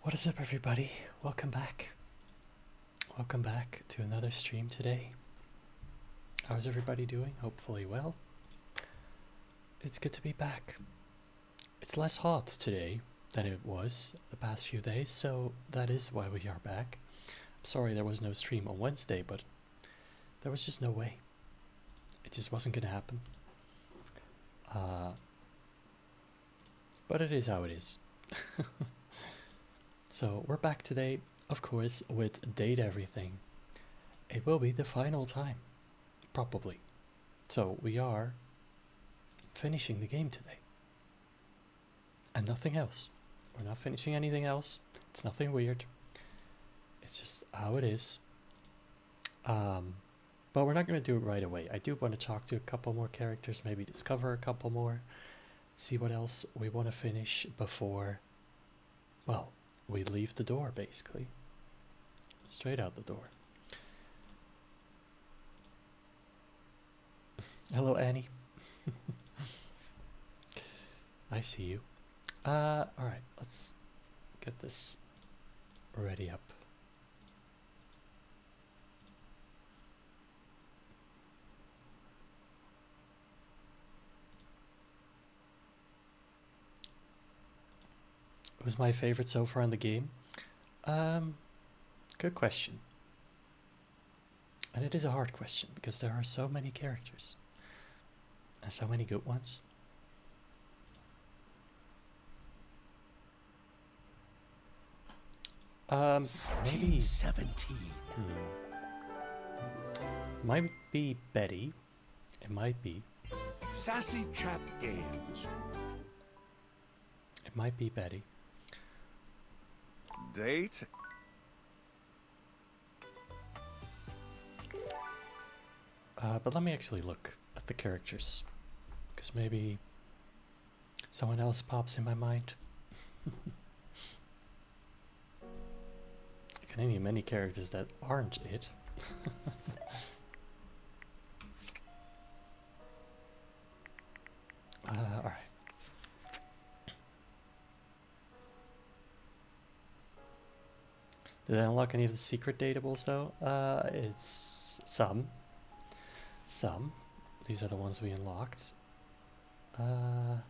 What is up, everybody? Welcome back. Welcome back to another stream today. How's everybody doing? Hopefully well. It's good to be back. It's less hot today than it was the past few days, so that is why we are back. I'm sorry there was no stream on Wednesday, but there was just no way. It just wasn't gonna happen. But it is how it is. So we're back today, of course, with Date Everything. It will be the final time, probably. So we are finishing the game today. And nothing else. We're not finishing anything else. It's nothing weird. It's just how it is. But we're not going to do it right away. I do want to talk to a couple more characters, maybe discover a couple more, see what else we want to finish before, well, we leave the door, basically. Straight out the door. Hello, Annie. I see you. Alright, let's get this ready up. Who's my favorite so far in the game? Good question. And it is a hard question because there are so many characters and so many good ones. Maybe 17. Might be Betty. It might be. Sassy Chap Games. It might be Betty. Date. But let me actually look at the characters, because maybe someone else pops in my mind. I can name many characters that aren't it. Alright. Did I unlock any of the secret datables though? It's some. Some. These are the ones we unlocked. Let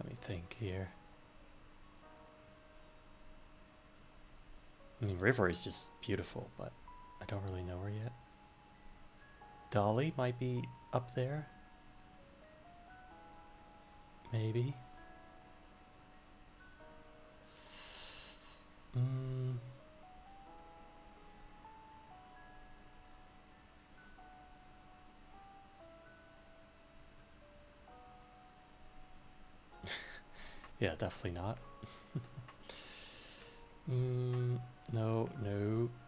me think here. I mean, River is just beautiful, but I don't really know her yet. Dolly might be up there. Maybe. Yeah, definitely not. No,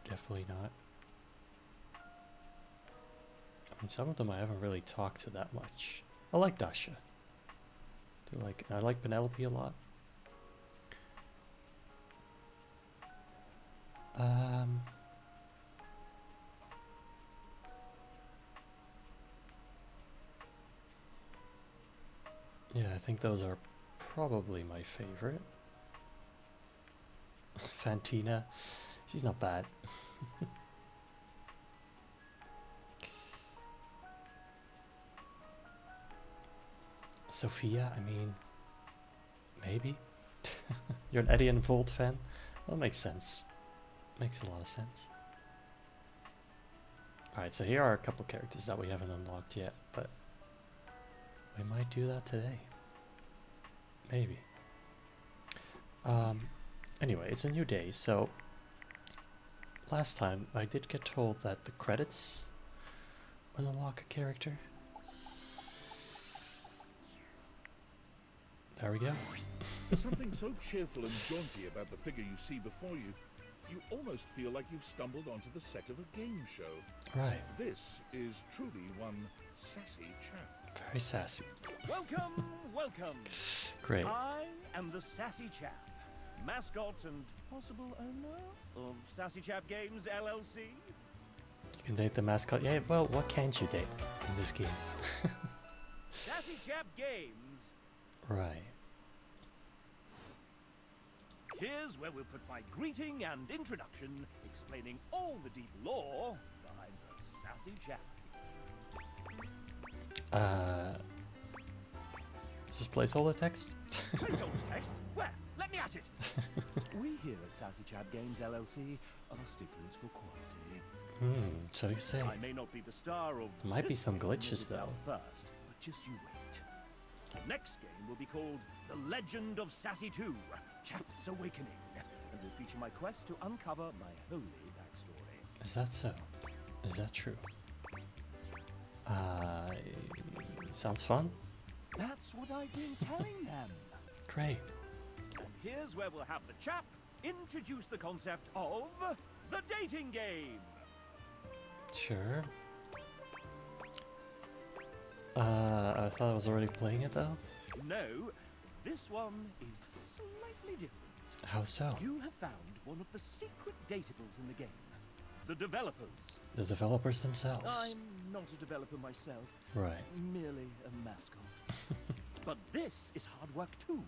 definitely not. I mean, some of them I haven't really talked to that much. I like Dasha. I like Penelope a lot. Yeah, I think those are probably my favorite. Fantina, she's not bad. Sophia, I mean, maybe. You're an Eddie and Volt fan? Well, that makes sense. Makes a lot of sense. Alright, so here are a couple characters that we haven't unlocked yet, but we might do that today. Maybe. Anyway, it's a new day, so last time I did get told that the credits would unlock a character. There we go. There's something so cheerful and jaunty about the figure you see before you. You almost feel like you've stumbled onto the set of a game show. Right. This is truly one sassy chap. Very sassy. Welcome, welcome. Great. I am the Sassy Chap, mascot and possible owner of Sassy Chap Games LLC. You can date the mascot. Yeah, well, what can't you date in this game? Sassy Chap Games. Right. Here's where we'll put my greeting and introduction, explaining all the deep lore behind the sassy chap. Is this placeholder text? Placeholder text? Where? Let me at it! We here at Sassy Chap Games LLC are sticklers for quality. So you say. I may not be the star of There might be this some game glitches, as it's out though. first, but just you wait. The next game will be called The Legend of Sassy 2, Chap's Awakening, and will feature my quest to uncover my holy backstory. Is that so? Is that true? Sounds fun. That's what I've been telling them. Great. And here's where we'll have the chap introduce the concept of the dating game. Sure. I thought I was already playing it though. No, this one is slightly different. How so? You have found one of the secret datables in the game. The developers. The developers themselves. I'm not a developer myself, Right. merely a mascot. But this is hard work too.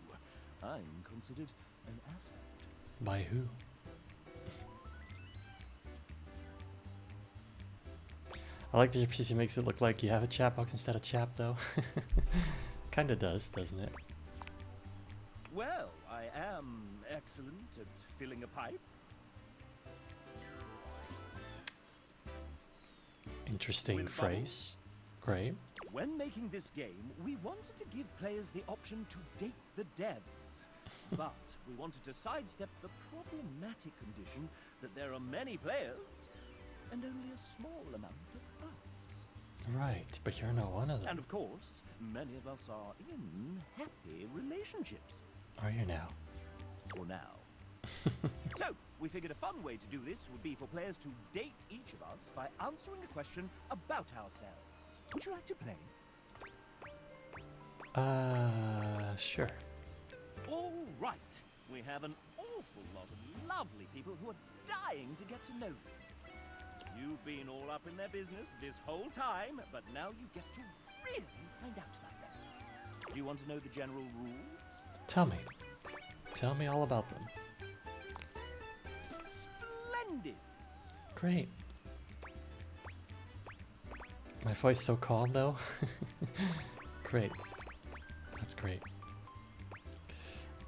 I'm considered an asset. By who? I like that your PC makes it look like you have a chat box instead of chap though. Kinda does, doesn't it? Well, I am excellent at filling a pipe. Interesting With phrase. Great. When making this game, we wanted to give players the option to date the devs. But we wanted to sidestep the problematic condition that there are many players and only a small amount of us. Right, but you're not one of them. And of course, many of us are in happy relationships. Are you now? For now. So, we figured a fun way to do this would be for players to date each of us by answering a question about ourselves. Would you like to play? Sure. All right. We have an awful lot of lovely people who are dying to get to know you. You've been all up in their business this whole time, but now you get to really find out about them. Do you want to know the general rules? Tell me. Tell me all about them. Splendid! Great. My voice so calm though. Great. That's great.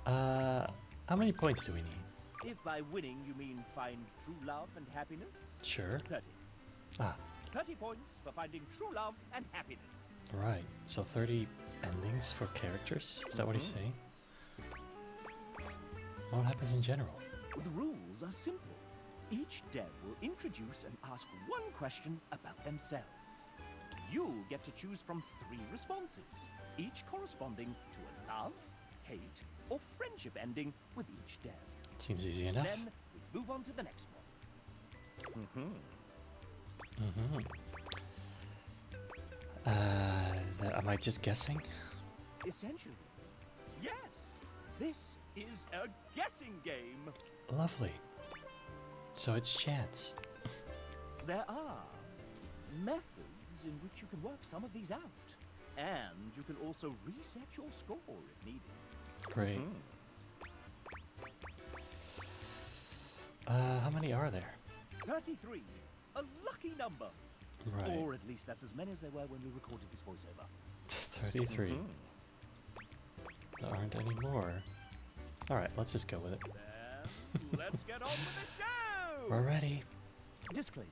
How many points do we need? If by winning you mean find true love and happiness, Sure. 30. Ah, 30 points for finding true love and happiness. right. So 30 endings for characters? Is that what he's saying? What happens in general? The rules are simple. Each dev will introduce and ask one question about themselves. You get to choose from 3 responses, each corresponding to a love, hate, or friendship ending with each dev. Seems easy enough. Then we move on to the next one. Am I just guessing? Essentially, yes, this is a guessing game. Lovely. So it's chance. There are methods in which you can work some of these out. And you can also reset your score if needed. Great. How many are there? 33, a lucky number. Right. Or at least that's as many as there were when we recorded this voiceover. 33. There aren't any more. Alright, let's just go with it. Then let's get on with the show! We're ready. Disclaimer.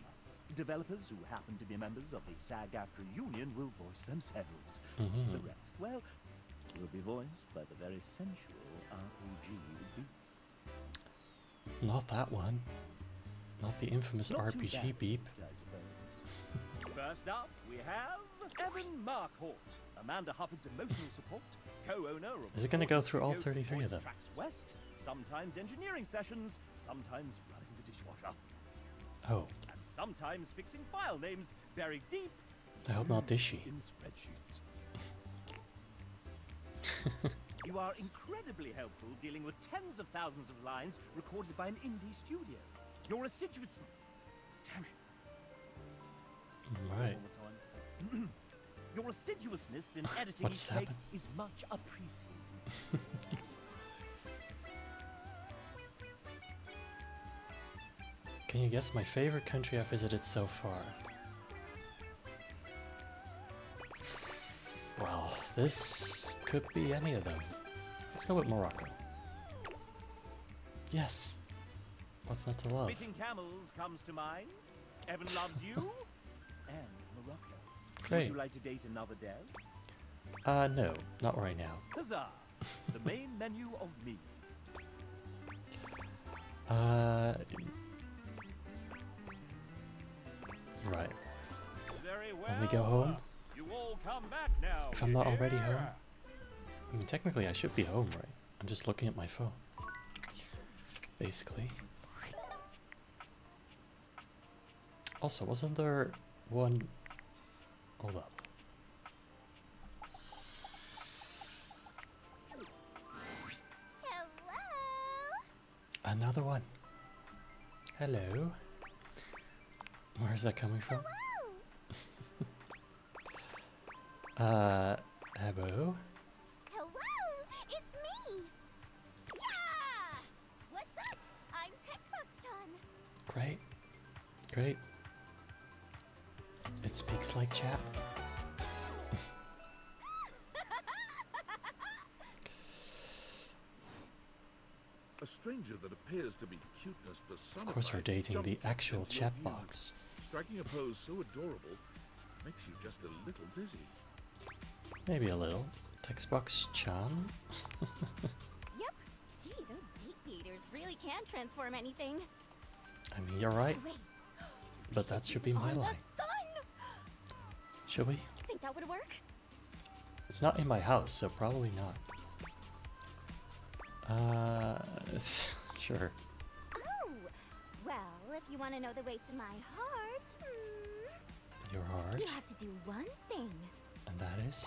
Developers who happen to be members of the SAG-AFTRA union will voice themselves. The rest, well, will be voiced by the very sensual RPG beat. Not that one. Not the infamous Not too RPG bad, beep. I suppose. First up, we have Evan Markhort, Amanda Hufford's emotional support, co-owner of... Is it gonna go through all Voice 33 of them? Tracks West, sometimes engineering sessions, sometimes running the dishwasher, Oh, and sometimes fixing file names buried deep I hope not dishy. in spreadsheets. You are incredibly helpful dealing with tens of thousands of lines recorded by an indie studio. Your assiduous... Damn it. Right. One more time. Your assiduousness in editing What's each take happened? is much appreciated. Can you guess my favorite country I've visited so far? Well, this could be any of them. Let's go with Morocco. Yes. What's not to love? Spitting camels comes to mind. Evan loves you. And Morocco. Great. Would you like to date another dev? No, not right now. Huzzah! The main menu of me. Right. Very well. Let me go home. You all come back now. If I'm not you already hear? home. I mean, technically I should be home, right? I'm just looking at my phone. Basically. Also, wasn't there one... Hold up. Hello. Another one. Hello. Where's that coming from? Hello. Hello? Hello. It's me. Yeah. What's up? I'm Textbox-chan. Great. Great. It speaks like chat. A stranger that appears to be cuteness personified. Of course we're dating jumped the actual into your chat view. box. Striking a pose so adorable makes you just a little dizzy. Maybe a little. Textbox-chan? Yep. Gee, those deep beaters really can transform anything. I mean, you're right. Wait. But that should be my On line. the sun. Should we? Think that would work? It's not in my house, so probably not. Sure. Oh. Well, if you want to know the way to my heart, Your heart. you have to do one thing. And that is?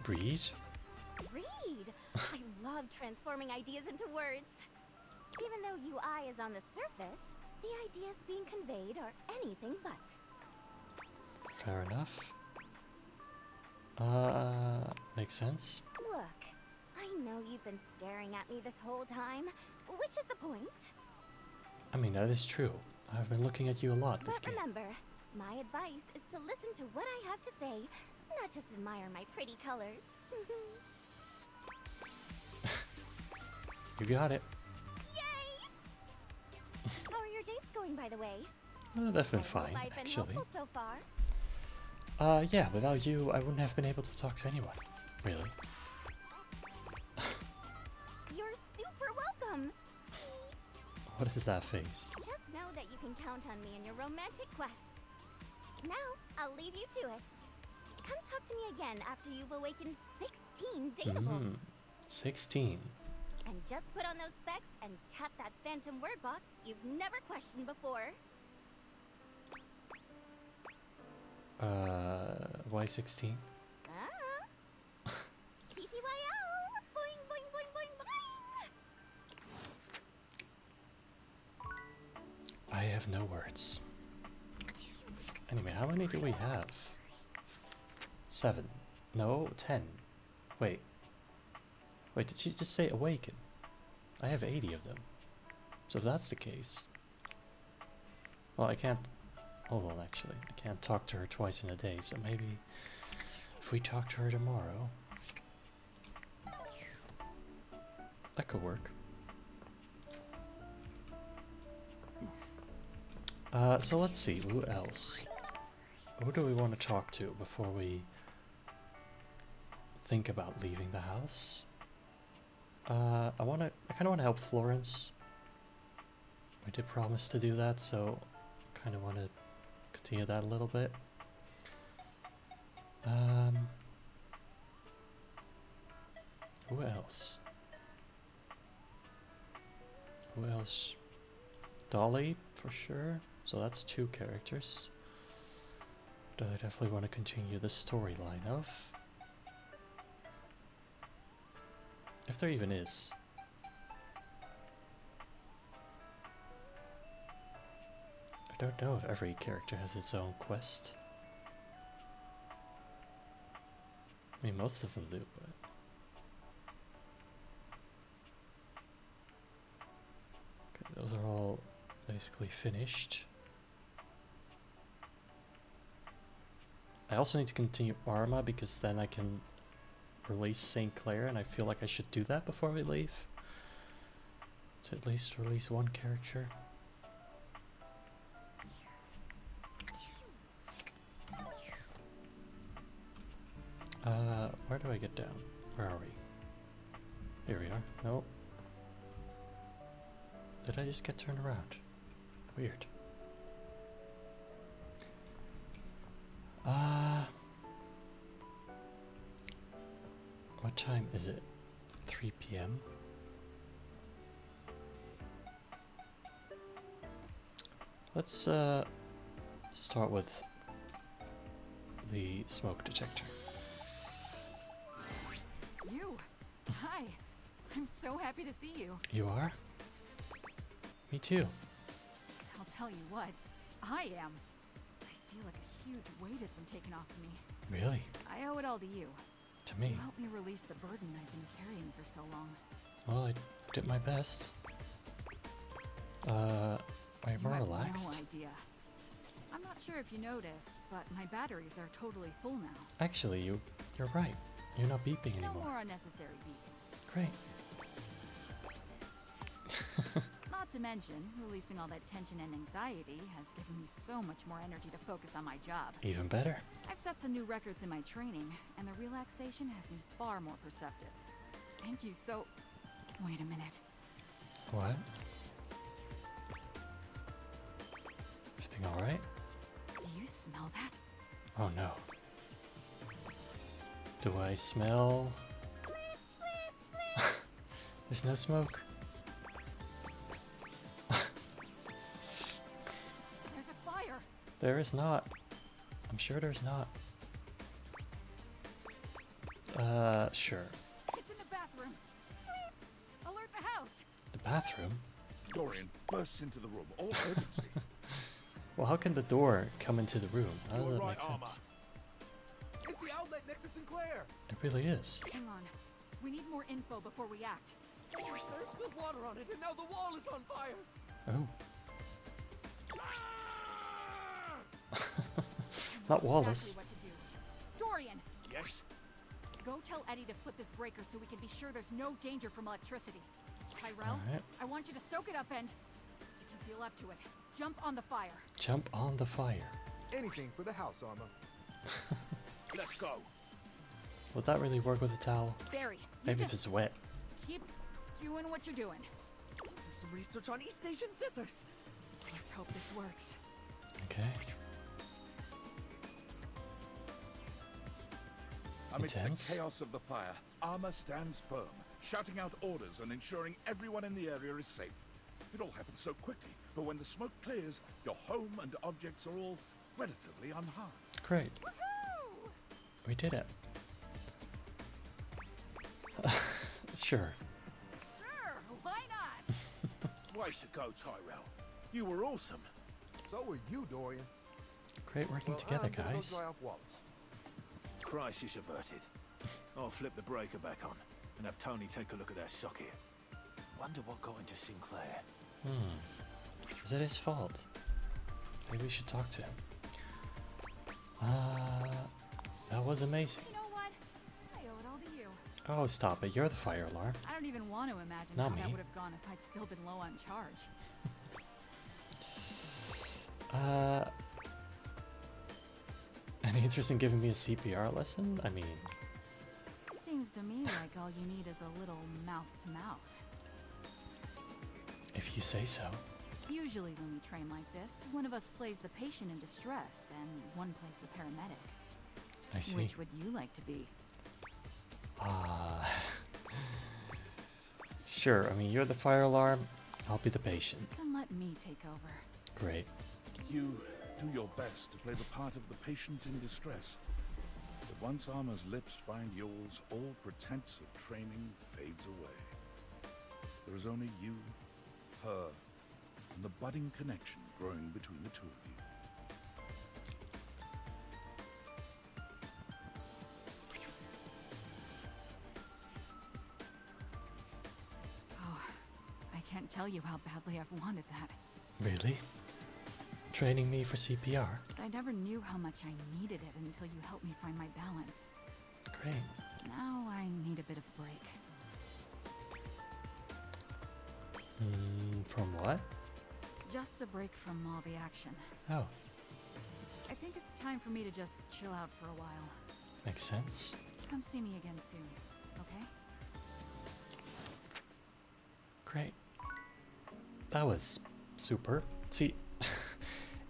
Breed? Read. I love transforming ideas into words. Even though UI is on the surface, the ideas being conveyed are anything but. Fair enough. Makes sense. Look, I know you've been staring at me this whole time, which is the point. I mean, that is true. I've been looking at you a lot this But game. remember, my advice is to listen to what I have to say, not just admire my pretty colors. You got it. Yay! How are your dates going, by the way? They've been I hope fine, I've been actually. helpful so far. Yeah, without you, I wouldn't have been able to talk to anyone. Really. You're super welcome. What is that face? Just know that you can count on me in your romantic quests. Now, I'll leave you to it. Come talk to me again after you've awakened 16 dateables. 16. And just put on those specs and tap that phantom word box you've never questioned before. Why 16? Ah. TTYL! Boing, boing, boing, boing, boing! I have no words. Anyway, how many do we have? 7. No, 10. Wait. Wait, did she just say awaken? I have 80 of them. So if that's the case... Well, I can't... Hold on, actually. I can't talk to her twice in a day, so maybe... If we talk to her tomorrow... That could work. So let's see, who else? Who do we want to talk to before we think about leaving the house? I kind of want to help Florence. We did promise to do that, so kind of want to continue that a little bit. Who else? Who else? Dolly, for sure. So that's 2 characters that I definitely want to continue the storyline of. If there even is. I don't know if every character has its own quest. I mean, most of them do, but... basically finished. I also need to continue Arma because then I can release St. Clair, and I feel like I should do that before we leave. To at least release one character. Where do I get down? Where are we? Here we are. Nope. Did I just get turned around? Weird. What time is it? 3 p.m. Let's start with the smoke detector. You! Hi! I'm so happy to see you. You are? Me too. I'll tell you what, I am. I feel like a huge weight has been taken off of me. Really? I owe it all to you. To me? You helped me release the burden I've been carrying for so long. Well, I did my best. Are you more have relaxed? No idea. I'm not sure if you noticed, but my batteries are totally full now. Actually, you're right. You're not beeping No anymore. more unnecessary beeping. Great. Not to mention, releasing all that tension and anxiety has given me so much more energy to focus on my job. Even better. I've set some new records in my training, and the relaxation has been far more perceptive. Thank you so... Wait a minute. What? Everything alright? Do you smell that? Oh no. Do I smell? There's no smoke. There's a fire! There is not. I'm sure there's not. Sure. It's in the bathroom! Alert the house! The bathroom? Dorian bursts into the room, all urgency. Well, how can the door come into the room? How does You're that right, make Arma. sense? It's the outlet next to Sinclair. It really is. Hang on. We need more info before we act. There's spilled water on it, and now the wall is on fire. Oh. I Not know Wallace. Exactly what to do. Dorian! Yes. Go tell Eddie to flip this breaker so we can be sure there's no danger from electricity. Tyrell, Alright. I want you to soak it up and, if you feel up to it, jump on the fire. Jump on the fire. Anything for the house, Arma. Let's go. Would that really work with a towel? Barry, you Maybe if just it's wet. keep doing what you're doing. Do some research on East Asian zithers. Let's hope this works. Okay. Amidst Intense. the chaos of the fire, Arma stands firm, shouting out orders and ensuring everyone in the area is safe. It all happens so quickly, but when the smoke clears, your home and objects are all relatively unharmed. Great. We did it. Sure. Sure, why not? Way to go, Tyrell. You were awesome. So are you, Dorian. Great working Well, together, I'm gonna go guys. dry off Wallace. Crisis averted. I'll flip the breaker back on and have Tony take a look at that socket. Wonder what got into Sinclair. Is it his fault? Maybe we should talk to him. That was amazing. You know what? I owe it all to you. Oh, stop it. You're the fire alarm. I don't even want to imagine Not how me. that would have gone if I'd still been low on charge. Any interest in giving me a CPR lesson? I mean, Seems to me like all you need is a little mouth-to-mouth. if you say so. Usually when we train like this, one of us plays the patient in distress and one plays the paramedic. I see. Which would you like to be? Sure. I mean, you're the fire alarm. I'll be the patient. Then let me take over. Great. You do your best to play the part of the patient in distress. But once Arma's lips find yours, all pretense of training fades away. There is only you, her, and the budding connection growing between the two of you. Oh, I can't tell you how badly I've wanted that. Really? Training me for CPR? But I never knew how much I needed it until you helped me find my balance. Great. Now I need a bit of a break. From what? Just a break from all the action. Oh, I think it's time for me to just chill out for a while. makes sense. Come see me again soon, okay? Great. That was super. See,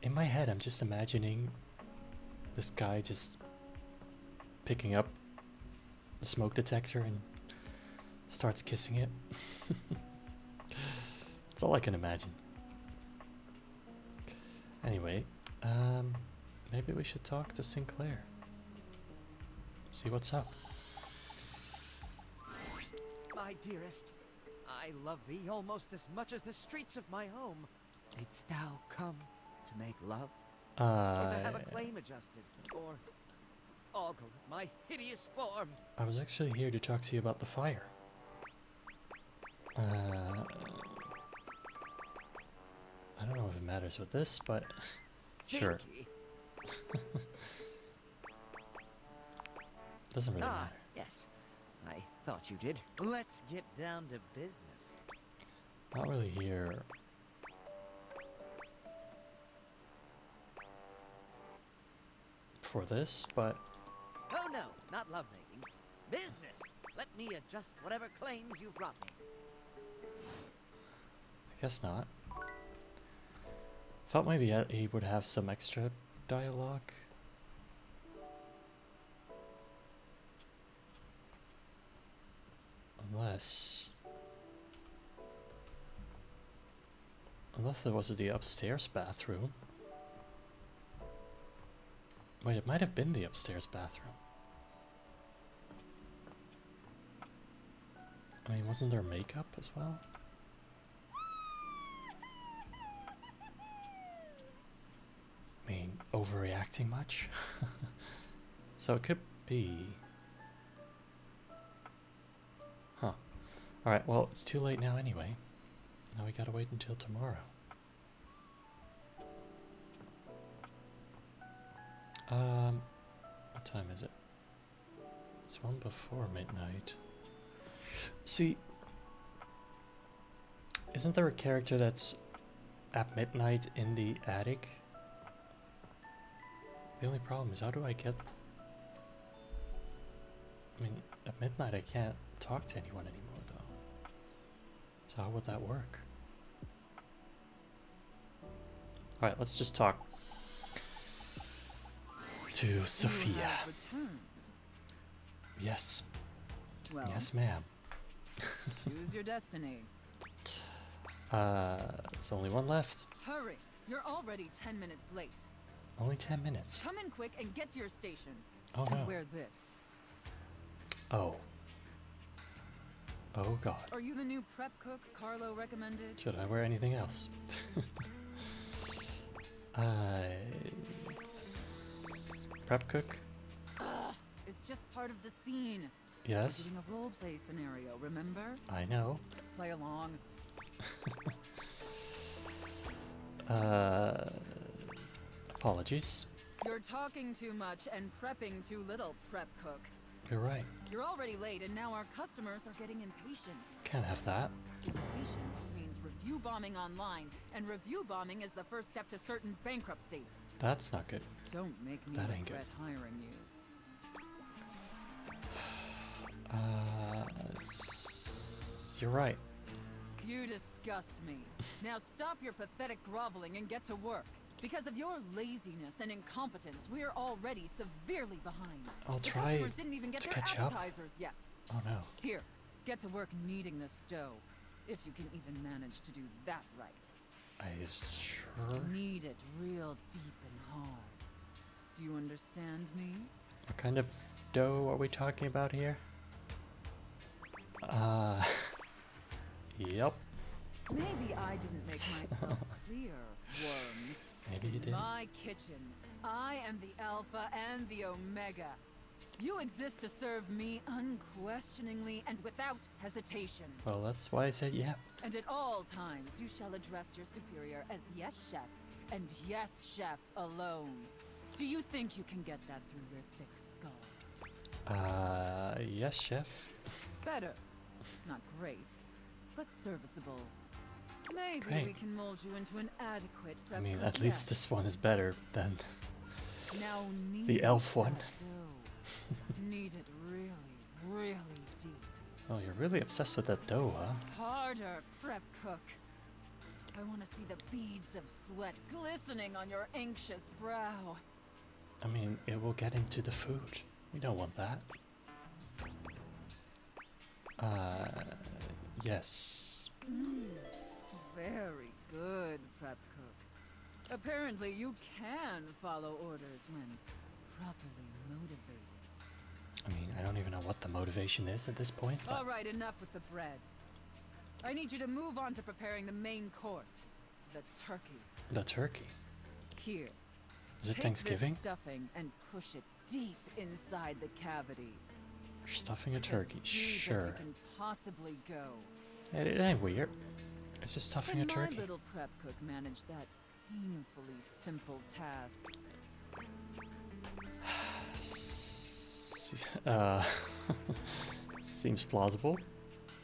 in my head, I'm just imagining this guy just picking up the smoke detector and starts kissing it. That's all I can imagine. Anyway, maybe we should talk to Sinclair. See what's up. My dearest, I love thee almost as much as the streets of my home. Didst thou come to make love? Or to have a claim adjusted? Or ogle at my hideous form? I was actually here to talk to you about the fire. I don't know if it matters with this, but sure. Thinky? Doesn't really Ah, matter. yes. I thought you did. Let's get down to business. Not really here. For this, but Oh no, not lovemaking. Business! Let me adjust whatever claims you've brought me. I guess not. Thought maybe he would have some extra dialogue. Unless there was the upstairs bathroom. Wait, it might have been the upstairs bathroom. I mean, wasn't there makeup as well? I mean, overreacting much? So it could be... Huh. Alright, well, it's too late now anyway. Now we gotta wait until tomorrow. What time is it? It's one before midnight. See, isn't there a character that's at midnight in the attic? The only problem is, how do I get... I mean, at midnight I can't talk to anyone anymore, though. So how would that work? Alright, let's just talk to Sophia. You have returned. Yes. Well, Yes, ma'am. choose your destiny. There's only one left. Hurry! You're already 10 minutes late. Only 10 minutes. Come in quick and get to your station. Oh And no. wear this. Oh. Oh god. Are you the new prep cook Carlo recommended? Should I wear anything else? Prep cook? Ugh, it's just part of the scene. Yes. We're doing a role play scenario, remember? I know. Just play along. Apologies. You're talking too much and prepping too little, prep cook. You're right. You're already late and now our customers are getting impatient. Can't have that. Impatience means review bombing online, and review bombing is the first step to certain bankruptcy. That's not good. Don't make me That ain't good. regret hiring you. You're right. You disgust me. Now stop your pathetic groveling and get to work. Because of your laziness and incompetence, we are already severely behind. I'll The try customers didn't even get to their catch up. appetizers yet. Oh no. Here, get to work kneading this dough. If you can even manage to do that right. Sure. Knead it real deep and hard. Do you understand me? What kind of dough are we talking about here? Yep. Maybe I didn't make myself clear, worm. Maybe you did. My kitchen. I am the alpha and the omega. You exist to serve me unquestioningly and without hesitation. Well, that's why I said yeah. And at all times, you shall address your superior as yes, chef, and yes, chef alone. Do you think you can get that through your thick skull? Yes, chef. Better. Not great, but serviceable. Maybe Great. we can mold you into an adequate I prep mean, cook, at least yes. this one is better than Now the elf one. Knead it really, really deep. Oh, you're really obsessed with that dough, huh? Harder, prep cook. I want to see the beads of sweat glistening on your anxious brow. I mean, it will get into the food. We don't want that. Yes. Very good, prep cook. Apparently you can follow orders when properly motivated. I mean, I don't even know what the motivation is at this point. But All right, enough with the bread. I need you to move on to preparing the main course, the turkey. the turkey. Here. Is it Take Thanksgiving? this stuffing and push it deep inside the cavity. We're stuffing a As turkey. deep as you Sure. can possibly go. It ain't weird. It's just stuffing Can a turkey. my little prep cook manage that painfully simple task? Seems plausible.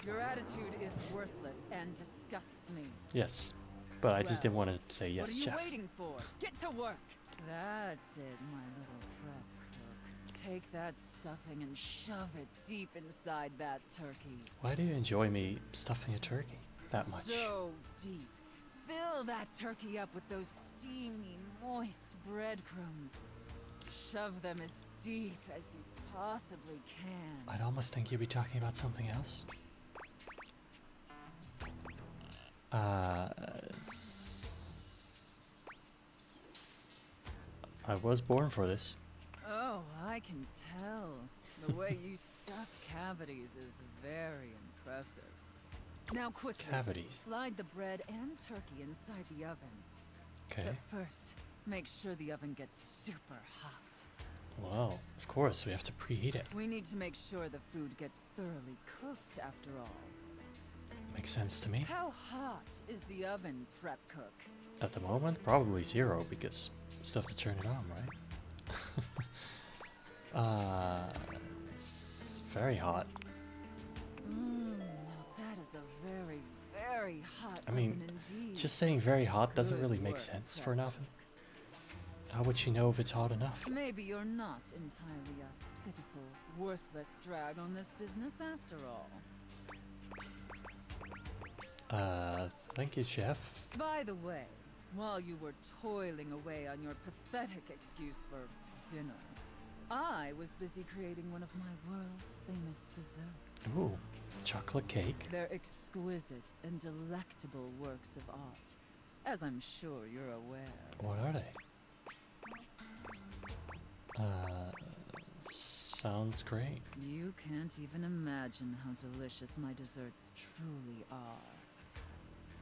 Your attitude is worthless and disgusts me. Yes, but I just didn't want to say yes, What are you chef. waiting for? Get to work. That's it, my little prep cook. Take that stuffing and shove it deep inside that turkey. Why do you enjoy me stuffing a turkey that much? So deep. Fill that turkey up with those steamy, moist breadcrumbs. Shove them as deep as you possibly can. I'd almost think you'd be talking about something else. I was born for this. Oh, I can tell. The way you stuff cavities is very impressive. Now quickly, Cavities. slide the bread and turkey inside the oven. Okay. But first, make sure the oven gets super hot. Wow. Of course, we have to preheat it. We need to make sure the food gets thoroughly cooked after all. Makes sense to me. How hot is the oven, prep cook? At the moment, probably 0 because still have to turn it on, right? It's very hot. Now that is a very, very hot I mean, oven indeed. just saying very hot doesn't Good really make work, sense prep for an oven. How would she know if it's hot enough? Maybe you're not entirely a pitiful, worthless drag on this business after all. Thank you, chef. By the way, while you were toiling away on your pathetic excuse for dinner, I was busy creating one of my world-famous desserts. Ooh, chocolate cake. They're exquisite and delectable works of art, as I'm sure you're aware. What are they? Sounds great. You can't even imagine how delicious my desserts truly are.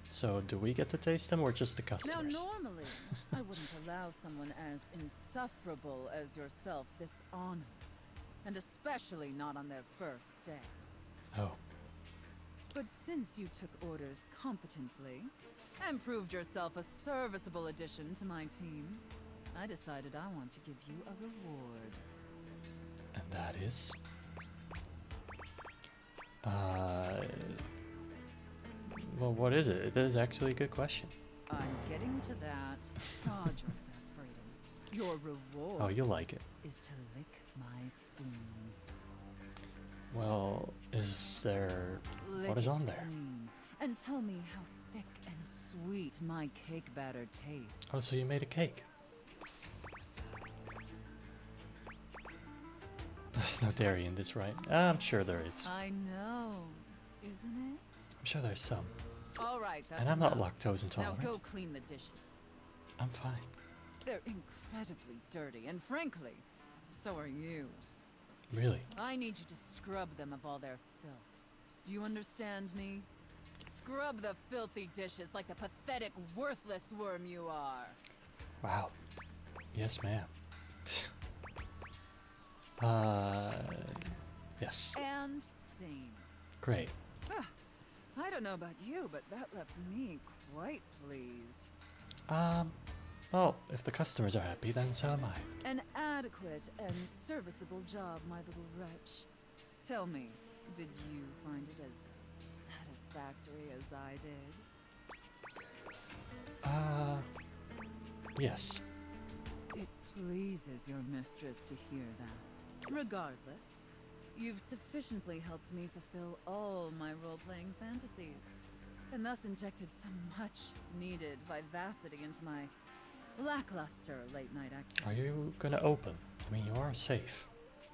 So, do we get to taste them or just the Now, customers? normally, I wouldn't allow someone as insufferable as yourself this honor, and especially not on their first day. Oh, But since you took orders competently and proved yourself a serviceable addition to my team, I decided I want to give you a reward. and that is? Well, what is it? That is actually a good question. I'm getting to that. God, you're exasperating. Your reward Oh, you'll like it. is to lick my spoon. Well, is there... Lick what is it on there? clean, and tell me how thick and sweet my cake batter tastes. Oh, so you made a cake. There's no dairy in this, right? I'm sure there is. I know, isn't it? I'm sure there's some. All right, that's And I'm not enough. lactose Now intolerant. go clean the dishes. I'm fine. They're incredibly dirty, and frankly, so are you. Really? I need you to scrub them of all their filth. Do you understand me? Scrub the filthy dishes like the pathetic, worthless worm you are. Wow. Yes, ma'am. Yes. And scene. Great. I don't know about you, but that left me quite pleased. Well, if the customers are happy, then so am I. An adequate and serviceable job, my little wretch. Tell me, did you find it as satisfactory as I did? Yes. It pleases your mistress to hear that. Regardless, you've sufficiently helped me fulfill all my role-playing fantasies, and thus injected some much-needed vivacity into my lackluster late-night activities. Are you gonna open? I mean, you are safe.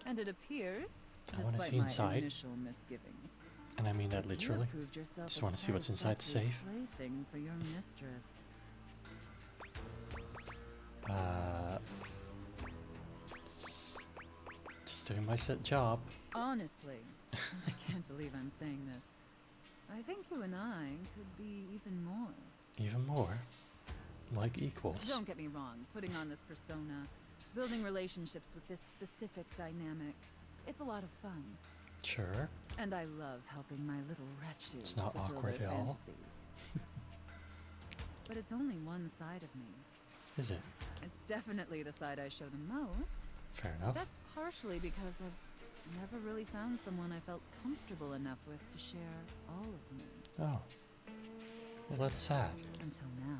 And it appears, I wanna despite see my inside. initial misgivings, And I mean that you literally. proved yourself Just a want to see what's inside the satisfactory safe. plaything for your mistress. Just doing my set job. Honestly, I can't believe I'm saying this. I think you and I could be even more. Even more. Like equals. Don't get me wrong, putting on this persona, building relationships with this specific dynamic, it's a lot of fun. Sure. And I love helping my little wretches It's not fulfill awkward their at all. fantasies. But it's only one side of me. Is it? It's definitely the side I show the most. Fair enough. That's partially because I've never really found someone I felt comfortable enough with to share all of me. Oh. Well, that's sad. Until now.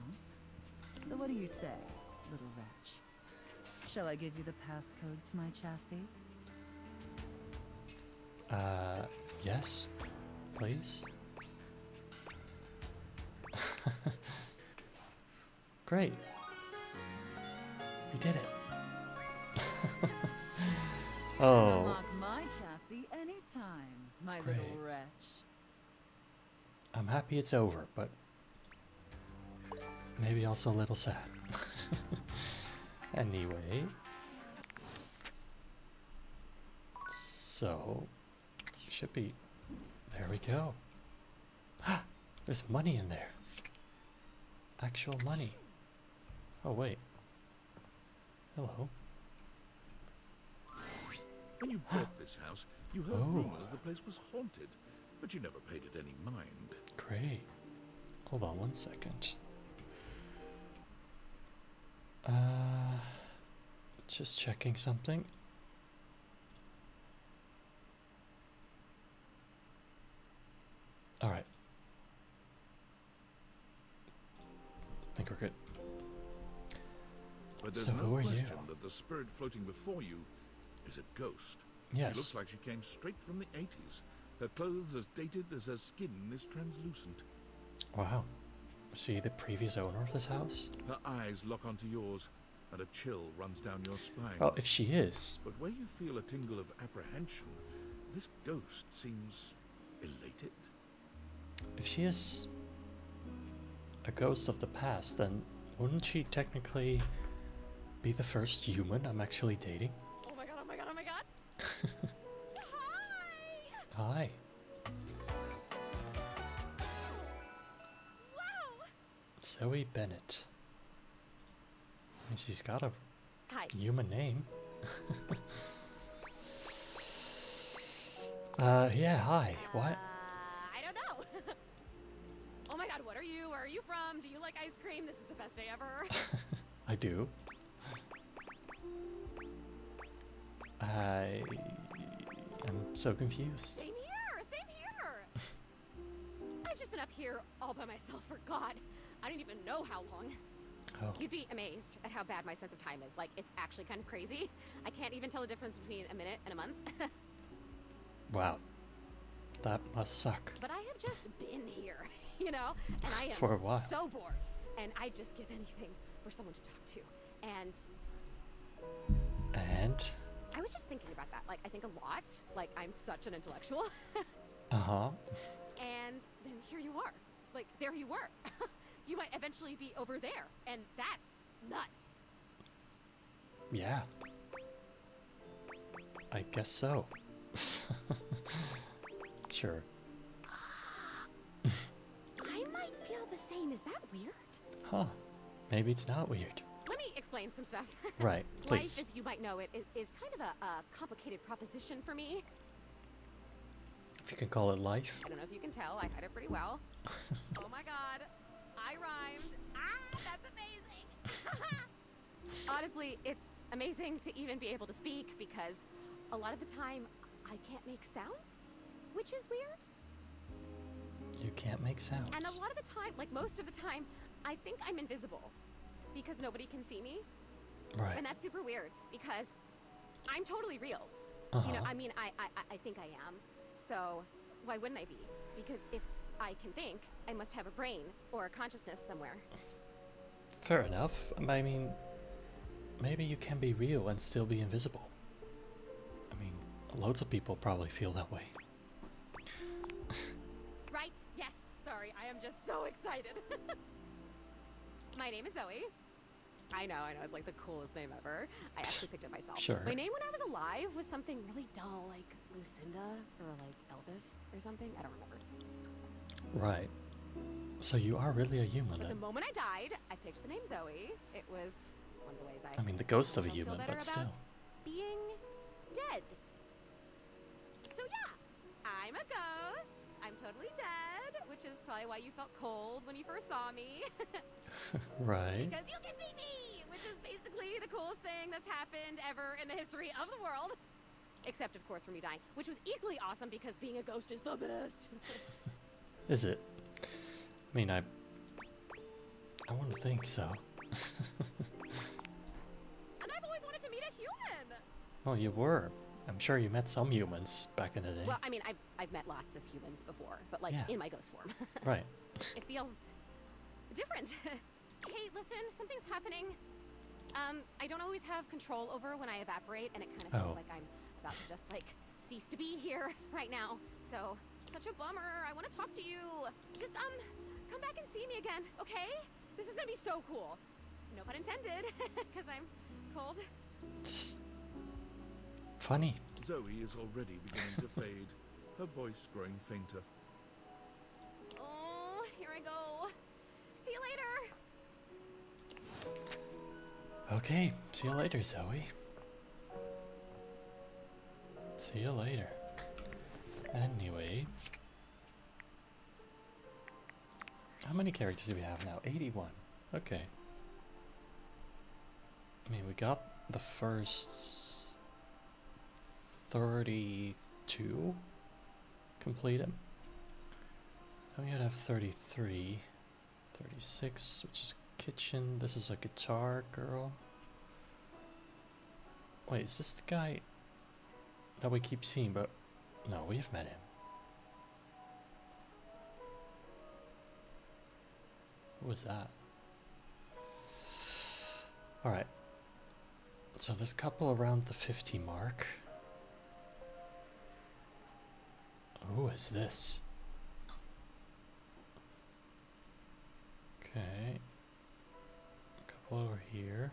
So what do you say, little wretch? Shall I give you the passcode to my chassis? Yes. Please. Great. We did it. Oh. Unlock my chassis anytime, my Great. little wretch. I'm happy it's over, but maybe also a little sad. Anyway. So, should be. There we go. There's money in there. Actual money. Oh, wait. Hello. When you bought this house, you heard Oh. rumors the place was haunted, but you never paid it any mind. Great. Hold on one second. Just checking something. All right. I think we're good. But there's So no who are you? question that the spirit floating before you is a ghost. Yes. She looks like she came straight from the 80s. Her clothes as dated as her skin is translucent. Wow. Was she the previous owner of this house? Her eyes lock onto yours, and a chill runs down your spine. Well, if she is. But where you feel a tingle of apprehension, this ghost seems elated. If she is a ghost of the past, then wouldn't she technically be the first human I'm actually dating? Oh my god, oh my god, oh my god. Hi! Hi. Wow! Zoe Bennett. And she's got a Hi. human name. Yeah, hi. What? I don't know. Oh my god, what are you? Where are you from? Do you like ice cream? This is the best day ever. I do. I am so confused. Same here, same here. I've just been up here all by myself for God. I didn't even know how long. Oh, You'd be amazed at how bad my sense of time is. Like, it's actually kind of crazy. I can't even tell the difference between a minute and a month. wow. That must suck. But I have just been here, you know? And I am For a while. so bored. And I just give anything for someone to talk to. And I was just thinking about that. Like, I think a lot. Like, I'm such an intellectual. Uh-huh. And then here you are. Like, there you were. You might eventually be over there. And that's nuts. Yeah. I guess so. Sure. I might feel the same. Is that weird? Huh. Maybe it's not weird. Let me explain explain some stuff. Right, please. Life, as you might know, is kind of a complicated proposition for me. If you can call it life. I don't know if you can tell, I hide it pretty well. Oh my god, I rhymed. Ah, that's amazing. Honestly, it's amazing to even be able to speak because a lot of the time I can't make sounds, which is weird. You can't make sounds. And a lot of the time, like most of the time, I think I'm invisible because nobody can see me. Right. And that's super weird because I'm totally real. You know, I mean, I think I am. So why wouldn't I be? Because if I can think, I must have a brain or a consciousness somewhere. Fair enough. I mean, maybe you can be real and still be invisible. I mean, loads of people probably feel that way. Right? Yes. Sorry, I am just so excited. My name is Zoe. I know, it's like the coolest name ever. I actually picked it myself. Sure. My name when I was alive was something really dull, like Lucinda or like Elvis or something. I don't remember. Right. So you are really a human But then? the moment I died, I picked the name Zoe. It was one of the ways I mean, the ghost of a feel human, better but still. about being dead. So yeah, I'm a ghost. I'm totally dead, which is probably why you felt cold when you first saw me. Right. Because you can see me, which is basically the coolest thing that's happened ever in the history of the world. Except, of course, for me dying, which was equally awesome because being a ghost is the best. Is it? I mean, I wouldn't think so. And I've always wanted to meet a human. Well, you were. I'm sure you met some humans back in the day. Well, I mean, I've met lots of humans before, but like in my ghost form. Right. It feels different. Hey, listen, something's happening. I don't always have control over when I evaporate, and it kind of feels like I'm about to just like cease to be here right now. So, such a bummer. I want to talk to you. Just come back and see me again, okay? This is gonna be so cool. No pun intended, because I'm cold. Funny. Zoe is already beginning to fade, her voice growing fainter. Oh, here I go. See you later. Okay, see you later, Zoe. See you later. Anyway. How many characters do we have now? 81. Okay. I mean, we got the first 32 completed. Now we gotta have 33. 36, which is kitchen. This is a guitar girl. Wait, is this the guy that we keep seeing? But no, we've met him. Who was that? Alright. So there's a couple around the 50 mark. Who is this? Okay. A couple over here.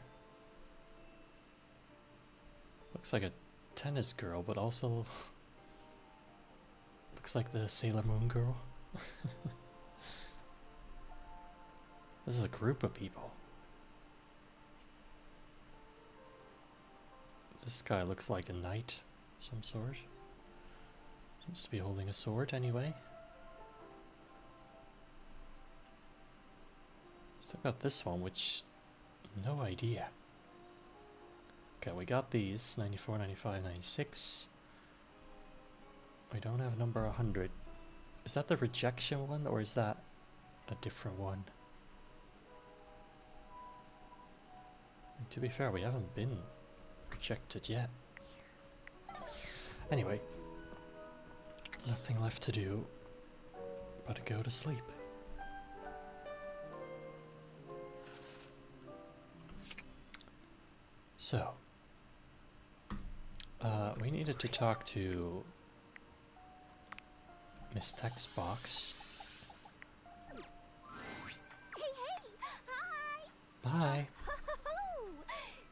Looks like a tennis girl, but also looks like the Sailor Moon girl. This is a group of people. This guy looks like a knight of some sort. Seems to be holding a sword anyway. Still got this one, which no idea. Okay, we got these 94, 95, 96. We don't have number 100. Is that the rejection one, or is that a different one? And to be fair, we haven't been rejected yet. Anyway, nothing left to do but to go to sleep. So, we needed to talk to Miss Textbox. Hey, hi! Hi!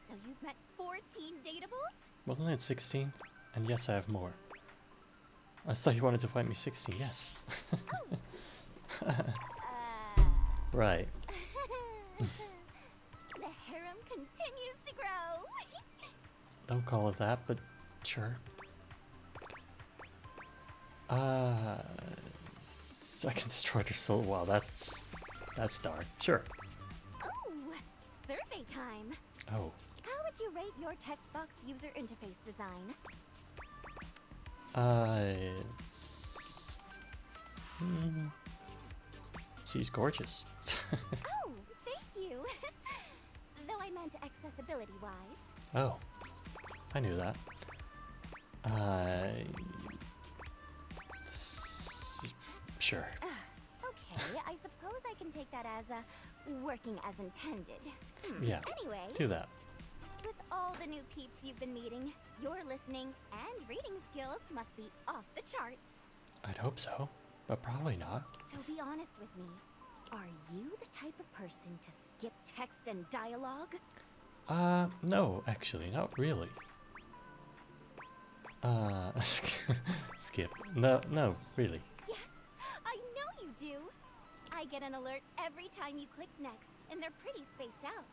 So you've met 14 dateables? Wasn't it 16? And yes, I have more. I thought you wanted to find me 16, yes. Oh. Right. The harem continues to grow. Don't call it that, but sure. Second destroyed her soul. Wow, that's dark. Sure. Oh, survey time. Oh. How would you rate your text box user interface design? She's gorgeous. Oh, thank you. Though I meant accessibility-wise. Oh, I knew that. Sure. Okay, I suppose I can take that as working as intended. Yeah. Anyway, Do that. with all the new peeps you've been meeting, your listening and reading skills must be off the charts. I'd hope so, but probably not. So be honest with me. Are you the type of person to skip text and dialogue? No, actually, not really. Skip. No, really. Yes, I know you do. I get an alert every time you click next, and they're pretty spaced out.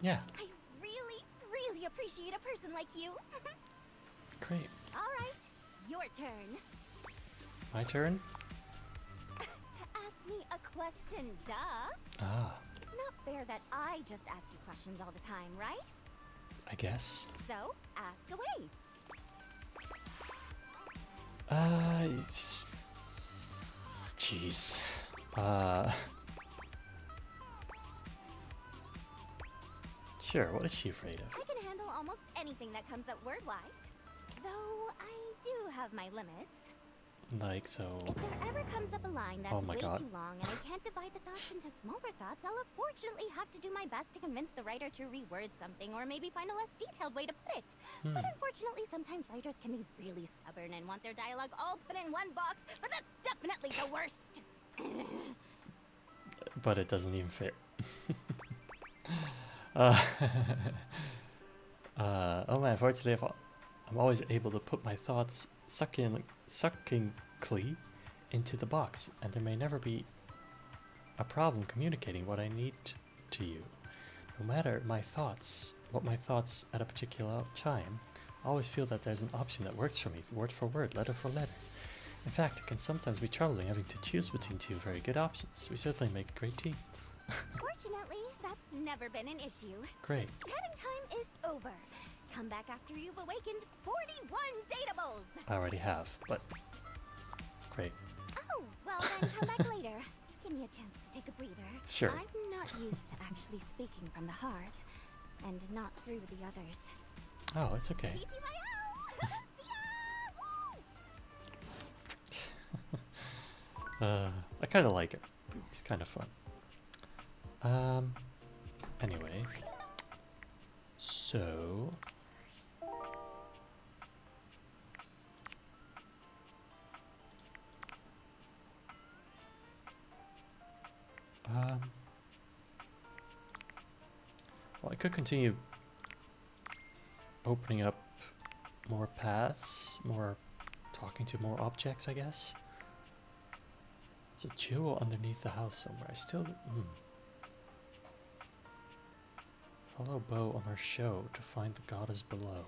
Yeah. I really appreciate a person like you. Great. All right, your turn. My turn? To ask me a question, duh. Ah, It's not fair that I just ask you questions all the time, right? I guess. So, ask away. Jeez. Sure, what is she afraid of? I can handle almost anything that comes up word-wise. Though, I do have my limits. Like, so... If there ever comes up a line that's Oh my way God. too long and I can't divide the thoughts into smaller thoughts, I'll unfortunately have to do my best to convince the writer to reword something or maybe find a less detailed way to put it. But unfortunately, sometimes writers can be really stubborn and want their dialogue all put in one box, but that's definitely the worst. But it doesn't even fit. Oh man, fortunately, I'm always able to put my thoughts suckingly into the box, and there may never be a problem communicating what I need to you. No matter what my thoughts at a particular time, I always feel that there's an option that works for me, word for word, letter for letter. In fact, it can sometimes be troubling having to choose between two very good options. We certainly make a great team. Fortunately, that's never been an issue. Great. Chatting time is over. Come back after you've awakened 41 datables. I already have, but great. Oh, well then come back later. Give me a chance to take a breather. Sure. I'm not used to actually speaking from the heart, and not through the others. Oh, it's okay. TTYL! I kind of like it. It's kind of fun. Anyway, so well, I could continue opening up more paths, more talking to more objects, I guess. There's a jewel underneath the house somewhere. I still... Follow Bo on her show to find the goddess below.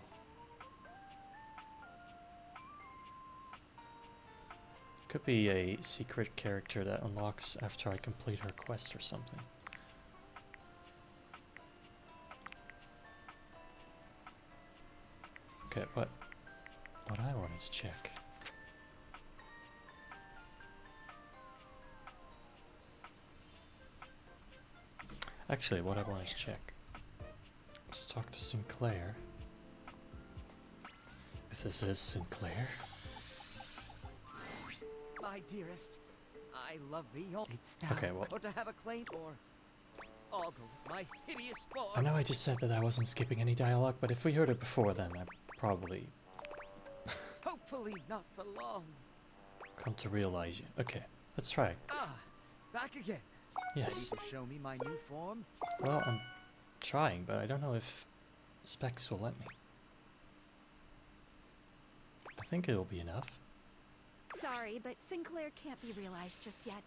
Could be a secret character that unlocks after I complete her quest or something. Okay, what I wanted to check. Actually, what I wanted to check. Let's talk to Sinclair. If this is Sinclair. My dearest, I love thee. It's thou Okay, well. to have a claim, or I'll go with my hideous form. I know I just said that I wasn't skipping any dialogue, but if we heard it before then, I probably Hopefully not for long. come to realize you. Okay, let's try. Ah, back again. Yes. Ready to show me my new form? Well, I'm trying, but I don't know if specs will let me. I think it'll be enough. Sorry, but Sinclair can't be realized just yet.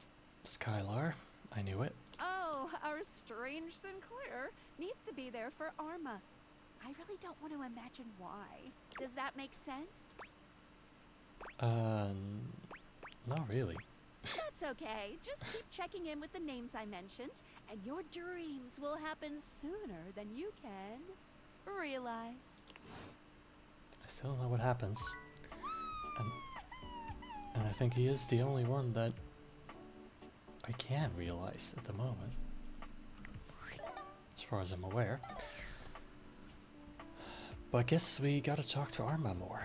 Skylar, I knew it. Oh, So, our strange Sinclair needs to be there for Arma. I really don't want to imagine why. Does that make sense? Not really. That's okay. Just keep checking in with the names I mentioned, and your dreams will happen sooner than you can realize. I still don't know what happens. And I think he is the only one that I can realize at the moment. As far as I'm aware. But I guess we gotta talk to Arma more.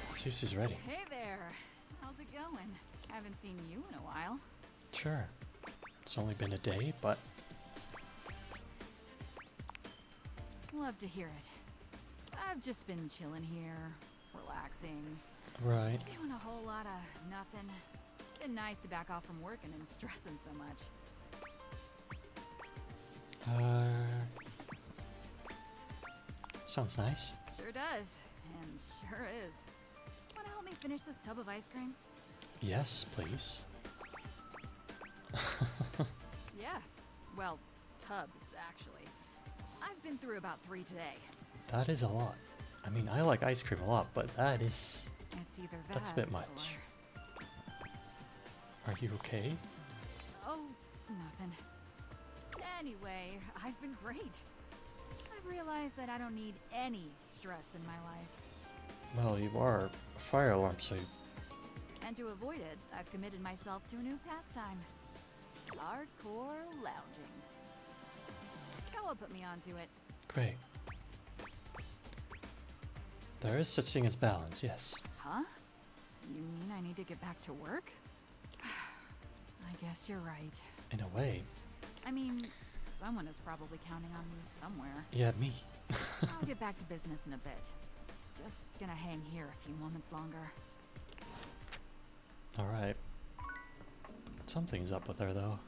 Let's see if she's ready. Hey there. How's it going? Haven't seen you in a while. Sure. It's only been a day, but... Love to hear it. I've just been chilling here, relaxing. Right. Doing a whole lot of nothing. Been nice to back off from working and stressing so much. Sounds nice. Sure does. And sure is. Wanna help me finish this tub of ice cream? Yes, please. Yeah. Well, tubs, actually. I've been through about 3 today. That is a lot. I mean, I like ice cream a lot, but that is... It's either that That's a bit much. Are you okay? Oh, nothing. Anyway, I've been great. I've realized that I don't need any stress in my life. Well, you are a fire alarm, so... And to avoid it, I've committed myself to a new pastime. Hardcore lounging. Kella put me onto it. Great. There is such thing as balance, yes. Huh? You mean I need to get back to work? I guess you're right. In a way. I mean, someone is probably counting on me somewhere. Yeah, me. I'll get back to business in a bit. Just gonna hang here a few moments longer. Alright. Something's up with her, though.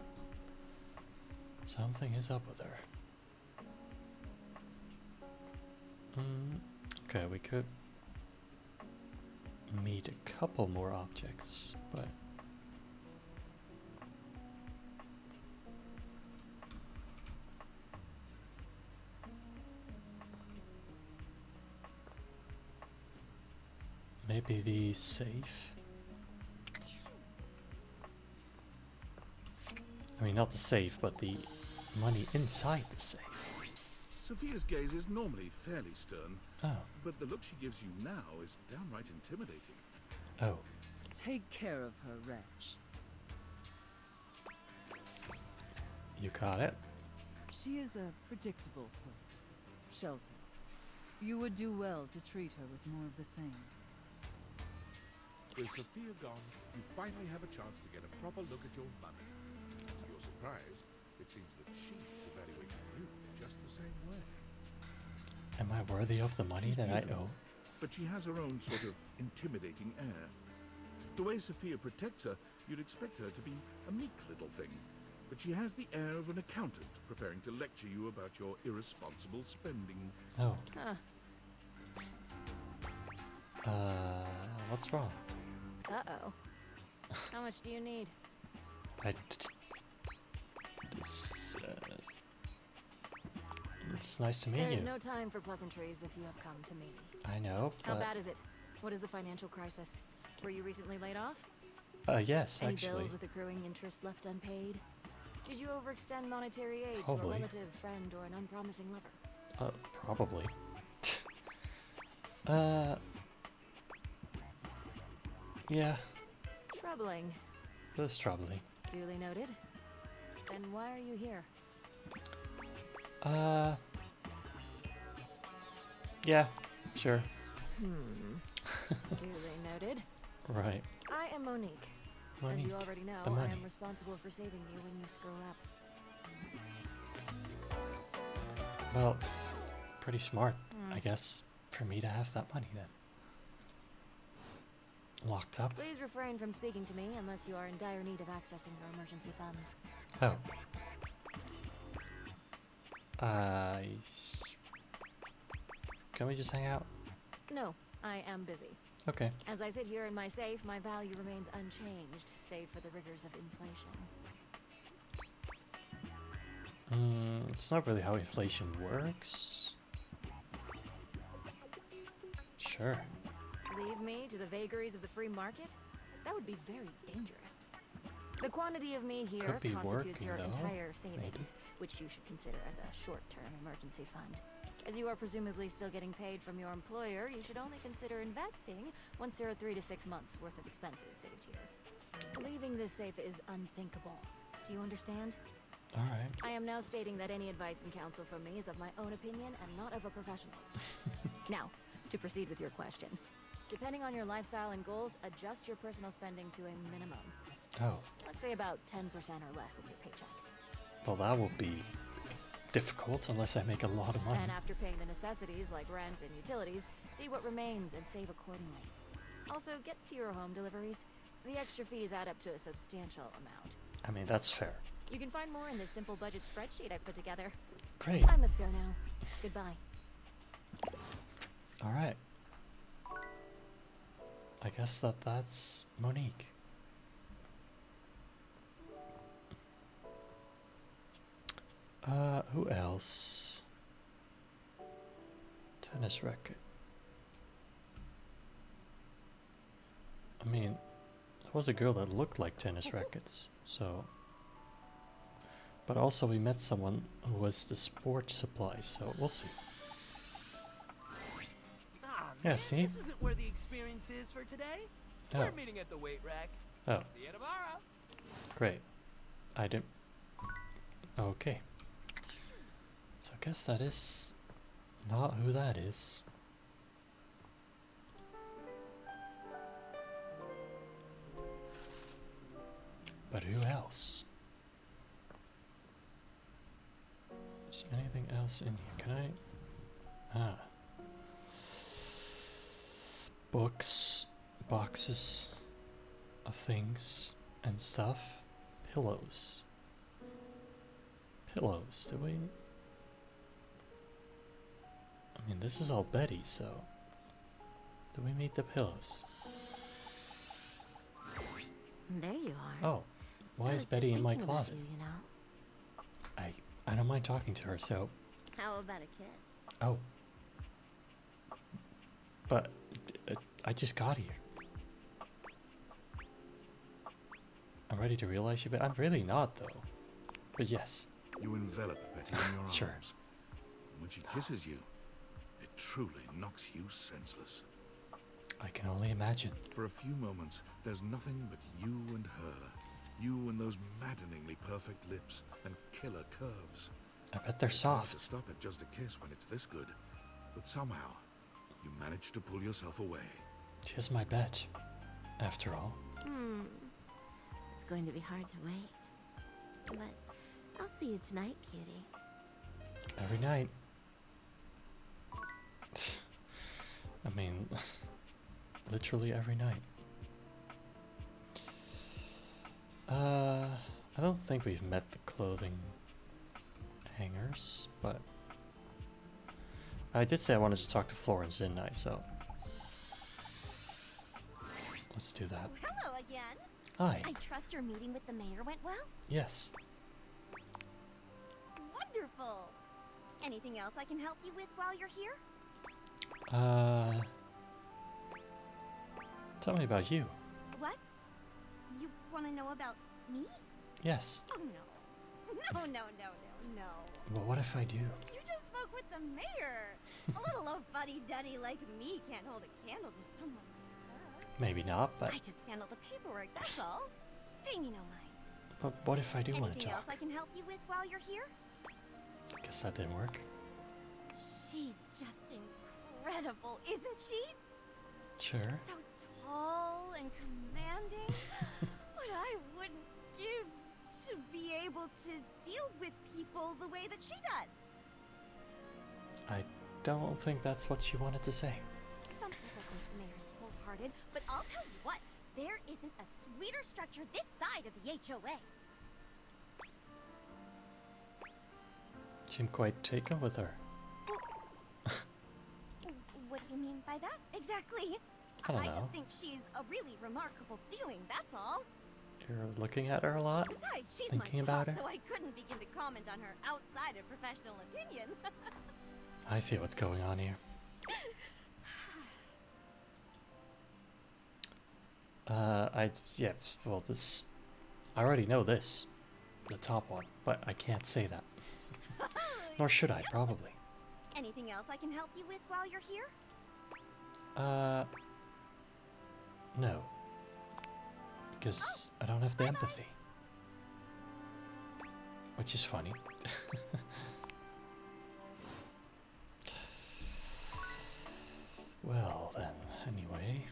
Something is up with her. Okay, we could meet a couple more objects, but... Maybe the safe? I mean, not the safe, but the money inside the safe. Sophia's gaze is normally fairly stern, Oh. but the look she gives you now is downright intimidating. Oh. Take care of her, wretch. You got it? She is a predictable sort. Shelter. You would do well to treat her with more of the same. With Sophia gone, you finally have a chance to get a proper look at your money. To your surprise, it seems that she's evaluating you just the same way. Am I worthy of the money She's that I beautiful, owe? but she has her own sort of intimidating air. The way Sophia protects her, you'd expect her to be a meek little thing. But she has the air of an accountant preparing to lecture you about your irresponsible spending. Oh. Huh. What's wrong? Uh-oh. How much do you need? It's nice to meet There's you. no time for pleasantries if you have come to me. I know, but... How bad is it? What is the financial crisis? Were you recently laid off? Yes, Any actually. bills with accruing interest left unpaid? Did you overextend monetary aid to a Probably. relative, friend, or an unpromising lover? Probably. Yeah, Troubling. that's troubling. Duly noted. Then why are you here? Yeah, sure. Duly noted. Right. I am Monique. As Monique, you already know, the I money. am responsible for saving you when you screw up. Well, pretty smart, I guess, for me to have that money then. Locked up? Please refrain from speaking to me unless you are in dire need of accessing your emergency funds. Oh. Can we just hang out? No, I am busy. Okay. As I sit here in my safe, my value remains unchanged, save for the rigors of inflation. It's not really how inflation works. Sure. Leave me to the vagaries of the free market? That would be very dangerous. The quantity of me here constitutes your entire savings, which you should consider as a short-term emergency fund. As you are presumably still getting paid from your employer, you should only consider investing once there are 3 to 6 months worth of expenses saved here. Leaving this safe is unthinkable. Do you understand? Alright. I am now stating that any advice and counsel from me is of my own opinion and not of a professional's. Now, to proceed with your question. Depending on your lifestyle and goals, adjust your personal spending to a minimum. Oh. Let's say about 10% or less of your paycheck. Well, that will be difficult unless I make a lot of money. And after paying the necessities like rent and utilities, see what remains and save accordingly. Also, get fewer home deliveries. The extra fees add up to a substantial amount. I mean, that's fair. You can find more in this simple budget spreadsheet I put together. Great. I must go now. Goodbye. Alright. I guess that's Monique. Who else? Tennis racket. I mean, there was a girl that looked like tennis rackets, so... But also we met someone who was the sports supply, so we'll see. Yeah, see? This isn't where the experience is for today. Oh. We're meeting at the weight rack. Oh. See you tomorrow. Great. I didn't... Okay. So I guess that is not who that is. But who else? Is there anything else in here? Can I... Ah. Books, boxes of things and stuff. Pillows. Pillows, do we... I mean, this is all Betty, so... Do we meet the pillows? There you are. Oh, why is Betty in my closet? You know? I don't mind talking to her, so... How about a kiss? Oh. But, I just got here. I'm ready to realize you, but I'm really not, though. But yes. You envelop Betty in your Sure. arms. When she kisses you, it truly knocks you senseless. I can only imagine. For a few moments, there's nothing but you and her. You and those maddeningly perfect lips and killer curves. I bet they're It's hard to soft. stop at just a kiss when it's this good, but somehow you manage to pull yourself away. She's my bet, after all. It's going to be hard to wait. But I'll see you tonight, cutie. Every night. I mean, literally every night. I don't think we've met the clothing hangers, but I did say I wanted to talk to Florence, didn't I? So let's do that. Hello again. Hi. I trust your meeting with the mayor went well? Yes. Wonderful. Anything else I can help you with while you're here? Tell me about you. What? You want to know about me? Yes. Oh, no. No. Well, what if I do? You just spoke with the mayor. A little old fuddy-duddy like me can't hold a candle to someone like that. Maybe not, but... I just handle the paperwork, that's all. Pay me no mind. But what if I do want to Anything else talk? I can help you with while you're here? I guess that didn't work. She's just incredible, isn't she? Sure. So tall and commanding. What I wouldn't give to be able to deal with people the way that she does. I don't think that's what she wanted to say. Some people think the mayor's cold-hearted, but I'll tell you what, there isn't a sweeter structure this side of the HOA. Seemed quite taken with her. What do you mean by that exactly? I just think she's a really remarkable ceiling, that's all. You're looking at her a lot? Besides, she's thinking my about boss, her? so I couldn't begin to comment on her outside of professional opinion. I see what's going on here. Yeah, well, this, I already know this, the top one, but I can't say that. Nor should I, probably. Anything else I can help you with while you're here? No. Because I don't have the empathy. Which is funny. Well, then, anyway.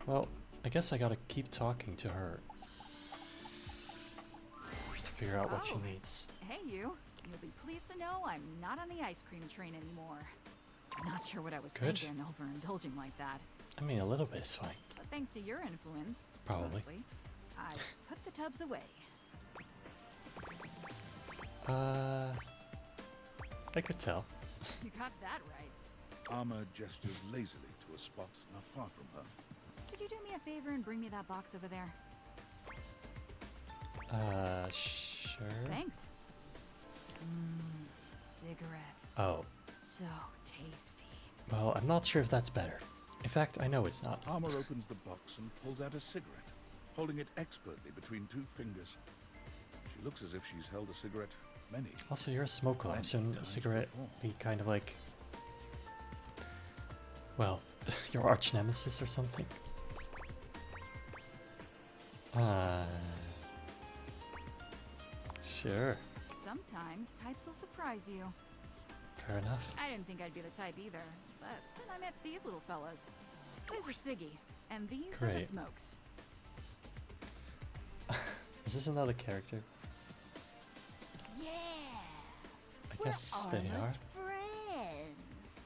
Well, I guess I gotta keep talking to her to figure out what she needs. Hey, you. You'll be pleased to know I'm not on the ice cream train anymore. Not sure what I was thinking overindulging like that. I mean, a little bit is fine. But thanks to your influence, probably, mostly, I put the tubs away. I could tell. You got that right. Armor gestures lazily to a spot not far from her. Could you do me a favor and bring me that box over there? Sure. Thanks. Cigarettes. Oh. So tasty. Well, I'm not sure if that's better. In fact, I know it's not. Armor opens the box and pulls out a cigarette, holding it expertly between two fingers. She looks as if she's held a cigarette many. Also, you're a smoker, so a cigarette be kind of like, well, your arch nemesis or something. Sure. Sometimes types will surprise you. Fair enough. I didn't think I'd be the type either, but then I met these little fellas. These are Siggy, and these are the Smokes. Is this another character? Yeah. I guess they are. Friends.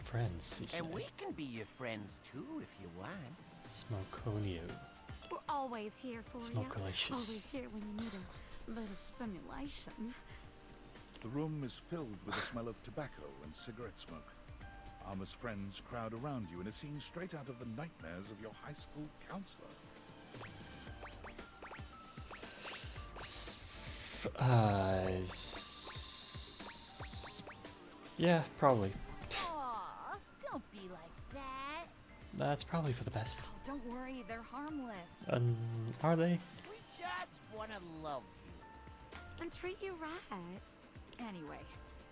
Friends, you say. And we can be your friends too if you want. Smoconio. We're always here for you. Smokalicious. Always here when you need a bit of stimulation. The room is filled with the smell of tobacco and cigarette smoke. Armor's friends crowd around you in a scene straight out of the nightmares of your high school counselor. Yeah, probably. Aw, don't be like that. That's probably for the best. Oh, don't worry, they're harmless. Are they? We just want to love you. And treat you right. Anyway,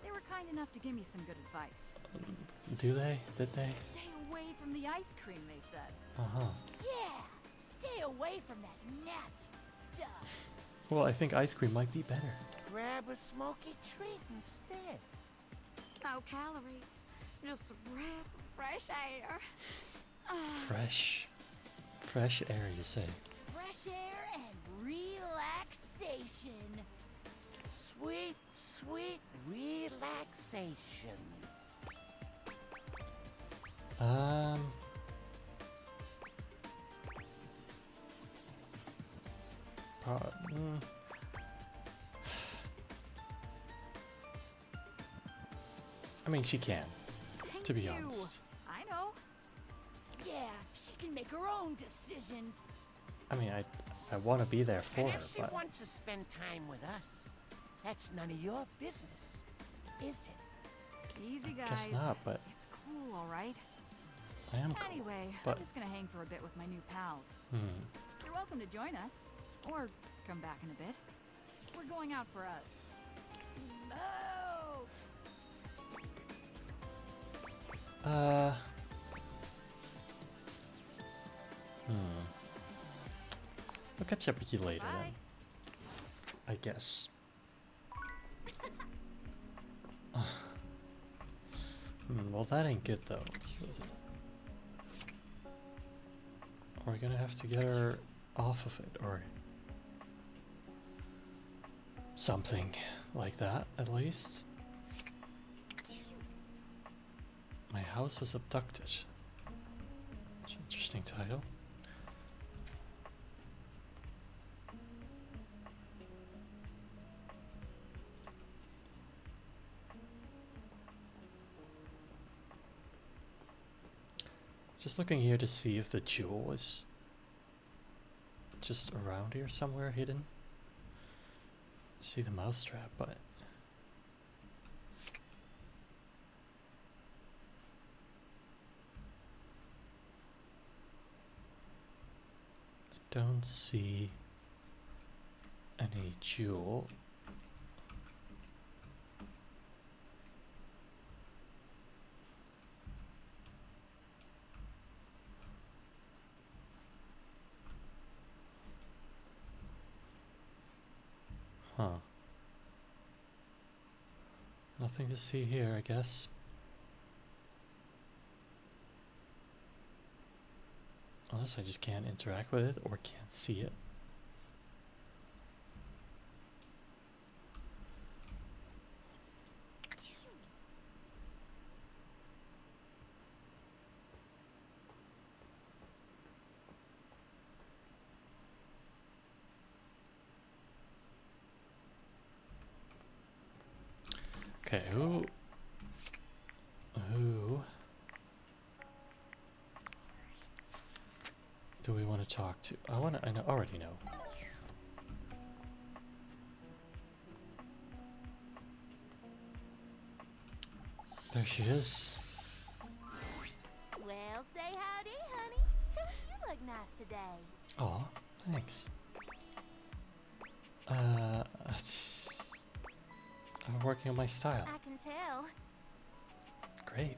they were kind enough to give me some good advice. Do they? Did they? Stay away from the ice cream, they said. Uh-huh. Yeah, stay away from that nasty stuff. Well, I think ice cream might be better. Grab a smoky treat instead. No calories, just fresh air. Fresh air, you say? Fresh air and relaxation. Sweet, sweet relaxation. I mean, she can, to be Thank you. honest. I know. Yeah, she can make her own decisions. I mean, I want to be there for And her, if she but wants to spend time with us, that's none of your business, is it? Easy, guys. guess not, but It's cool, all right? I am cool. Anyway, but I'm just gonna hang for a bit with my new pals. hmm. You're welcome to join us, or come back in a bit. We're going out for a smoke. I'll catch up with you later Bye. then. I guess. Well, that ain't good though, is it? We're gonna have to get her off of it, or something like that, at least. My house was abducted. It's an interesting title. Just looking here to see if the jewel is just around here somewhere hidden. See the mousetrap, but I don't see any jewel. Huh. Nothing to see here, I guess. Unless I just can't interact with it or can't see it. Okay, who do we want to talk to? I already know. There she is. Well, say howdy, honey. Don't you look nice today? Aw, thanks. I'm working on my style. I can tell. Great.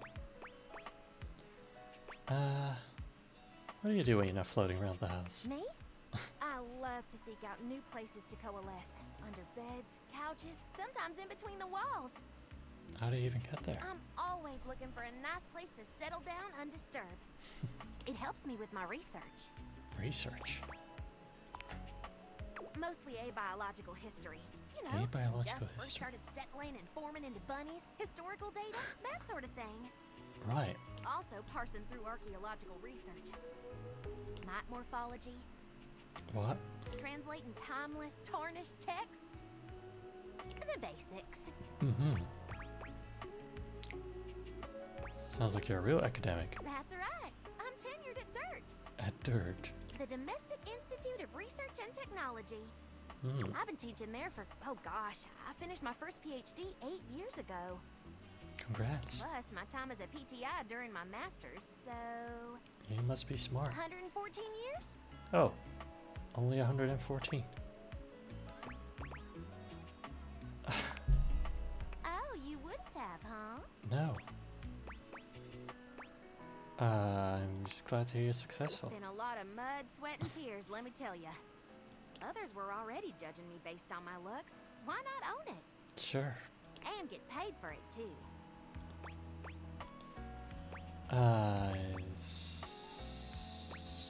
What do you do when you're not floating around the house? Me? I love to seek out new places to coalesce. Under beds, couches, sometimes in between the walls. How do you even get there? I'm always looking for a nice place to settle down undisturbed. It helps me with my research. Research? Mostly abiological history. You know, abiological just first history. started settling and forming into bunnies, historical data, that sort of thing. Right. Also parsing through archaeological research. Mite morphology. What? Translating timeless, tarnished texts. The basics. Mm-hmm. Sounds like you're a real academic. That's right. I'm tenured at DIRT. At DIRT? The Domestic Institute of Research and Technology. Hmm. I've been teaching there for, oh gosh, I finished my first PhD 8 years ago. Congrats. Plus, my time as a PTI during my master's, so... You must be smart. 114 years? Oh, only 114. Oh, you wouldn't have, huh? No. I'm just glad to hear you're successful. It's been a lot of mud, sweat, and tears, let me tell you. Others were already judging me based on my looks. Why not own it? Sure. And get paid for it, too.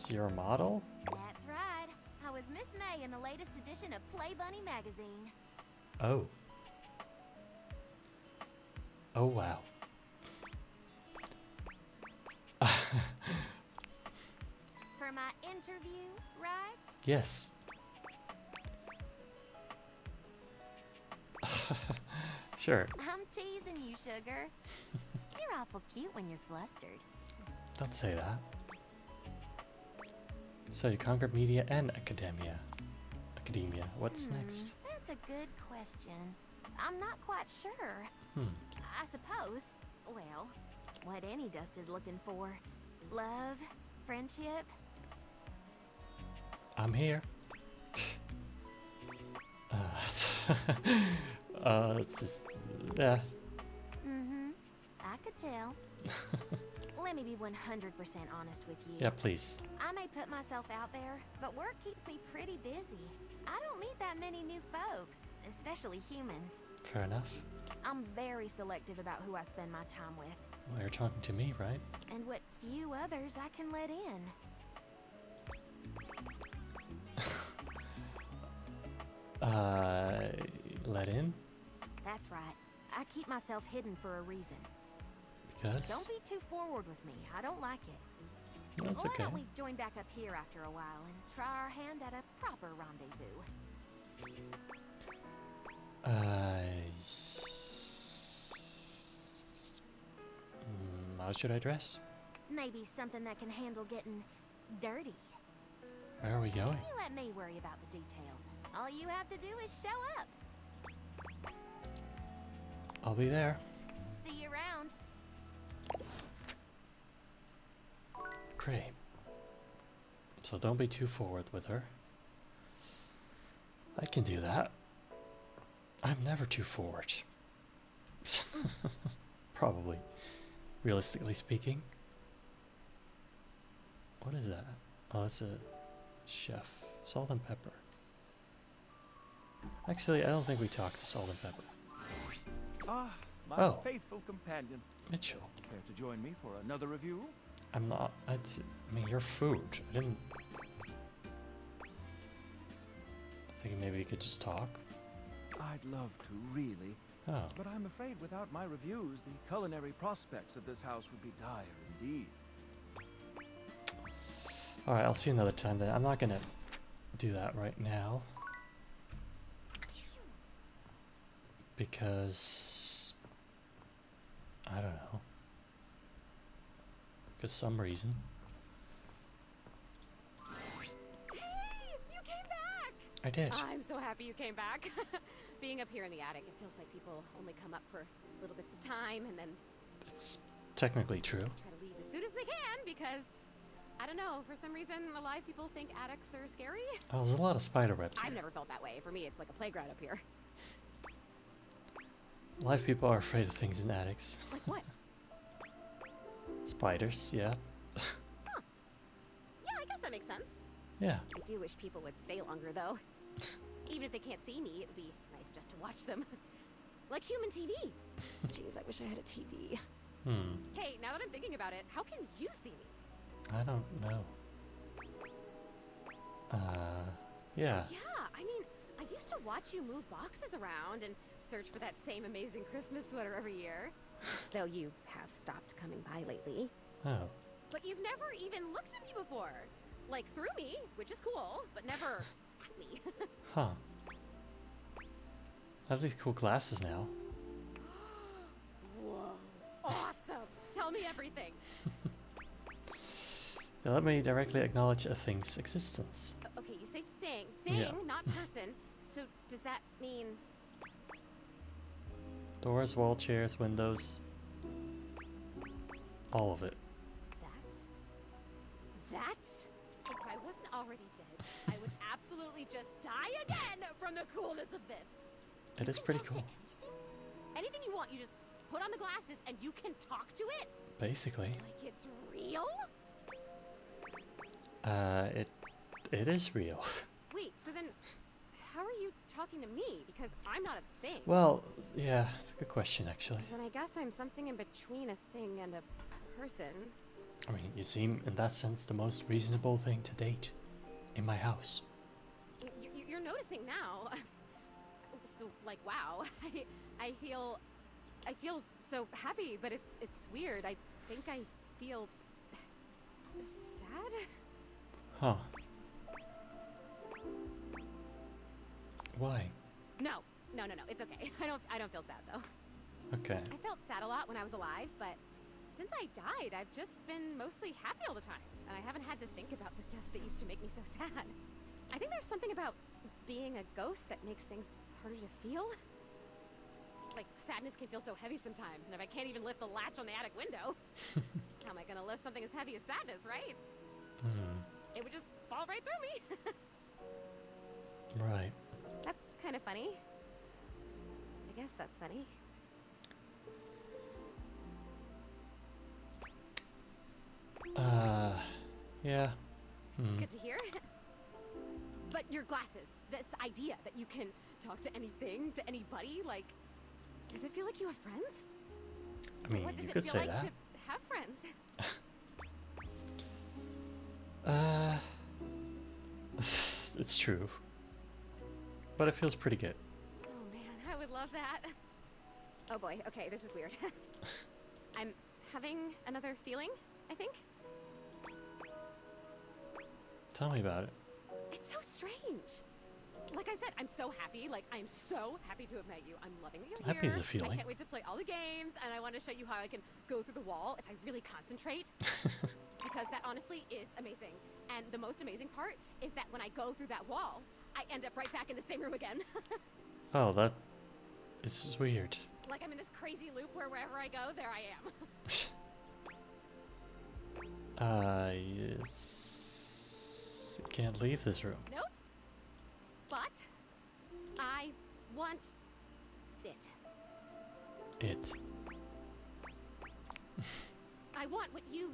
You're a model? That's right. I was Miss May in the latest edition of Play Bunny magazine. Oh. Oh, wow. For my interview, right? Yes. Sure. I'm teasing you, sugar. You're awful cute when you're flustered. Don't say that. So you conquered media and academia. What's next? That's a good question. I'm not quite sure. I suppose, well, what any dust is looking for. Love, friendship. I'm here. It's just, yeah. I could tell. Let me be 100% honest with you. Yeah, please. I may put myself out there, but work keeps me pretty busy. I don't meet that many new folks, especially humans. Fair enough. I'm very selective about who I spend my time with. Well, you're talking to me, right? And what few others I can let in. Let in? That's right. I keep myself hidden for a reason. Because? Don't be too forward with me. I don't like it. That's Why okay. don't we join back up here after a while and try our hand at a proper rendezvous? How should I dress? Maybe something that can handle getting dirty. Where are we going? You let me worry about the details. All you have to do is show up. I'll be there. See you around. Great. So don't be too forward with her. I can do that. I'm never too forward. Probably. Realistically speaking. What is that? Oh, that's a chef. Salt and pepper. Actually, I don't think we talked to Salt and Pepper. Ah, my faithful companion. Mitchell. Care to join me for another review? I'm not. I mean, your food. I didn't. I think maybe you could just talk. I'd love to, really. Oh. But I'm afraid without my reviews, the culinary prospects of this house would be dire indeed. Alright, I'll see you another time then. I'm not gonna do that right now. Because I don't know. Because some reason. Hey, you came back! I did. I'm so happy you came back. Being up here in the attic, it feels like people only come up for little bits of time and then... It's technically true. Try to leave as soon as they can because, I don't know, for some reason a lot of people think attics are scary. Oh, there's a lot of spider webs. I've never felt that way. For me, it's like a playground up here. A lot of people are afraid of things in attics. Like what? Spiders, yeah. Huh. Yeah, I guess that makes sense. Yeah. I do wish people would stay longer, though. Even if they can't see me, it would be nice just to watch them. Like human TV. Jeez, I wish I had a TV. Hey, now that I'm thinking about it, how can you see me? I don't know. Yeah. Yeah, I mean, I used to watch you move boxes around and search for that same amazing Christmas sweater every year. Though you have stopped coming by lately. Oh. But you've never even looked at me before. Like, through me, which is cool, but never at me. Huh. I have these cool glasses now. Whoa. Awesome. Tell me everything. They let me directly acknowledge a thing's existence. Okay, you say thing, not person. So does that mean... Doors, wall, chairs, windows. All of it. That's... If I wasn't already dead, I would absolutely just die again from the coolness of this. It is pretty cool. Anything you want, you just put on the glasses and you can talk to it? Basically. Like it's real? It is real. Wait, so then how are you talking to me? Because I'm not a thing. Well, yeah, it's a good question actually. Then I guess I'm something in between a thing and a person. I mean, you seem in that sense the most reasonable thing to date in my house. You're noticing now. So like, wow. I feel so happy, but it's weird. I think I feel sad. Huh. Why? No. It's okay. I don't feel sad though. Okay. I felt sad a lot when I was alive, but since I died, I've just been mostly happy all the time, and I haven't had to think about the stuff that used to make me so sad. I think there's something about being a ghost that makes things harder to feel. Like, sadness can feel so heavy sometimes, and if I can't even lift the latch on the attic window, how am I gonna lift something as heavy as sadness, right? It would just fall right through me. Right. That's kind of funny. I guess that's funny. Yeah. Good to hear. But your glasses, this idea that you can talk to anything, to anybody, like, does it feel like you have friends? I mean, what does you it could feel say like that. to have friends? It's true. But it feels pretty good. Oh man, I would love that. Oh boy, okay, this is weird. I'm having another feeling, I think. Tell me about it. It's so strange. Like I said, I'm so happy. Like, I'm so happy to have met you. I'm loving that you're Happy here. is a feeling. I can't wait to play all the games, and I want to show you how I can go through the wall if I really concentrate. Because that honestly is amazing. And the most amazing part is that when I go through that wall, I end up right back in the same room again. Oh, that... This is weird. Like I'm in this crazy loop where wherever I go, there I am. Yes. Can't leave this room. Nope. But I want it. It. I want what you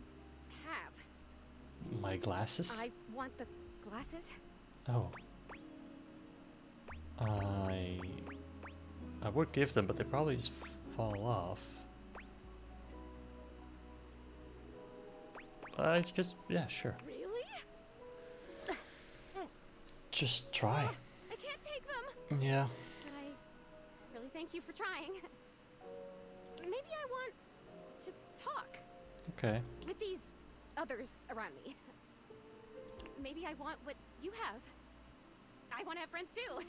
have. My glasses? I want the glasses. Oh. I would give them, but they probably just fall off. I just, yeah, sure. Really? Just try. I can't take them. Yeah. But I really thank you for trying. Maybe I want to talk. Okay. With these others around me. Maybe I want what you have. I want to have friends too.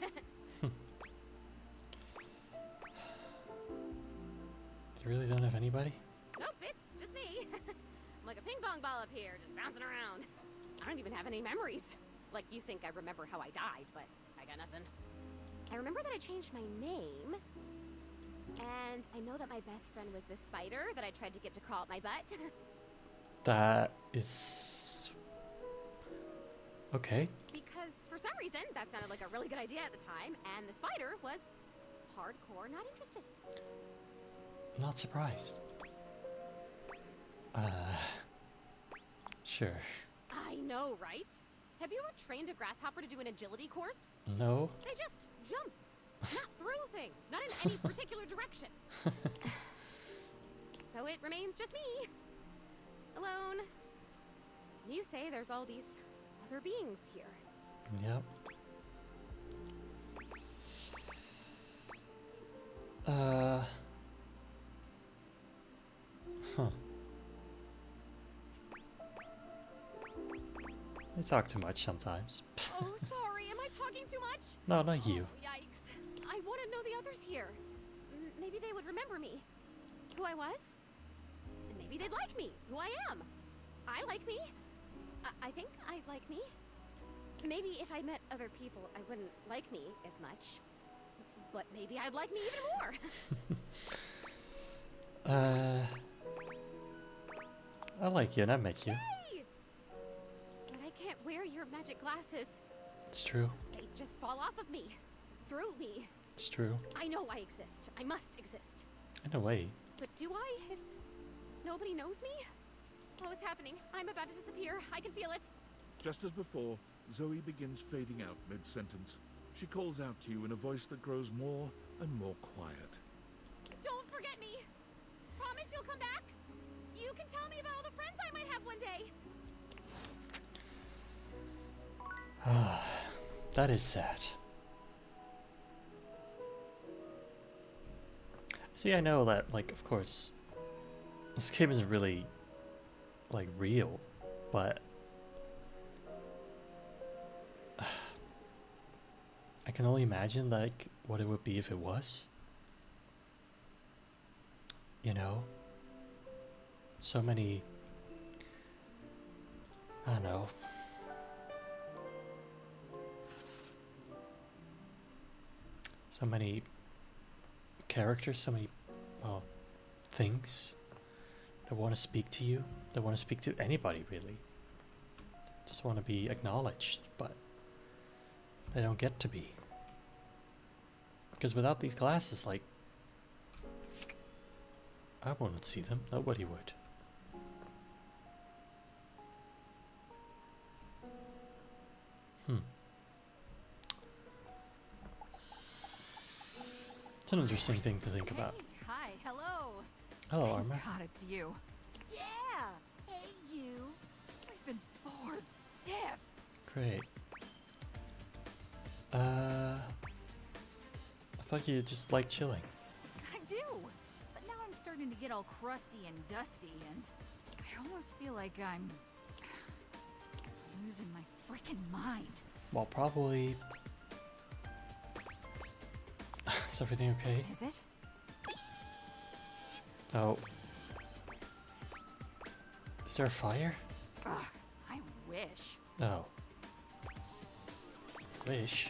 You really don't have anybody? Nope, it's just me. I'm like a ping pong ball up here, just bouncing around. I don't even have any memories. Like, you think I remember how I died, but I got nothing. I remember that I changed my name. And I know that my best friend was this spider that I tried to get to crawl up my butt. That is... Okay. Because for some reason, that sounded like a really good idea at the time, and the spider was hardcore not interested. Not surprised. Sure. I know, right? Have you ever trained a grasshopper to do an agility course? No. They just jump, not through things, not in any particular direction. So it remains just me, alone. And you say there's all these other beings here. Yep. Huh. I talk too much sometimes. Oh, sorry. Am I talking too much? No, not you. Oh, yikes. I want to know the others here. Maybe they would remember me. Who I was. And maybe they'd like me. Who I am. I like me. I think I like me. Maybe if I met other people, I wouldn't like me as much. But maybe I'd like me even more. I like you and I met you. Yay! But I can't wear your magic glasses. It's true. They just fall off of me. Through me. It's true. I know I exist. I must exist. In a way. But do I if nobody knows me? Oh, it's happening. I'm about to disappear. I can feel it. Just as before, Zoe begins fading out mid-sentence. She calls out to you in a voice that grows more and more quiet. Don't forget me. Promise you'll come back. You can tell me about all the friends I might have one day. That is sad. See, I know that, like, of course, this game isn't really, like, real, but I can only imagine, like, what it would be if it was. You know? So many... I don't know. So many characters, so many, well, things that want to speak to you, that want to speak to anybody, really. Just want to be acknowledged, but they don't get to be. Because without these glasses, like, I wouldn't see them. Nobody would. It's an interesting thing to think about. Hi, hello. Hello, Armor. God, it's you. Yeah. Hey, you. I've been bored stiff. Great. I thought you just liked chilling. I do. But now I'm starting to get all crusty and dusty, and I almost feel like I'm losing my freaking mind. Well, probably Is everything okay? Is it? Oh. Is there a fire? Ugh, I wish. Oh. Wish?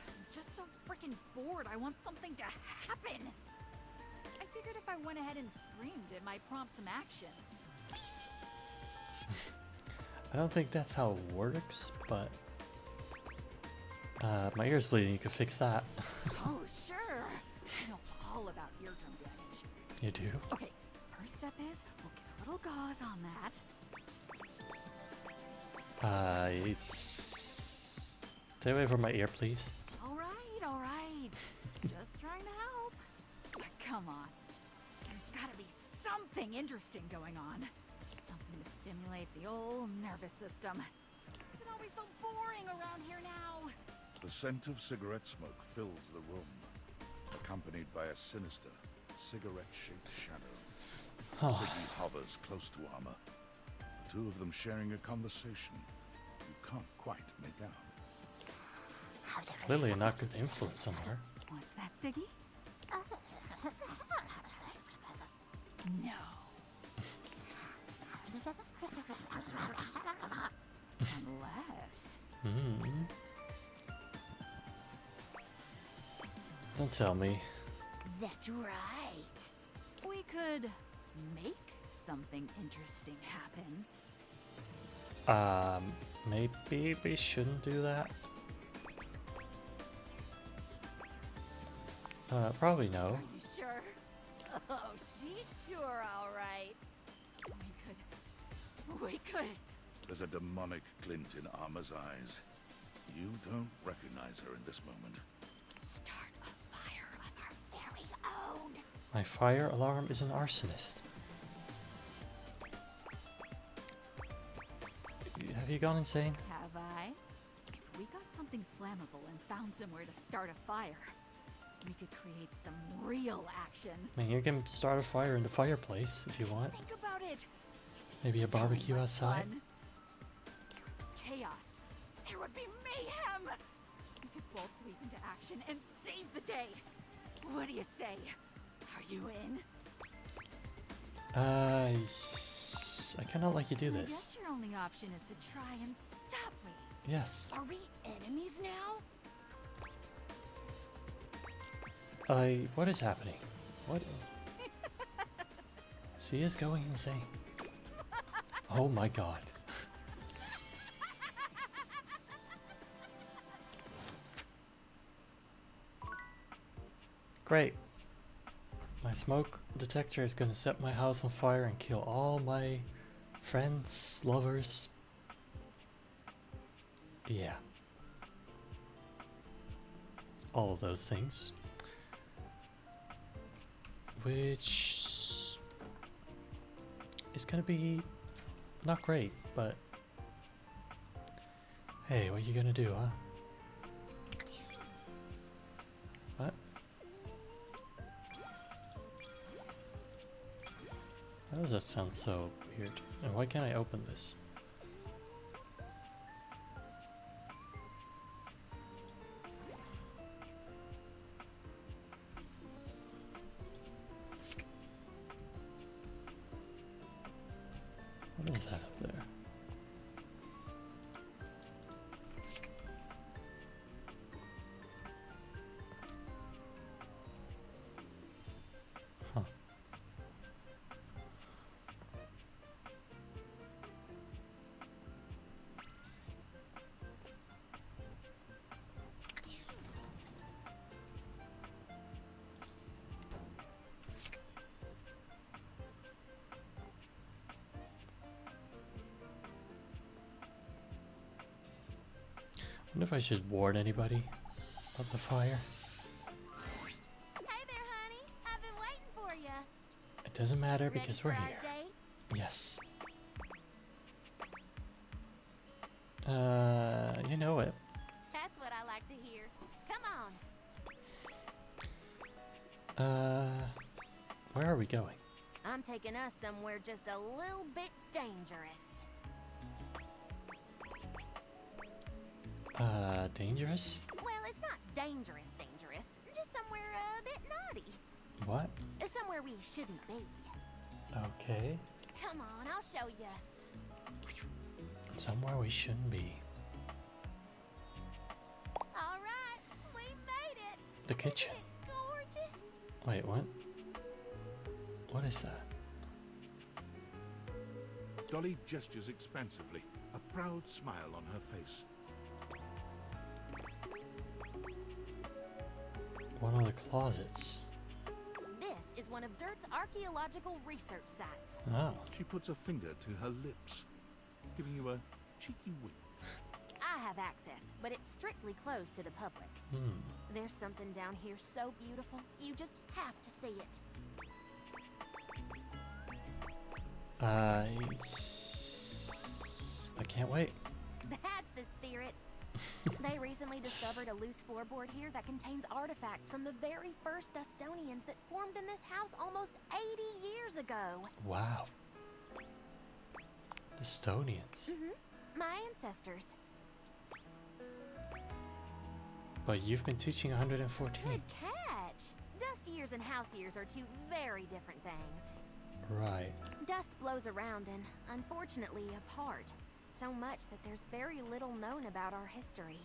I'm just so freaking bored. I want something to happen. I figured if I went ahead and screamed, it might prompt some action. I don't think that's how it works, but... my ear's bleeding, you could fix that. Oh, sure. I know all about eardrum damage. You do? Okay, first step is we'll get a little gauze on that. It's... Stay away from my ear, please. All right. Just trying to help. But come on. There's gotta be something interesting going on. Something to stimulate the old nervous system. Is it always so boring around here now? The scent of cigarette smoke fills the room, accompanied by a sinister, cigarette-shaped shadow. Siggy hovers close to Armor, the two of them sharing a conversation you can't quite make out. Clearly a not good influence on her. What's that, Siggy? No. Unless... Don't tell me. That's right. We could make something interesting happen. Maybe we shouldn't do that. Probably no. Are you sure? Oh, she's sure all right. We could. There's a demonic glint in Armor's eyes. You don't recognize her in this moment. Start a fire of our very own. My fire alarm is an arsonist. Have you gone insane? Have I? If we got something flammable and found somewhere to start a fire, we could create some real action. I mean, you can start a fire in the fireplace if you want. Think about it. Maybe a barbecue outside. Fun. There would be chaos. There would be mayhem. We could both leap into action and save the day. What do you say? Are you in? I cannot let you do I this. guess your only option is to try and stop me. Yes. Are we enemies now? What is happening? What? She is going insane. Oh my god. Great. My smoke detector is gonna set my house on fire and kill all my friends, lovers. Yeah. All of those things. Which is gonna be not great, but hey, what are you gonna do, huh? What? Why does that sound so weird? And why can't I open this? What is that up there? Huh. I wonder if I should warn anybody about the fire. Hey there, honey. I've been waiting for you. It doesn't matter Ready because for we're our here. date? Yes. You know it. That's what I like to hear. Come on. Where are we going? I'm taking us somewhere just a little bit dangerous. Dangerous? Well, it's not dangerous. Just somewhere naughty. What? Somewhere we shouldn't be. Okay. Come on, I'll show you. Somewhere we shouldn't be. All right, we made it. The kitchen. Isn't it gorgeous? Wait, what? What is that? Dolly gestures expansively, a proud smile on her face. One of the closets. This is one of Dirt's archaeological research sites. Oh. She puts a finger to her lips, giving you a cheeky wink. I have access, but it's strictly closed to the public. There's something down here so beautiful, you just have to see it. I can't wait. That's the spirit. They recently discovered a loose floorboard here that contains artifacts from the very first Dustonians that formed in this house almost 80 years ago. Wow. Dustonians. My ancestors. But you've been teaching 114. Good catch. Dust years and house years are two very different things. Right. Dust blows around and, unfortunately, apart. So much that there's very little known about our history.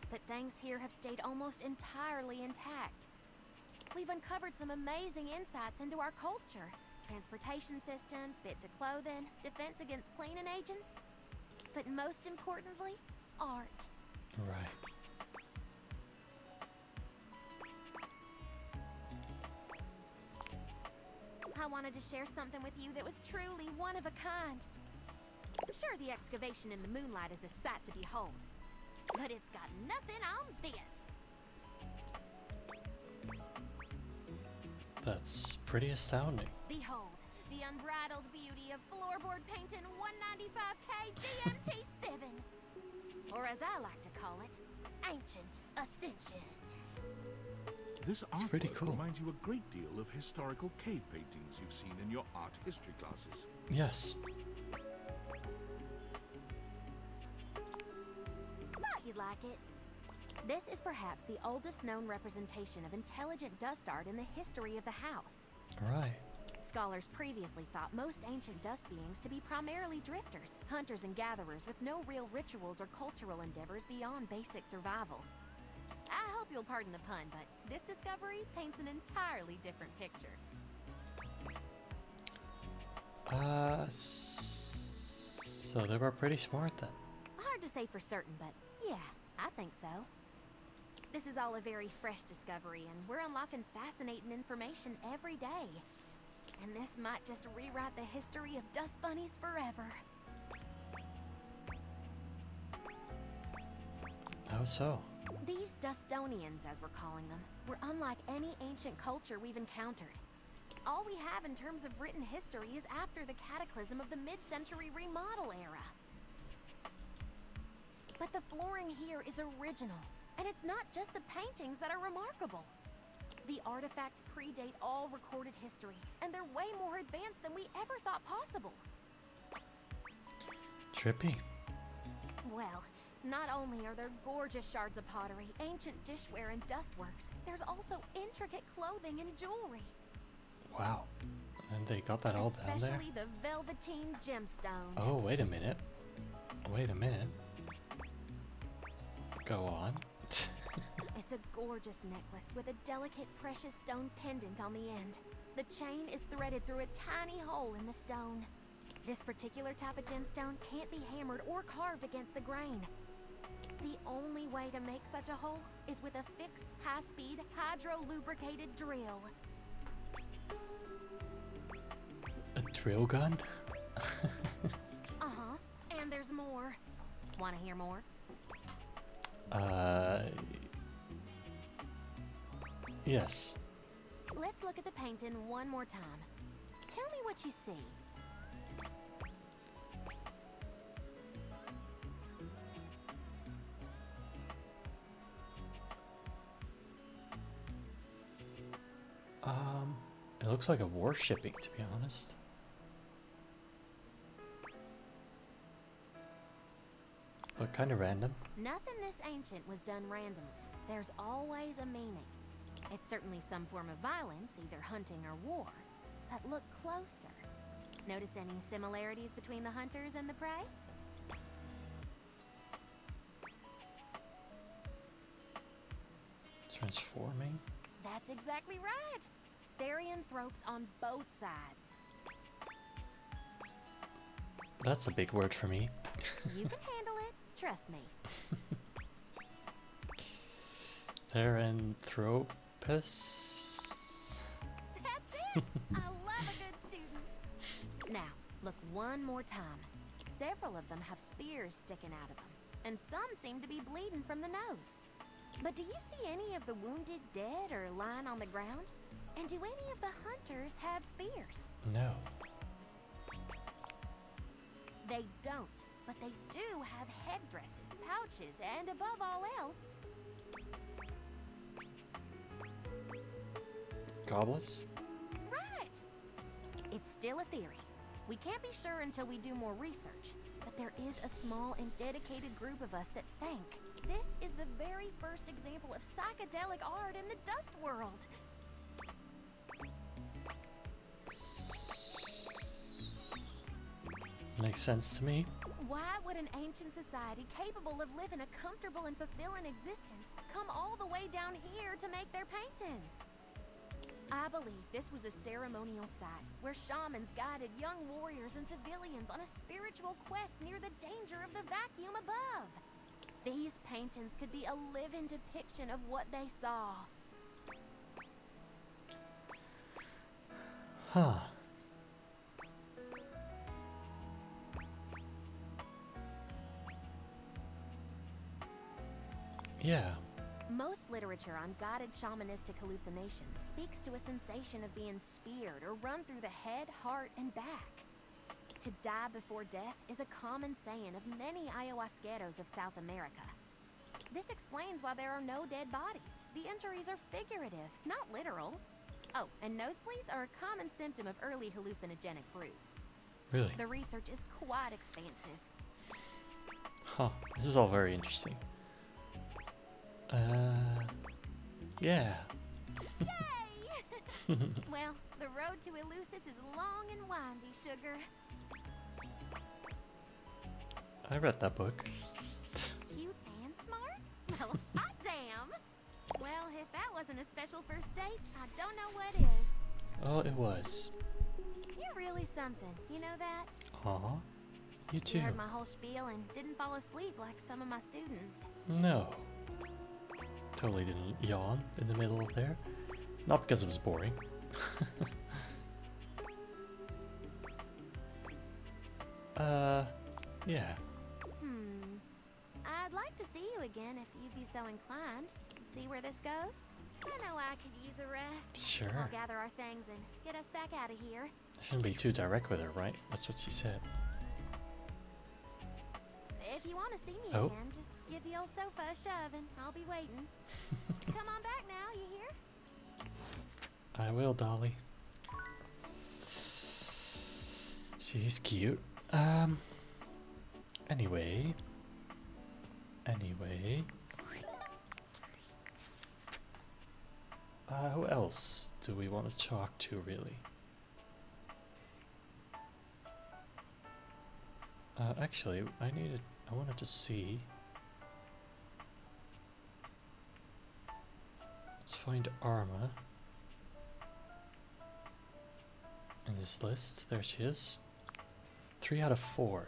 But things here have stayed almost entirely intact. We've uncovered some amazing insights into our culture. Transportation systems, bits of clothing, defense against cleaning agents. But most importantly, art. Right. I wanted to share something with you that was truly one of a kind. I'm sure the excavation in the moonlight is a sight to behold, but it's got nothing on this. That's pretty astounding. Behold, the unbridled beauty of floorboard painting 195K DMT7. Or as I like to call it, Ancient Ascension. This It's pretty artwork cool. reminds you a great deal of historical cave paintings you've seen in your art history classes. Yes. Thought you'd like it. This is perhaps the oldest known representation of intelligent dust art in the history of the house. Right. Scholars previously thought most ancient dust beings to be primarily drifters, hunters and gatherers with no real rituals or cultural endeavors beyond basic survival. I hope you'll pardon the pun, but this discovery paints an entirely different picture. So they were pretty smart then. Hard to say for certain, but yeah, I think so. This is all a very fresh discovery, and we're unlocking fascinating information every day. And this might just rewrite the history of dust bunnies forever. How so? These Dustonians, as we're calling them, were unlike any ancient culture we've encountered. All we have in terms of written history is after the cataclysm of the mid-century remodel era. But the flooring here is original, and it's not just the paintings that are remarkable. The artifacts predate all recorded history, and they're way more advanced than we ever thought possible. Trippy. Well, not only are there gorgeous shards of pottery, ancient dishware, and dustworks, there's also intricate clothing and jewelry. Wow. And they got that all down there? Especially the velveteen gemstone. Oh, wait a minute. Wait a minute. Go on. It's a gorgeous necklace with a delicate precious stone pendant on the end. The chain is threaded through a tiny hole in the stone. This particular type of gemstone can't be hammered or carved against the grain. The only way to make such a hole is with a fixed, high-speed, hydro-lubricated drill. A drill gun? Uh-huh. And there's more. Want to hear more? Yes. Let's look at the painting one more time. Tell me what you see. It looks like a warshipping, to be honest. But kind of random. Nothing this ancient was done randomly. There's always a meaning. It's certainly some form of violence, either hunting or war. But look closer. Notice any similarities between the hunters and the prey? Transforming? That's exactly right. Therianthropes on both sides. That's a big word for me. You can handle it. Trust me. Therianthropus? That's it! I love a good student. Now, look one more time. Several of them have spears sticking out of them, and some seem to be bleeding from the nose. But do you see any of the wounded dead or lying on the ground? And do any of the hunters have spears? No. They don't, but they do have headdresses, pouches, and above all else, goblets? right! It's still a theory. We can't be sure until we do more research, but there is a small and dedicated group of us that think this is the very first example of psychedelic art in the dust world. Makes sense to me. Why would an ancient society capable of living a comfortable and fulfilling existence come all the way down here to make their paintings? I believe this was a ceremonial site where shamans guided young warriors and civilians on a spiritual quest near the danger of the vacuum above. These paintings could be a living depiction of what they saw. Huh. Yeah. Most literature on guided shamanistic hallucinations speaks to a sensation of being speared or run through the head, heart, and back. To die before death is a common saying of many ayahuasqueros of South America. This explains why there are no dead bodies. The injuries are figurative, not literal. Oh, and nosebleeds are a common symptom of early hallucinogenic brews. Really? The research is quite expansive. Huh. This is all very interesting. Yeah. Yay! Well, the road to Eleusis is long and windy, sugar. I read that book. Cute and smart? Well, hot damn! Well, if that wasn't a special first date, I don't know what is. Oh, it was. You're really something, you know that? Aw. You too. You heard my whole spiel and didn't fall asleep like some of my students. No. Totally didn't yawn in the middle of there. Not because it was boring. Yeah. I'd like to see you again if you'd be so inclined. See where this goes? I know I could use a rest. Sure. I'll gather our things and get us back out of here. I shouldn't be too direct with her, right? That's what she said. If you want to see me again, just give the old sofa a shove and I'll be waiting. Come on back now, you hear? I will, Dolly. She's cute. Anyway. Who else do we want to talk to, really? Actually, I wanted to see. Let's find Arma in this list. There she is. 3 out of 4.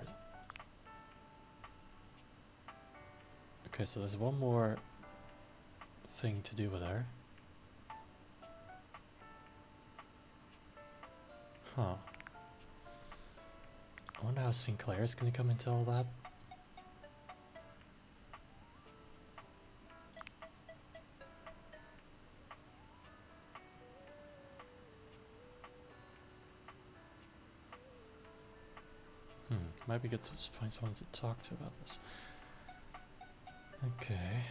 Okay, so there's one more thing to do with her. Huh. I wonder how Sinclair's gonna come into all that. Might be good to find someone to talk to about this. Okay.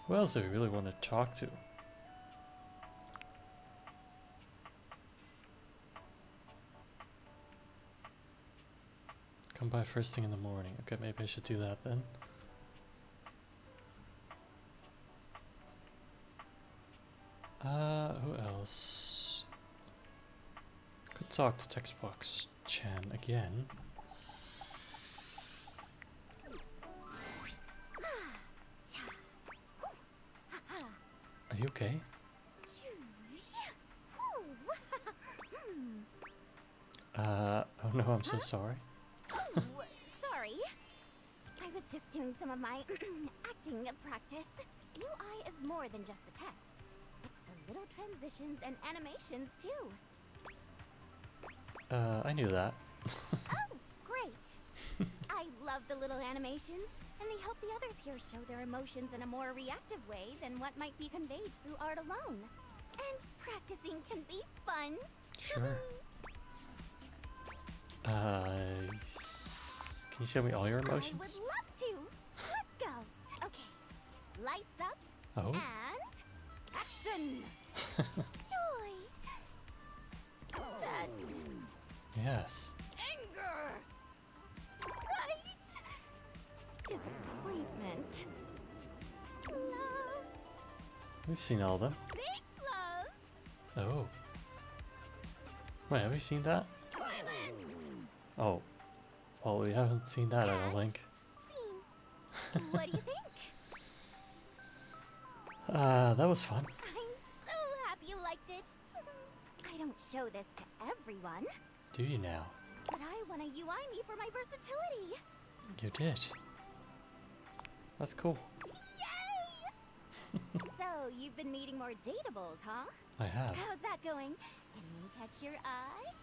Who else do we really want to talk to? Come by first thing in the morning. Okay, maybe I should do that then. Who else? Could talk to Textbox Chan again. Are you okay? Oh no, I'm so sorry. Sorry. I was just doing some of my acting practice. UI is more than just the text. It's the little transitions and animations too. I knew that. Oh, great. I love the little animations, and they help the others here show their emotions in a more reactive way than what might be conveyed through art alone. And practicing can be fun. Sure. Can you show me all your emotions? I would love to. Let's go. Okay. Lights up. Oh. And action. Joy. Sadness. Yes. Anger. Right. Disappointment. Love. We've seen all of them. Big love. Oh. Wait, have we seen that? Oh. Well, we haven't seen that, I don't think. What do you think? That was fun. I'm so happy you liked it. I don't show this to everyone. Do you now? But I want a UI me for my versatility. You did. That's cool. Yay! So, you've been needing more datables, huh? I have. How's that going? Anyone catch your eye?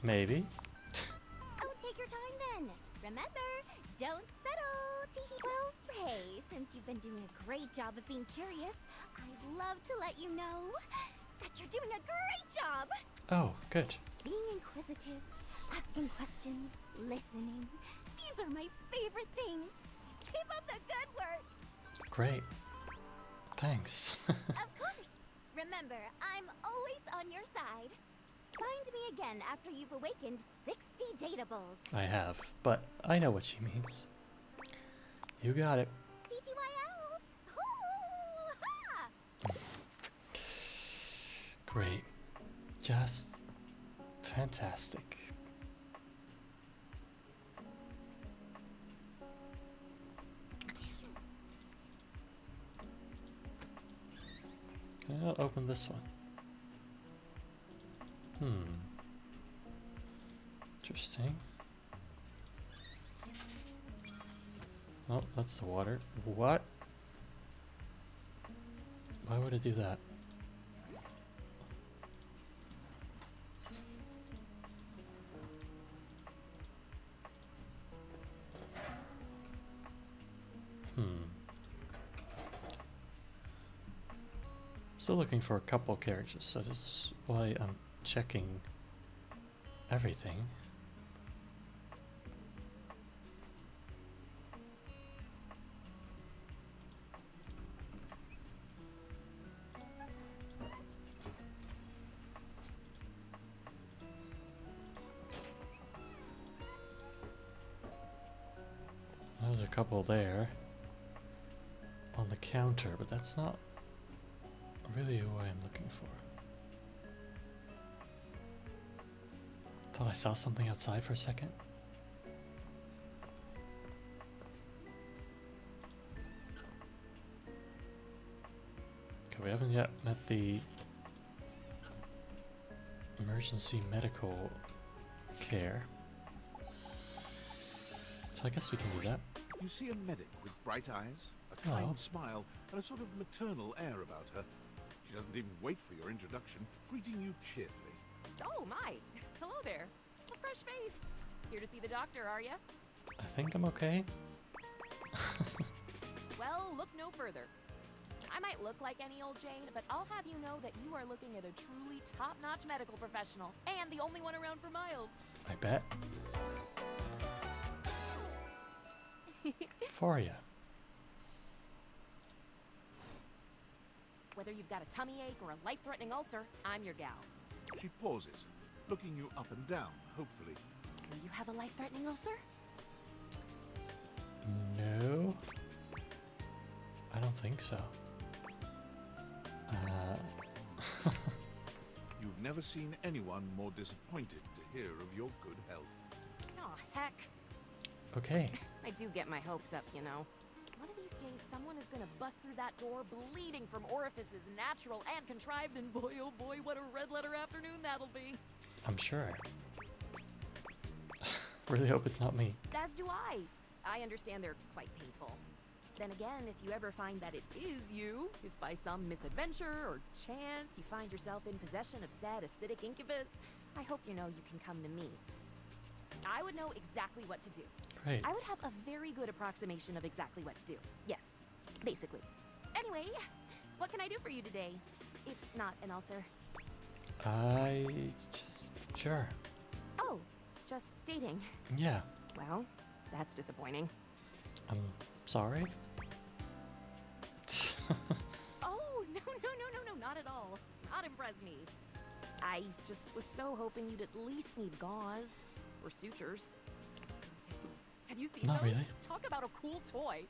Maybe. Oh, take your time then. Remember, don't settle. Teehee. Well, hey, since you've been doing a great job of being curious, I'd love to let you know that you're doing a great job. Oh, good. Being inquisitive, asking questions, listening. These are my favorite things. Keep up the good work. Great. Thanks. Of course. Remember, I'm always on your side. Find me again after you've awakened 60 datables. I have, but I know what she means. You got it. TTYL. Great. Just fantastic. I'll open this one. Interesting. Oh, that's the water. What? Why would it do that? Still looking for a couple characters, so that's why I'm checking everything. There's a couple there on the counter, but that's not really who I am looking for. Thought I saw something outside for a second. Okay, we haven't yet met the emergency medical care. So I guess we can do that. You see a medic with bright eyes, a kind smile, and a sort of maternal air about her. She doesn't even wait for your introduction, greeting you cheerfully. Oh my! Hello there. A fresh face. Here to see the doctor, are you? I think I'm okay. Well, look no further. I might look like any old Jane, but I'll have you know that you are looking at a truly top-notch medical professional, and the only one around for miles. I bet. For you. With Whether you've got a tummy ache or a life-threatening ulcer, I'm your gal. She pauses, looking you up and down, hopefully. Do you have a life-threatening ulcer? No. I don't think so. You've never seen anyone more disappointed to hear of your good health. Oh, heck. Okay. I do get my hopes up, you know. One of these days, someone is gonna bust through that door bleeding from orifices, natural and contrived, and boy, oh boy, what a red-letter afternoon that'll be. I'm sure. Really hope it's not me. As do I. I understand they're quite painful. Then again, if you ever find that it is you, if by some misadventure or chance you find yourself in possession of said acidic incubus, I hope you know you can come to me. I would know exactly what to do. Great. I would have a very good approximation of exactly what to do. Yes, basically. Anyway, what can I do for you today? If not an ulcer. Sure. Oh, just dating. Yeah. Well, that's disappointing. I'm sorry. Oh, no, not at all. Not impress me. I just was so hoping you'd at least need gauze or sutures. Or skin staples. Have you seen Not those? really. Talk about a cool toy.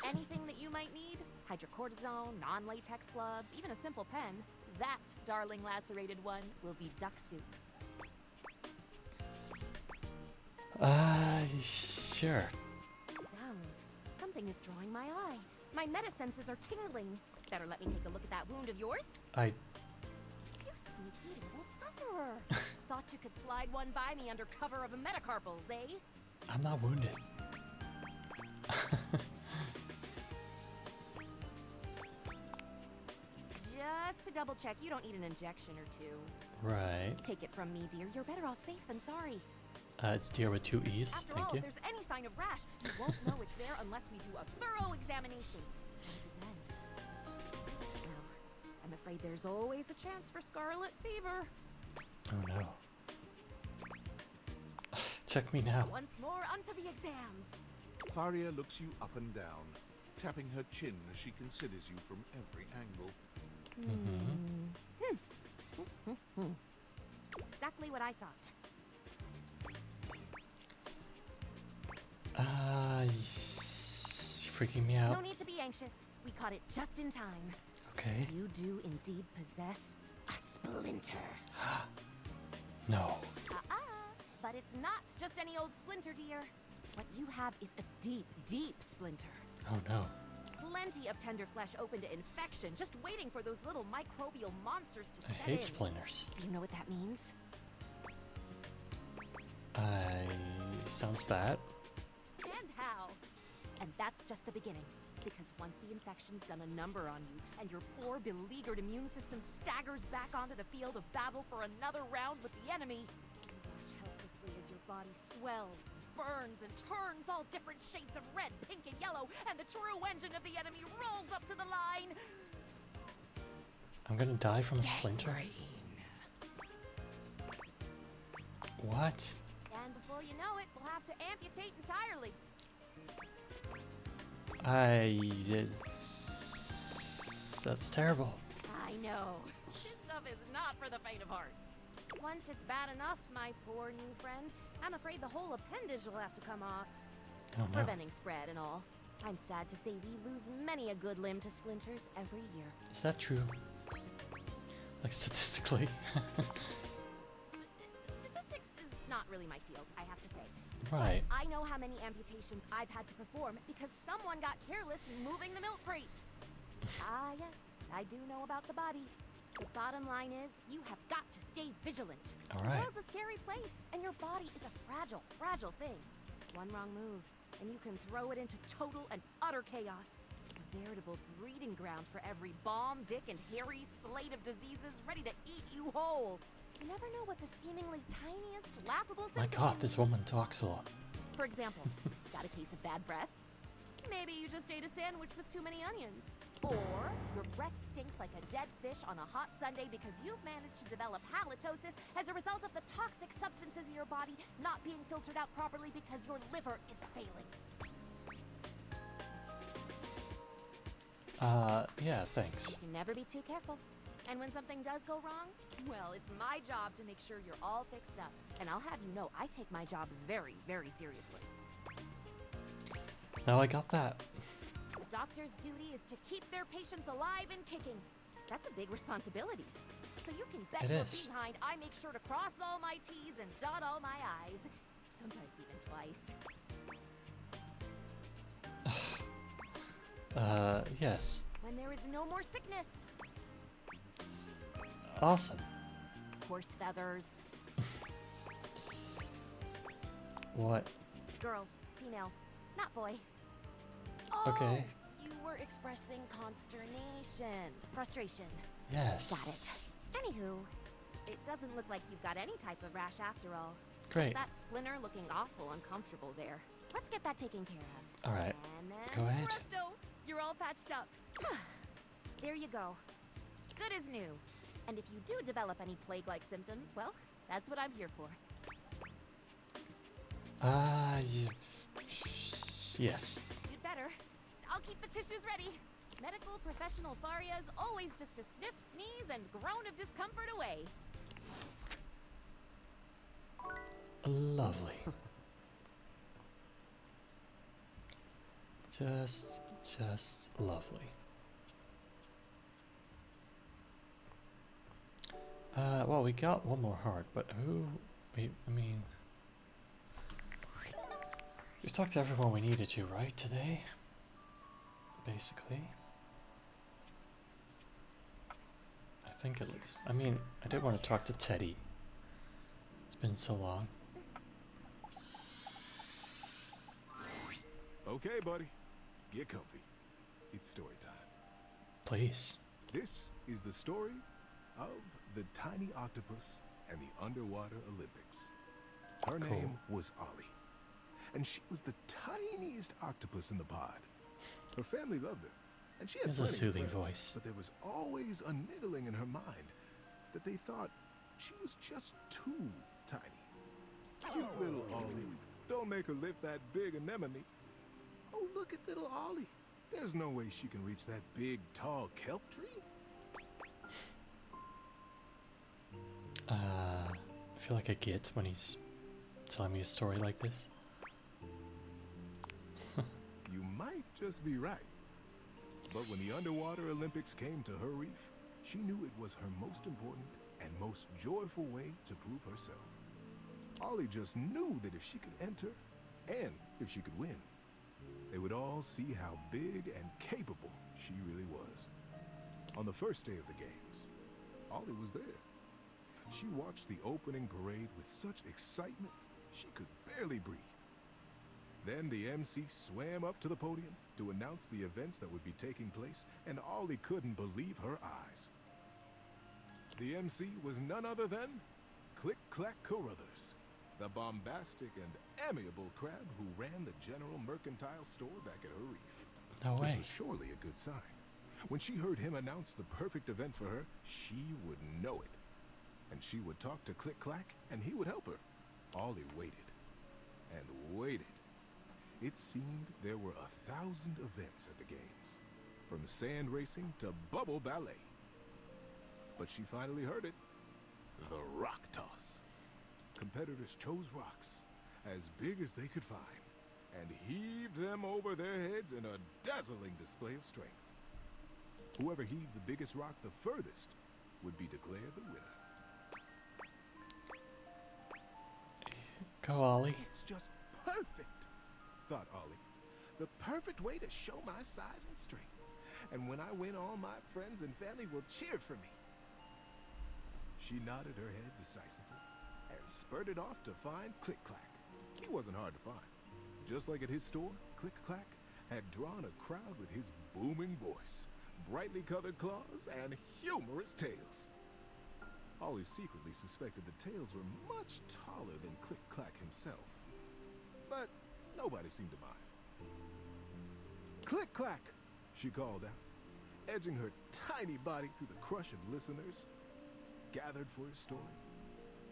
Anything that you might need? Hydrocortisone, non-latex gloves, even a simple pen. That, darling lacerated one, will be duck soup. Sure. Zounds. Something is drawing my eye. My metasenses are tingling. Better let me take a look at that wound of yours. I... You sneaky little sufferer. Thought you could slide one by me under cover of a metacarpals, eh? I'm not wounded. Just to double check, you don't need an injection or two. Right. Take it from me, dear. You're better off safe than sorry. It's Deer with 2 E's. After Thank all, you. if there's any sign of rash, you won't know it's there unless we do a thorough examination. Maybe then. Well, I'm afraid there's always a chance for scarlet fever. Oh no. Check me now. Once more, onto the exams. Faria looks you up and down, tapping her chin as she considers you from every angle. Exactly what I thought. Freaking me out. No need to be anxious. We caught it just in time. Okay. You do indeed possess a splinter. No. But it's not just any old splinter, dear. What you have is a deep, deep splinter. Oh no. Plenty of tender flesh open to infection, just waiting for those little microbial monsters to I set hate in. splinters. Do you know what that means? Sounds bad. And how? And that's just the beginning. Because once the infection's done a number on you, and your poor, beleaguered immune system staggers back onto the field of battle for another round with the enemy, you watch helplessly as your body swells, burns, and turns all different shades of red, pink, and yellow, and the true engine of the enemy rolls up to the line. I'm gonna die from a splinter? What? And before you know it, we'll have to amputate entirely. That's terrible. I know. This stuff is not for the faint of heart. Once it's bad enough, my poor new friend, I'm afraid the whole appendage will have to come off. Oh no. Preventing spread and all. I'm sad to say we lose many a good limb to splinters every year. Is that true? Like statistically? Statistics is not really my field, I have to say. Right. But I know how many amputations I've had to perform because someone got careless in moving the milk crate. Yes, I do know about the body. The bottom line is, you have got to stay vigilant. All The right. world's a scary place, and your body is a fragile, fragile thing. One wrong move, and you can throw it into total and utter chaos. A veritable breeding ground for every bomb, dick, and hairy slate of diseases ready to eat you whole. You never know what the seemingly tiniest, laughable My symptom god, can this woman talks a lot. For example, got a case of bad breath? Maybe you just ate a sandwich with too many onions. Or your breath stinks like a dead fish on a hot Sunday because you've managed to develop halitosis as a result of the toxic substances in your body not being filtered out properly because your liver is failing. Yeah, thanks. You can never be too careful. And when something does go wrong, well, it's my job to make sure you're all fixed up. And I'll have you know, I take my job very, very seriously. Now I got that. The doctor's duty is to keep their patients alive and kicking. That's a big responsibility. So you can bet your behind I make sure to cross all my T's and dot all my I's. Sometimes even twice. Yes. When there is no more sickness. Awesome. Horse feathers. What? Girl, female, not boy. Okay. You were expressing consternation, frustration. Yes. Got it. Anywho, it doesn't look like you've got any type of rash after all. Great. Just that splinter looking awful uncomfortable there. Let's get that taken care of. All right. And then Go ahead. presto, you're all patched up. There you go. Good as new. And if you do develop any plague-like symptoms, well, that's what I'm here for. Yes. You'd better. I'll keep the tissues ready. Medical professional Faria's always just a sniff, sneeze, and groan of discomfort away. Lovely. Just lovely. Well, we got one more heart, but I mean, we talked to everyone we needed to, right, today? Basically. I think at least. I mean, I did want to talk to Teddy. It's been so long. Okay, buddy. Get comfy. It's story time. Please. This is the story of the tiny octopus and the underwater Olympics. Her name was Ollie, and she was the tiniest octopus in the pod. Her family loved her, and she had plenty a soothing of friends, voice. but there was always a niggling in her mind that they thought she was just too tiny. Cute little Ollie. Don't make her lift that big anemone. Oh, look at little Ollie. There's no way she can reach that big, tall kelp tree. I feel like I get when he's telling me a story like this. You might just be right. But when the underwater Olympics came to her reef, she knew it was her most important and most joyful way to prove herself. Ollie just knew that if she could enter, and if she could win, they would all see how big and capable she really was. On the first day of the games, Ollie was there. She watched the opening parade with such excitement, she could barely breathe. Then the MC swam up to the podium to announce the events that would be taking place, and Ollie couldn't believe her eyes. The MC was none other than Click Clack Carruthers, the bombastic and amiable crab who ran the General Mercantile store back at her reef. No way. This was surely a good sign. When she heard him announce the perfect event for her, she would know it. And she would talk to Click Clack, and he would help her. Ollie waited and waited. It seemed there were 1,000 events at the games, from sand racing to bubble ballet. But she finally heard it. The rock toss. Competitors chose rocks as big as they could find and heaved them over their heads in a dazzling display of strength. Whoever heaved the biggest rock the furthest would be declared the winner. Go, Ollie. It's just perfect, thought Ollie. The perfect way to show my size and strength. And when I win, all my friends and family will cheer for me. She nodded her head decisively and spurted off to find Click Clack. He wasn't hard to find. Just like at his store, Click Clack had drawn a crowd with his booming voice, brightly colored claws, and humorous tails. Ollie secretly suspected the tails were much taller than Click Clack himself. But nobody seemed to mind. Click Clack, she called out, edging her tiny body through the crush of listeners gathered for his story.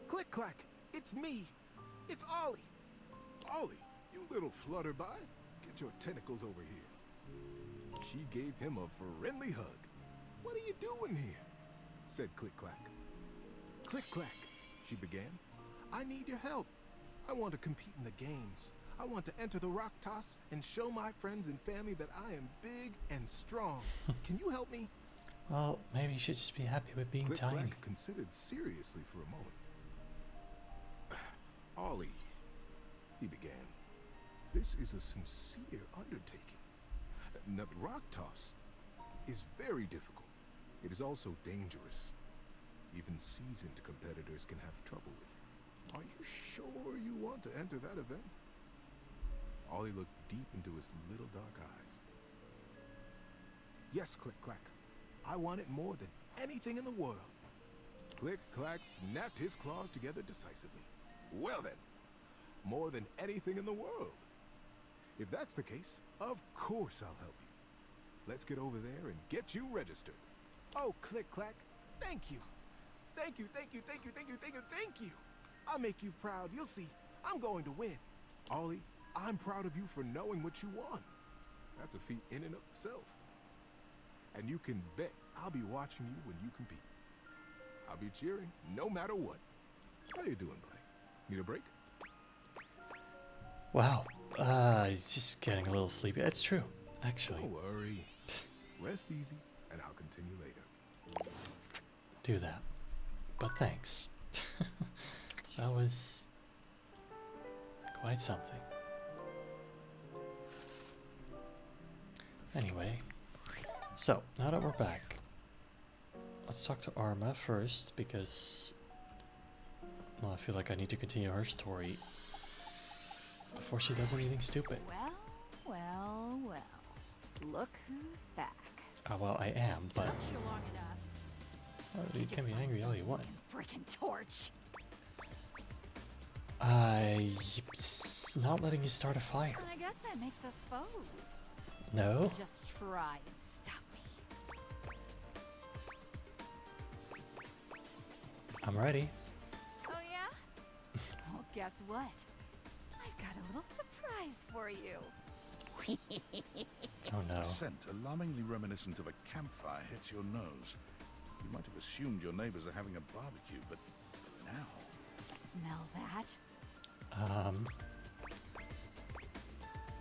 Click Clack, it's me. It's Ollie. Ollie, you little flutterby, get your tentacles over here. She gave him a friendly hug. "What are you doing here?" said Click Clack. "Click Clack," she began. "I need your help. I want to compete in the games. I want to enter the rock toss and show my friends and family that I am big and strong. Can you help me?" Well, maybe you should just be happy with being Click tiny. Clack considered seriously for a moment. "Ollie," he began, "this is a sincere undertaking. Now, the rock toss is very difficult. It is also dangerous. Even seasoned competitors can have trouble with it. Are you sure you want to enter that event?" Ollie looked deep into his little dark eyes. "Yes, Click Clack. I want it more than anything in the world." Click Clack snapped his claws together decisively. "Well then, more than anything in the world. If that's the case, of course I'll help you. Let's get over there and get you registered." "Oh, Click Clack, thank you. Thank you, thank you, thank you, thank you, thank you, thank you. I'll make you proud. You'll see. I'm going to win. Ollie, I'm proud of you for knowing what you want. That's a feat in and of itself. And you can bet I'll be watching you when you compete. I'll be cheering no matter what. How you doing, buddy? Need a break?" Wow, he's just getting a little sleepy. It's true, actually. "Don't worry. Rest easy, and I'll continue later." Do that. But thanks. That was quite something. Anyway, so now that we're back, let's talk to Arma first, because well, I feel like I need to continue her story before she does anything stupid. Well, well, well. Look who's back. Well, I am, but Took you long enough. you can be angry all you want. Freaking torch. Not letting you start a fire. I guess that makes us foes. No? Just try and stop me. I'm ready. Oh yeah? Well, guess what? I've got a little surprise for you. Oh no. A scent alarmingly reminiscent of a campfire hits your nose. You might have assumed your neighbors are having a barbecue, but now... Smell that?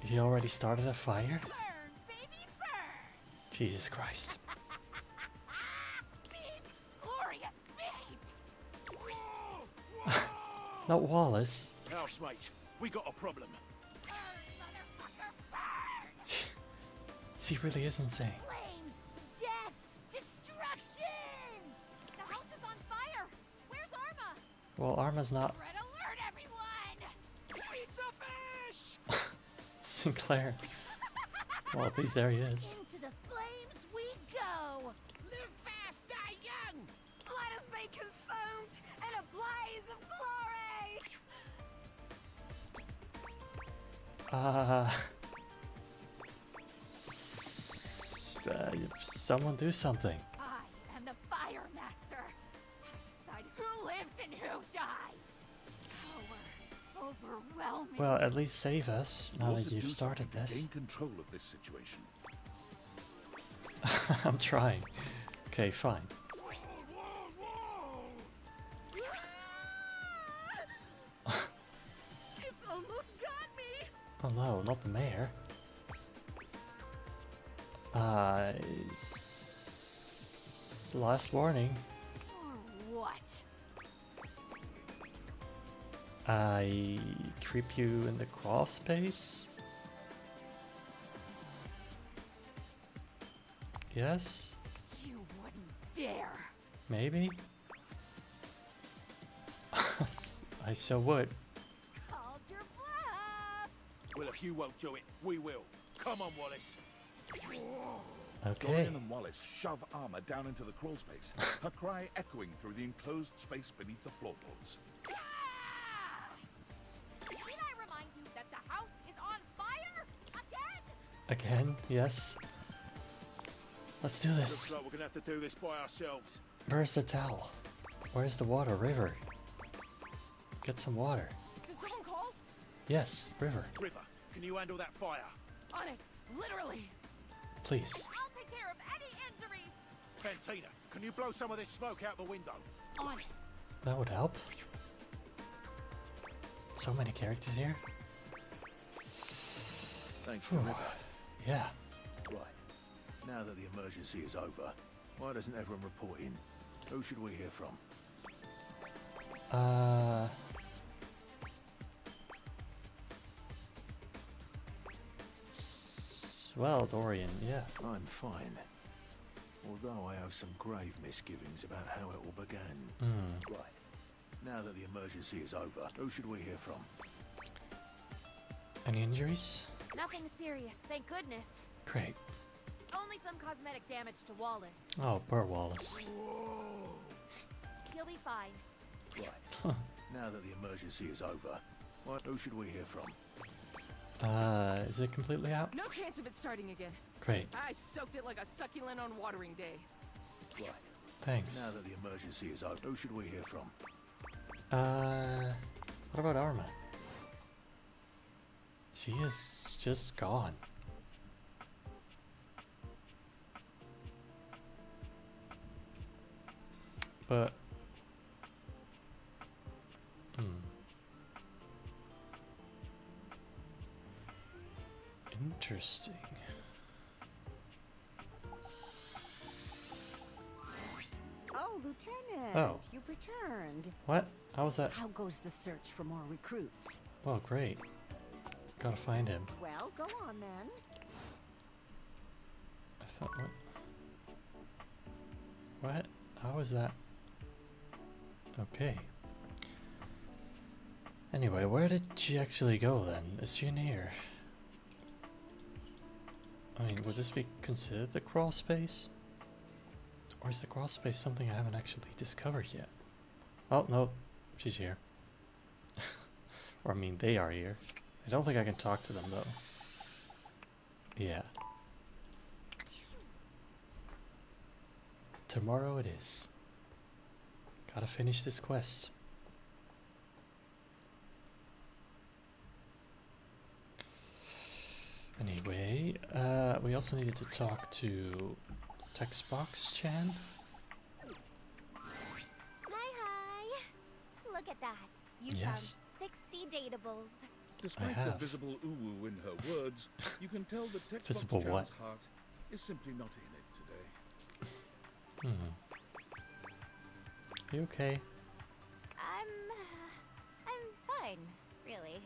He already started a fire? Burn, baby, burn! Jesus Christ. Beep! Glorious beep! Not Wallace. Housemate, we got a problem. Burn, motherfucker, burn! She really is insane. Flames! Death! Destruction! The house is on fire! Where's Arma? Well, Arma's not. Red alert, everyone! Pizza fish! Sinclair. Well, at least there he is. Into the flames we go! Live fast, die young! Let us be consumed in a blaze of glory! Someone do something. I am the Fire Master. I decide who lives and who dies. Power overwhelming. Well, at least save us now You ought that to you've do started something to this. gain control of this situation. I'm trying. Okay, fine. It's almost got me. Oh no, not the mayor. Last warning. Or what? I creep you in the crawl space? Yes? You wouldn't dare. Maybe? I so would. Called your bluff. Well, if you won't do it, we will. Come on, Wallace. Okay. Dorian and Wallace shove Arma down into the crawl space, her cry echoing through the enclosed space beneath the floorboards. Can I remind you that the house is on fire? Again? Again? Yes. Let's do Looks this. like we're gonna have to do this by ourselves. Where's the towel? Where's the water? River. Get some water. Did someone call? Yes, river. River, can you handle that fire? On it. Literally. please. I'll take care of any injuries. Fantina, can you blow some of this smoke out the window? That would help. So many characters here. Thanks to River. Yeah. Right. Now that the emergency is over, why doesn't everyone report in? Who should we hear from? Well, Dorian, yeah. I'm fine. Although I have some grave misgivings about how it all began. Right. Now that the emergency is over, who should we hear from? Any injuries? Nothing serious, thank goodness. Great. Only some cosmetic damage to Wallace. Oh, poor Wallace. He'll be fine. Right. Now that the emergency is over, who should we hear from? Is it completely out? No chance of it starting again. Great. I soaked it like a succulent on watering day. Right. Thanks. Now that the emergency is over, who should we hear from? What about Arma? She is just gone. But interesting. Oh, Lieutenant. Oh. You've returned. What? How was that? How goes the search for more recruits? Oh, great. Gotta find him. Well, go on then. I thought, what? How is that? Okay. Anyway, where did she actually go then? Is she in here? I mean, would this be considered the crawl space? Or is the crawl space something I haven't actually discovered yet? Oh, no. She's here. Or, I mean, they are here. I don't think I can talk to them, though. Yeah. Tomorrow it is. Gotta finish this quest. Anyway, we also needed to talk to Textbox Chan. Hi. Look at that. You Yes. found 60 datables. Despite the visible uwu in her words, you can tell that Visible Textbox what? Chan's heart is simply not in it today. You okay? I'm fine, really.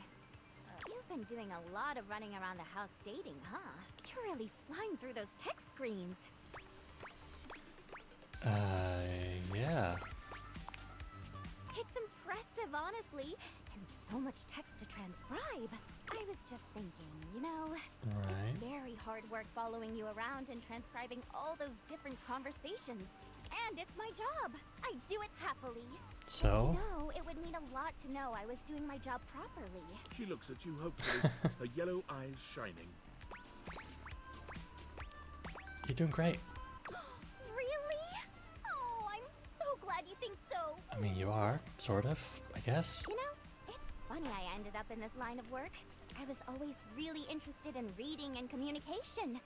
You've been doing a lot of running around the house dating, huh? You're really flying through those text screens. Yeah. It's impressive, honestly. And so much text to transcribe. I was just thinking, you know, Right. it's very hard work following you around and transcribing all those different conversations. And it's my job. I do it happily. So? No, it would mean a lot to know I was doing my job properly. She looks at you hopefully, her yellow eyes shining. You're doing great. Really? Oh, I'm so glad you think so. I mean, you are, sort of, I guess. You know, it's funny I ended up in this line of work. I was always really interested in reading and communication.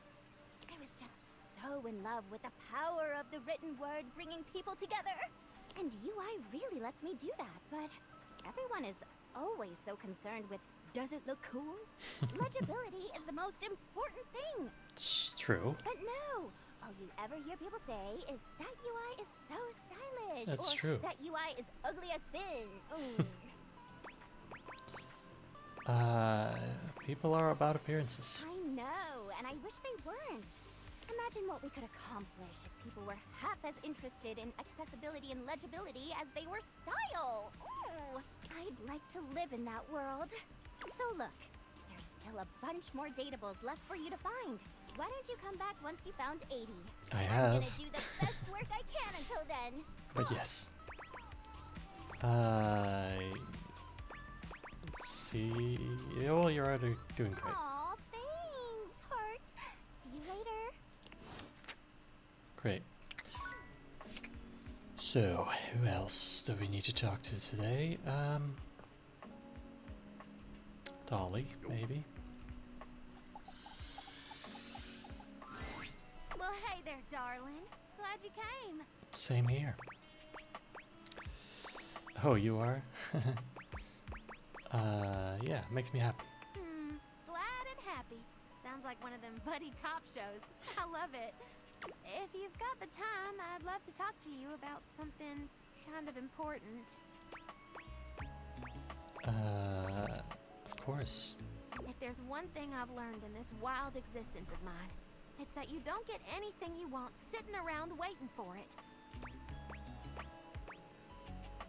I was just so in love with the power of the written word bringing people together. And UI really lets me do that, but everyone is always so concerned with, does it look cool? Legibility is the most important thing. It's true. But no, all you ever hear people say is that UI is so stylish. That's or true. that UI is ugly as sin. People are about appearances. I know, and I wish they weren't. Imagine what we could accomplish if people were half as interested in accessibility and legibility as they were style. Oh, I'd like to live in that world. So look, there's still a bunch more datables left for you to find. Why don't you come back once you found 80? I I'm have. gonna do the best work I can until then. But yes. Let's see. Oh, you're already doing great. Aw, thanks, heart. See you later. Great. So, who else do we need to talk to today? Dolly, maybe. Hey there, darling. Glad you came. Same here. Oh, you are? Yeah, makes me happy. Glad and happy. Sounds like one of them buddy cop shows. I love it. If you've got the time, I'd love to talk to you about something kind of important. Of course. If there's one thing I've learned in this wild existence of mine, it's that you don't get anything you want sitting around waiting for it.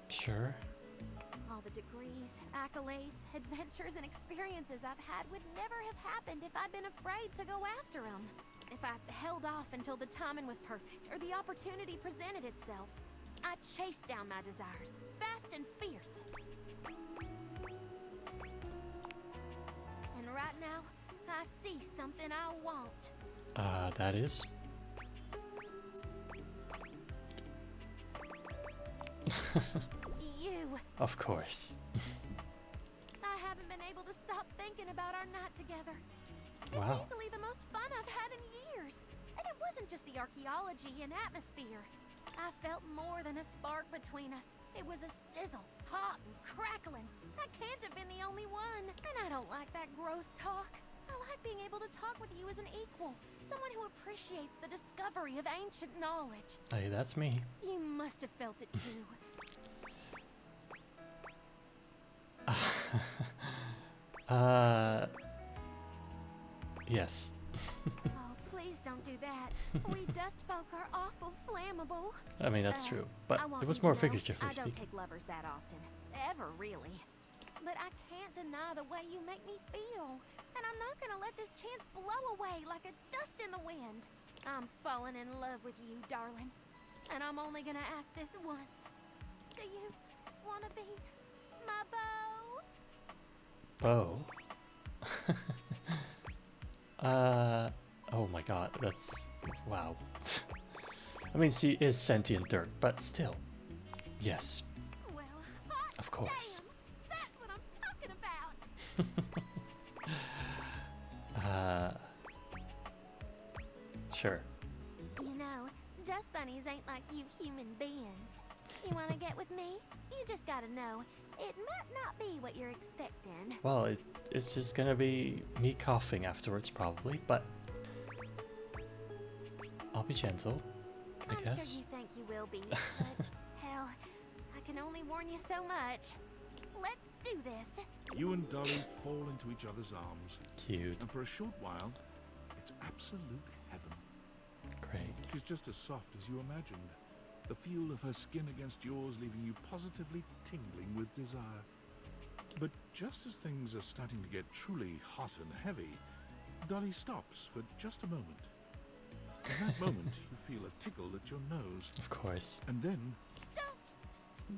Sure. All the degrees, accolades, adventures, and experiences I've had would never have happened if I'd been afraid to go after them. If I'd held off until the timing was perfect or the opportunity presented itself. I chased down my desires, fast and fierce. And right now, I see something I want. That is? You. Of course. I haven't been able to stop thinking about our night together. Wow. It's easily the most fun I've had in years. And it wasn't just the archaeology and atmosphere. I felt more than a spark between us. It was a sizzle, hot and crackling. I can't have been the only one. And I don't like that gross talk. I like being able to talk with you as an equal. Someone who appreciates the discovery of ancient knowledge. Hey, that's me. You must have felt it too. Yes. Oh, please don't do that. We dust folk are awful flammable. I mean, that's true, but it was more figuratively I don't speaking. take lovers that often. Ever, really. But I can't deny the way you make me feel. And I'm not gonna let this chance blow away like a dust in the wind. I'm falling in love with you, darling. And I'm only gonna ask this once. Do you wanna be my beau? Beau? Oh my god, that's... wow. I mean, she is sentient dirt, but still. Yes. Well, of course. Damn, that's what I'm talking about. Sure. You know, dust bunnies ain't like you human beings. You wanna get with me? You just gotta know, it might not be what you're expecting. Well, it's just gonna be me coughing afterwards, probably, but I'll be gentle, I guess. I'm sure you think you will be, but hell, I can only warn you so much. Let's do this. You and Dolly fall into each other's arms. Cute. And for a short while, it's absolute heaven. Great. She's just as soft as you imagined. The feel of her skin against yours leaving you positively tingling with desire. But just as things are starting to get truly hot and heavy, Dolly stops for just a moment. In that moment, you feel a tickle at your nose. Of course. And then...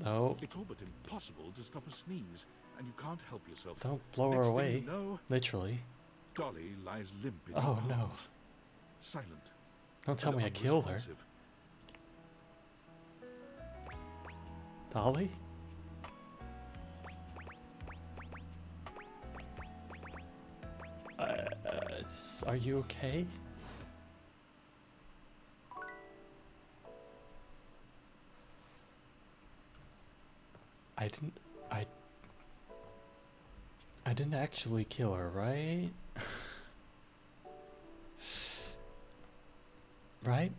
No. It's all but impossible to stop a sneeze, and you can't help yourself. Don't blow her away. Literally. Dolly lies limp in your arms. No. Silent. Don't tell me I killed her. Dolly? Are you okay? I didn't actually kill her, right? Right?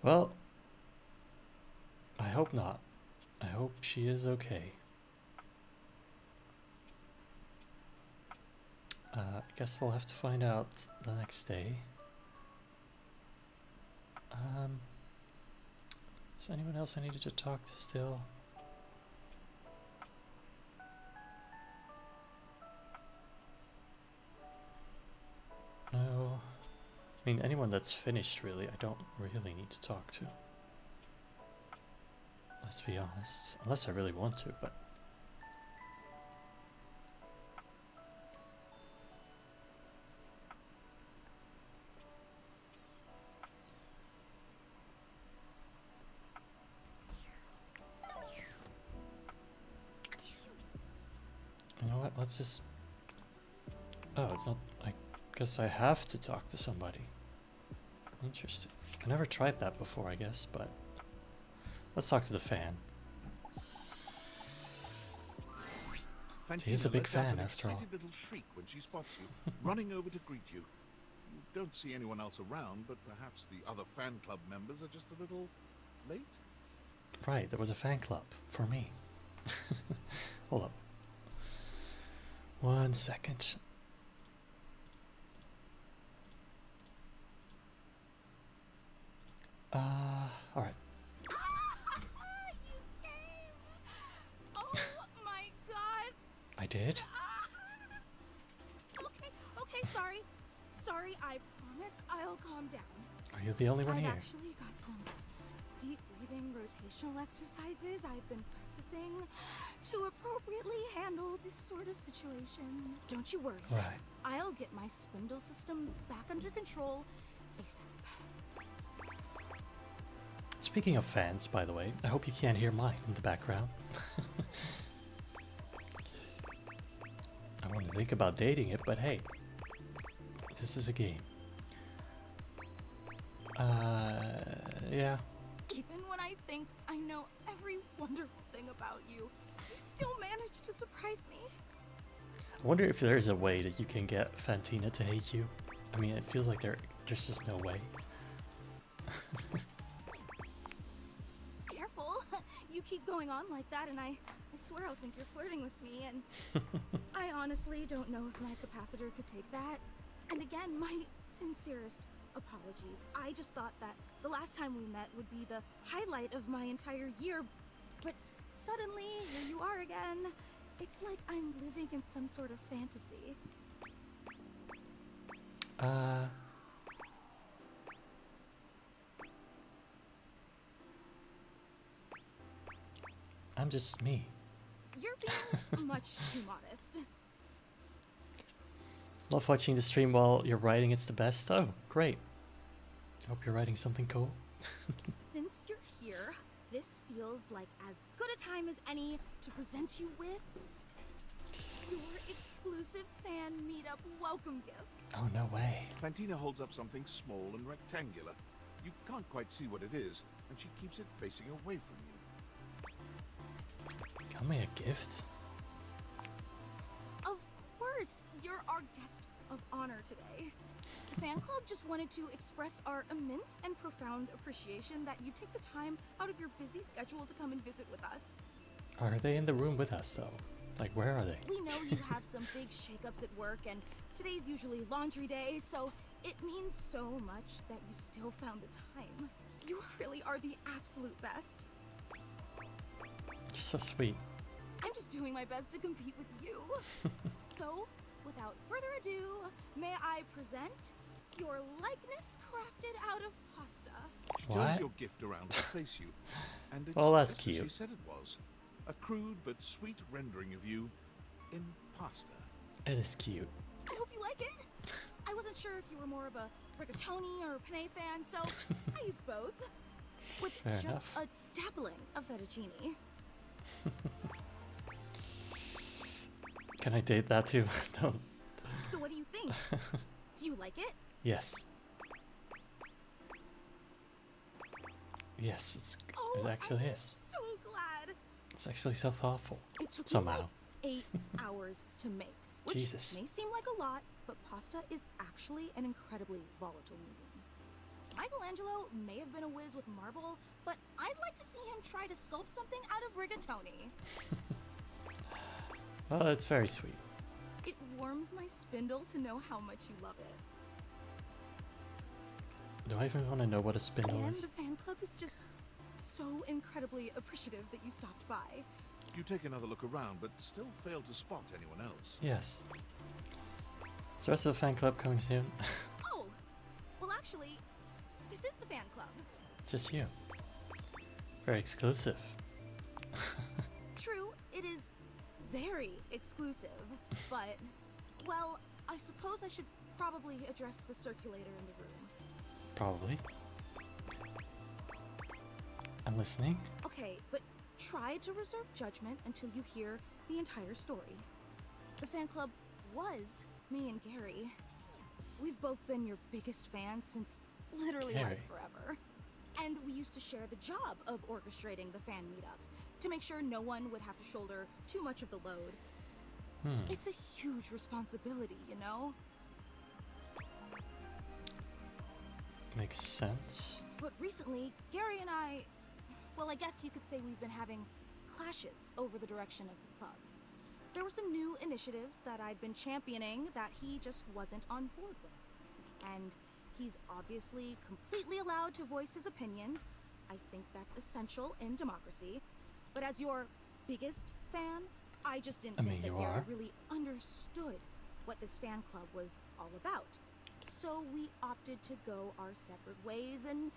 Well, I hope not. I hope she is okay. I guess we'll have to find out the next day. Is there anyone else I needed to talk to still? No. I mean, anyone that's finished, really, I don't really need to talk to. Let's be honest. Unless I really want to, but... let's just... Oh, it's not... I guess I have to talk to somebody. Interesting. I never tried that before, I guess, but... Let's talk to the fan. He's a big fan, after all. Little shriek when she spots you, running over to greet you. You don't see anyone else around, but perhaps the other fan club members are just a little late? Right, there was a fan club for me. Hold up. 1 second. Alright. You came! Oh my god! I did? Okay, sorry. Sorry, I promise I'll calm down. Are you the only one here? I've actually got some deep breathing rotational exercises I've been practicing to appropriately handle this sort of situation. Don't you worry. Right. I'll get my spindle system back under control ASAP. Speaking of fans, by the way, I hope you can't hear mine in the background. I want to think about dating it, but hey, this is a game. Yeah. Even when I think I know every wonderful thing about you, you still manage to surprise me. I wonder if there is a way that you can get Fantina to hate you. I mean, it feels like there's just no way. Careful, you keep going on like that and I swear I'll think you're flirting with me, and I honestly don't know if my capacitor could take that. And again, my sincerest apologies. I just thought that the last time we met would be the highlight of my entire year, but suddenly here you are again. It's like I'm living in some sort of fantasy. I'm just me. You're being much too modest. Love watching the stream while you're writing. It's the best. Oh, great. Hope you're writing something cool. Since you're here, this feels like as good a time as any to present you with your exclusive fan meetup welcome gift. Oh, no way. Fantina holds up something small and rectangular. You can't quite see what it is, and she keeps it facing away from you. Got me a gift? Of course, you're our guest of honor today. The fan club just wanted to express our immense and profound appreciation that you take the time out of your busy schedule to come and visit with us. Are they in the room with us, though? Like, where are they? We know you have some big shakeups at work, and today's usually laundry day, so it means so much that you still found the time. You really are the absolute best. You're so sweet. I'm just doing my best to compete with you. So, without further ado, may I present your likeness crafted out of pasta. She turns your gift around to face you, and it's well, that's just cute. as she said it was. A crude but sweet rendering of you in pasta. It is cute. I hope you like it. I wasn't sure if you were more of a rigatoni or penne fan, so I used both. With Fair just enough. a dabbling of fettuccine. Can I date that too? Don't. So what do you think? Do you like it? Yes. Yes, it actually is. So glad. It's actually so thoughtful. It took somehow. me like 8 hours to make, which Jesus. may seem like a lot, but pasta is actually an incredibly volatile medium. Michelangelo may have been a whiz with marble, but I'd like to see him try to sculpt something out of rigatoni. Well, it's very sweet. It warms my spindle to know how much you love it. Do I even want to know what a spindle And is? the fan club is just so incredibly appreciative that you stopped by. You take another look around, but still fail to spot anyone else. Yes. Is the rest of the fan club coming soon? Oh, well actually, this is the fan club. Just you. Very exclusive. True, it is very exclusive, but, well, I suppose I should probably address the circulator in the room. Probably. I'm listening. Okay, but try to reserve judgment until you hear the entire story. The fan club was me and Gary. We've both been your biggest fans since literally like forever. And we used to share the job of orchestrating the fan meetups to make sure no one would have to shoulder too much of the load. It's a huge responsibility, you know? Makes sense. But recently, Gary and I, well, I guess you could say we've been having clashes over the direction of the club. There were some new initiatives that I'd been championing that he just wasn't on board with. And he's obviously completely allowed to voice his opinions. I think that's essential in democracy. But as your biggest fan, I just didn't think that Gary really understood what this fan club was all about. So we opted to go our separate ways, and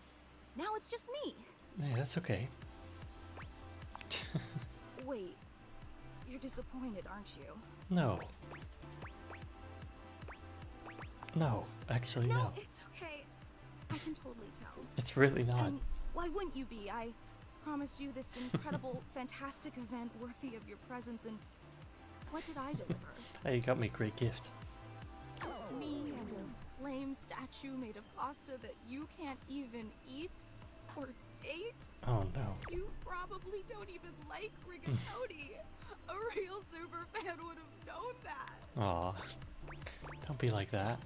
now it's just me. Yeah, that's okay. Wait, you're disappointed, aren't you? No. No, actually no. No, it's okay. I can totally tell. It's really not. And why wouldn't you be? I promised you this incredible, fantastic event worthy of your presence, and what did I deliver? Hey, you got me a great gift. Just me and a lame statue made of pasta that you can't even eat or date? Oh no. You probably don't even like rigatoni. A real super fan would have known that. Aw. Don't be like that.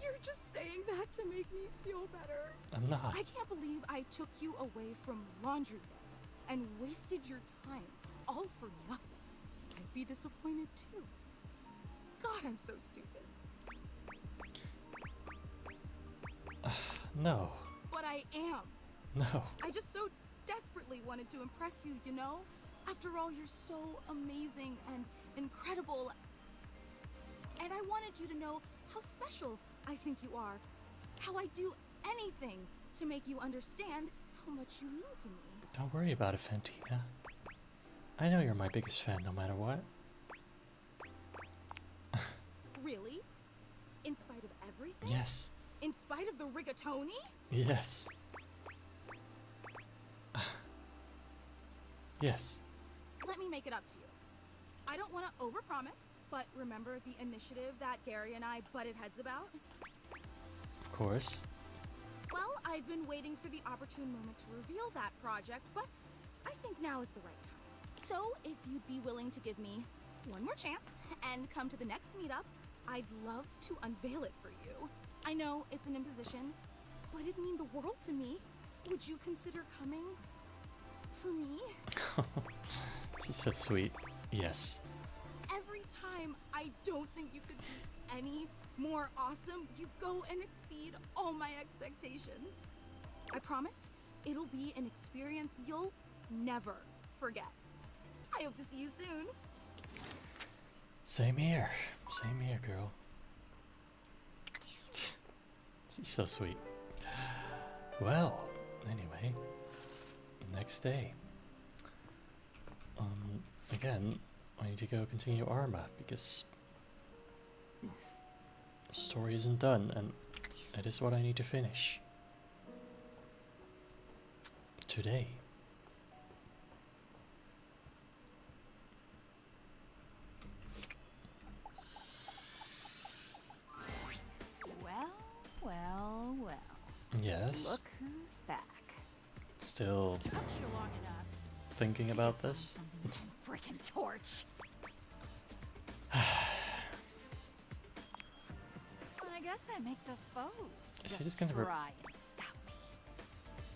You're just saying that to make me feel better. I'm not. I can't believe I took you away from laundry day and wasted your time all for nothing. I'd be disappointed too. God, I'm so stupid. No. But I am. No. I just so desperately wanted to impress you, you know? After all, you're so amazing and incredible. And I wanted you to know how special I think you are. How I'd do anything to make you understand how much you mean to me. Don't worry about it, Fantina. I know you're my biggest fan no matter what. Really? In spite of everything? Yes. In spite of the rigatoni? Yes. Yes. Let me make it up to you. I don't want to overpromise, but remember the initiative that Gary and I butted heads about? Of course. Well, I've been waiting for the opportune moment to reveal that project, but I think now is the right time. So, if you'd be willing to give me one more chance and come to the next meetup, I'd love to unveil it for you. I know it's an imposition, but it'd mean the world to me. Would you consider coming for me? She's so sweet. Yes. Every time I don't think you could be any more awesome, you go and exceed all my expectations. I promise it'll be an experience you'll never forget. I hope to see you soon. Same here. Same here, girl. She's so sweet. Well, anyway, next day. Again, I need to go continue Arma because the story isn't done, and it is what I need to finish today. Well. Yes. Look who's back. Still Took you long enough. thinking about this. Frickin' torch. I guess that makes us foes. Is he just gonna try and stop me?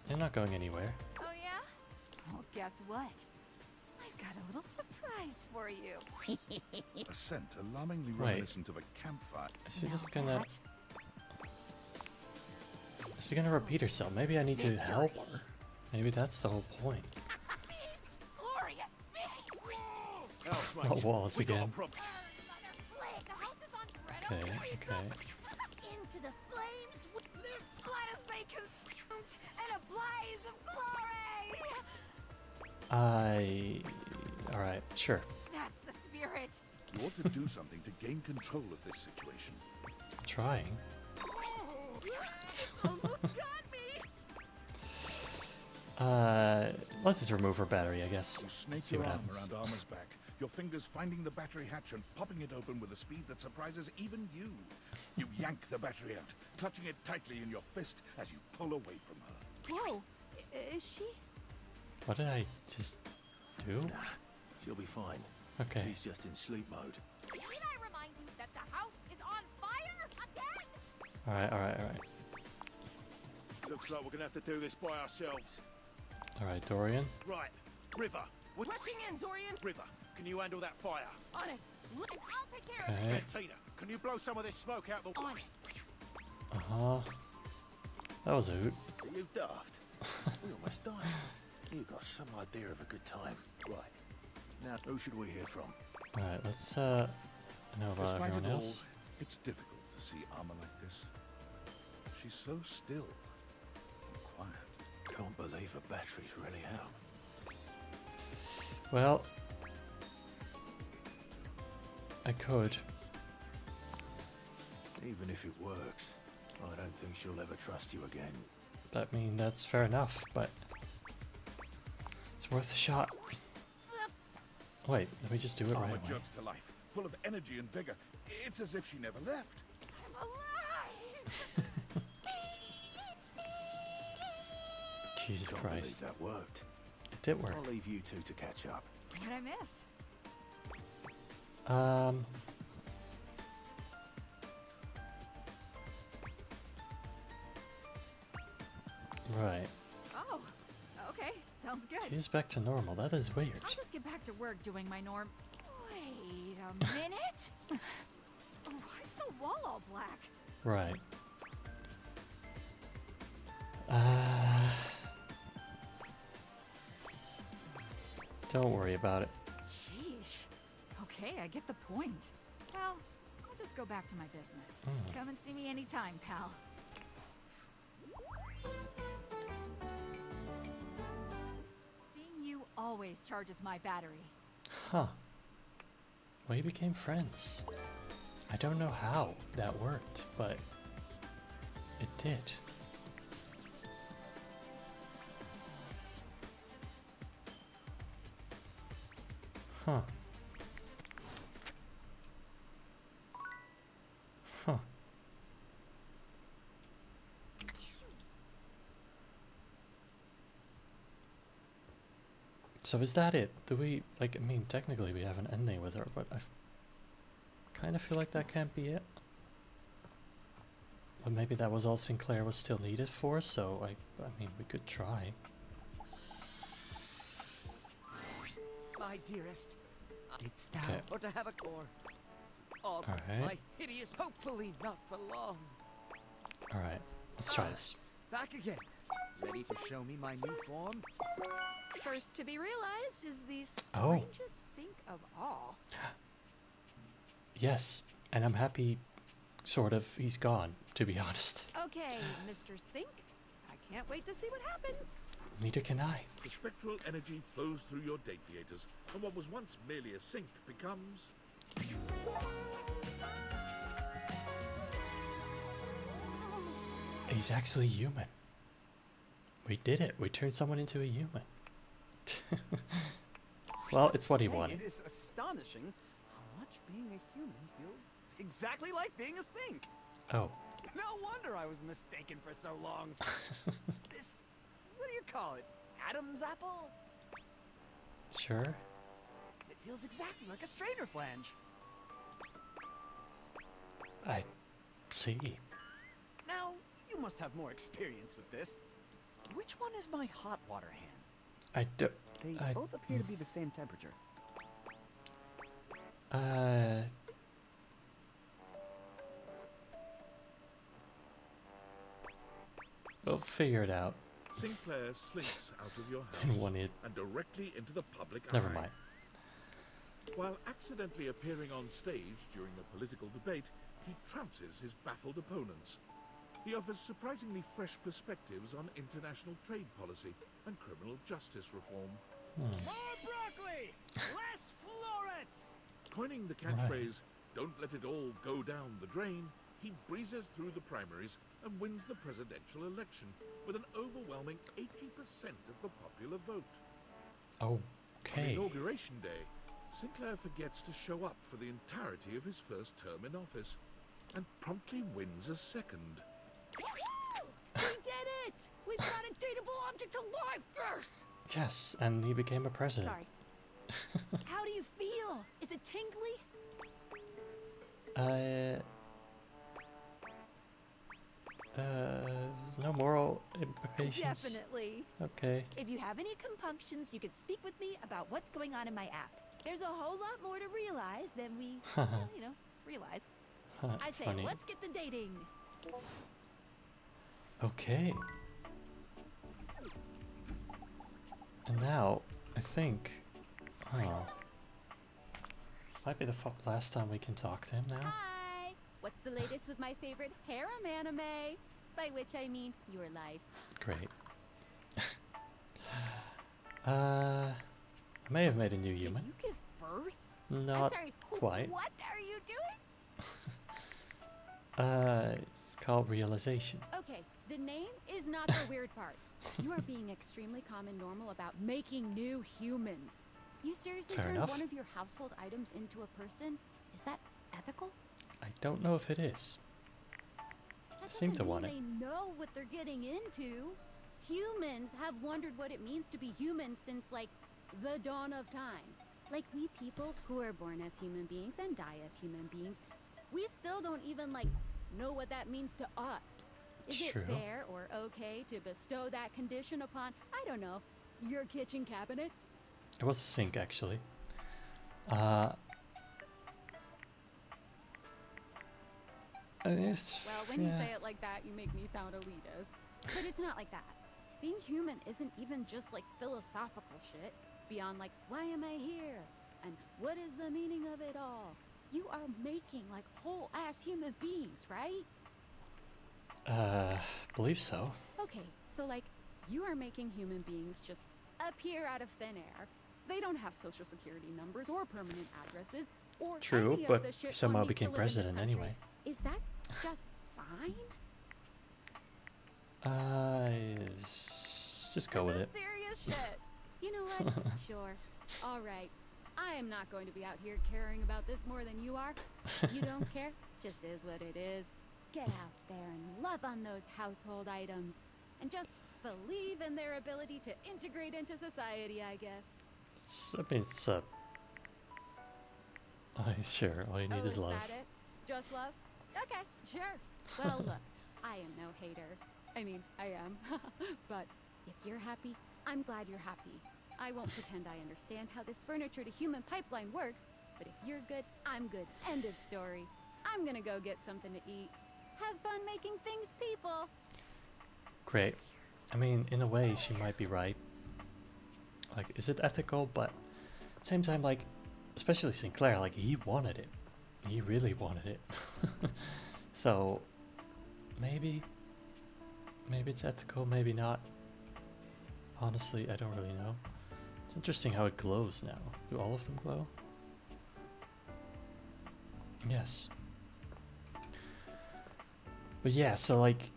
I'm not going anywhere. Oh yeah? Well, guess what? I've got a little surprise for you. A scent alarmingly Wait. reminiscent of a campfire. Is she just gonna... Is she gonna repeat herself? Maybe I need to help her. Maybe that's the whole point. Not walls again. Okay, okay. Into the flames we live. Let us be consumed in a blaze of glory. Alright, sure. That's the spirit. You ought to do something to gain control of this situation. I'm trying. It's almost got me. Let's just remove her battery, I guess. You snake See your what arm happens. around Armor's back, your fingers finding the battery hatch and popping it open with a speed that surprises even you. You yank the battery out, clutching it tightly in your fist as you pull away from her. Whoa, is she? What did I just do? Nah, she'll be fine. Okay. She's just in sleep mode. Can I remind you that the house is on fire again? Alright, alright, alright. Looks like we're gonna have to do this by ourselves. Alright, Dorian. Right, River. Rushing in, Dorian. River, can you handle that fire? On it. I'll take care of Okay. it. Tina, can you blow some of this smoke out the... On it. Uh-huh. That was a hoot. Are you daft? We almost died. You got some idea of a good time. Right. Now, who should we hear from? Alright, let's know about Despite everyone it all, else. it's difficult to see Armor like this. She's so still and quiet. Can't believe a battery's really out. Well, I could. Even if it works, I don't think she'll ever trust you again. I mean, that's fair enough, but it's worth a shot. Wait, let me just do it right Armor away. jugs to life, full of energy and vigor. It's as if she never left. I'm alive. Jesus Can't Christ. believe that worked. It did work. I'll leave you two to catch up. What'd I miss? Right. Oh, okay. Sounds good. She's back to normal. That is weird. I'll just get back to work doing my norm. Wait a minute. Why is the wall all black? Right. Don't worry about it. Sheesh. Okay, I get the point. Well, I'll just go back to my business. Come and see me anytime, pal. Seeing you always charges my battery. Huh. We became friends. I don't know how that worked, but it did. Huh. Huh. So is that it? Do we, like, I mean, technically we have an ending with her, but I kind of feel like that can't be it. But maybe that was all Sinclair was still needed for, so I mean, we could try. My dearest, it's thou Okay. or to have a core. Oh, Alright. my hideous, hopefully not for long. Alright, let's try this. Back again. Ready to show me my new form? First to be realized is the Oh. strangest sink of all. Yes, and I'm happy, sort of, he's gone, to be honest. Okay, Mr. Sink. I can't wait to see what happens. Neither can I. The spectral energy flows through your deviators, and what was once merely a sink becomes... He's actually human. We did it. We turned someone into a human. Well, it's what he wanted. It is astonishing how much being a human feels exactly like being a sink. Oh. No wonder I was mistaken for so long. This, what do you call it? Adam's apple? Sure. It feels exactly like a strainer flange. I see. Now, you must have more experience with this. Which one is my hot water hand? I do. They both appear to be the same temperature. We'll figure it out. Sinclair slinks out of your Didn't house want it. and directly into the public eye. Never mind. While accidentally appearing on stage during a political debate, he trounces his baffled opponents. He offers surprisingly fresh perspectives on international trade policy and criminal justice reform. More broccoli! Less florets! Coining the catchphrase, "Don't let it all go down the drain," he breezes through the primaries and wins the presidential election with an overwhelming 80% of the popular vote. Okay. On Inauguration Day, Sinclair forgets to show up for the entirety of his first term in office and promptly wins a second. We did it! We've got a dateable object to life! Yes! Yes, and he became a president. Sorry. How do you feel? Is it tingly? No moral implications. Definitely. Okay. If you have any compunctions, you could speak with me about what's going on in my app. There's a whole lot more to realize than we, realize. I say, funny. let's get to dating. Okay. And now, I think... might be the last time we can talk to him now. Hi! What's the latest with my favorite harem anime? By which I mean your life. Great. I may have made a new human. Did you give birth? Not I'm sorry, quite. What are you doing? It's called realization. Okay, the name is not the weird part. You are being extremely calm and normal about making new humans. You seriously Fair turned enough. one of your household items into a person? Is that ethical? I don't know if it is. I seem to want it. They know what they're getting into. Humans have wondered what it means to be human since, like, the dawn of time. Like, we people who are born as human beings and die as human beings, we still don't even, like, know what that means to us. Is it fair or okay to bestow that condition upon, I don't know, your kitchen cabinets? It was a sink, actually. Well, when you say it like that, you make me sound elitist. But it's not like that. Being human isn't even just like philosophical shit. Beyond like, why am I here? And what is the meaning of it all? You are making like whole ass human beings, right? Believe so. Okay, so like, you are making human beings just appear out of thin air. They don't have social security numbers or permanent addresses or True, any but of the shit somehow one needs to became live in this president country. anyway. Is that just fine? Just go with it. Serious shit. You know what? Sure. All right. I am not going to be out here caring about this more than you are. You don't care? Just is what it is. Get out there and love on those household items. And just believe in their ability to integrate into society, I guess. I mean, it's sure, all you need is love. Is that it? Just love? Okay, sure. Well, look, I am no hater. I mean, I am. But if you're happy, I'm glad you're happy. I won't pretend I understand how this furniture to human pipeline works, but if you're good, I'm good. End of story. I'm gonna go get something to eat. Have fun making things people. Great. I mean, in a way, she might be right. Like, is it ethical? But at the same time, like, especially Sinclair, like, he wanted it. He really wanted it. So, maybe it's ethical, maybe not. Honestly, I don't really know. It's interesting how it glows now. Do all of them glow? Yes. But yeah, so like,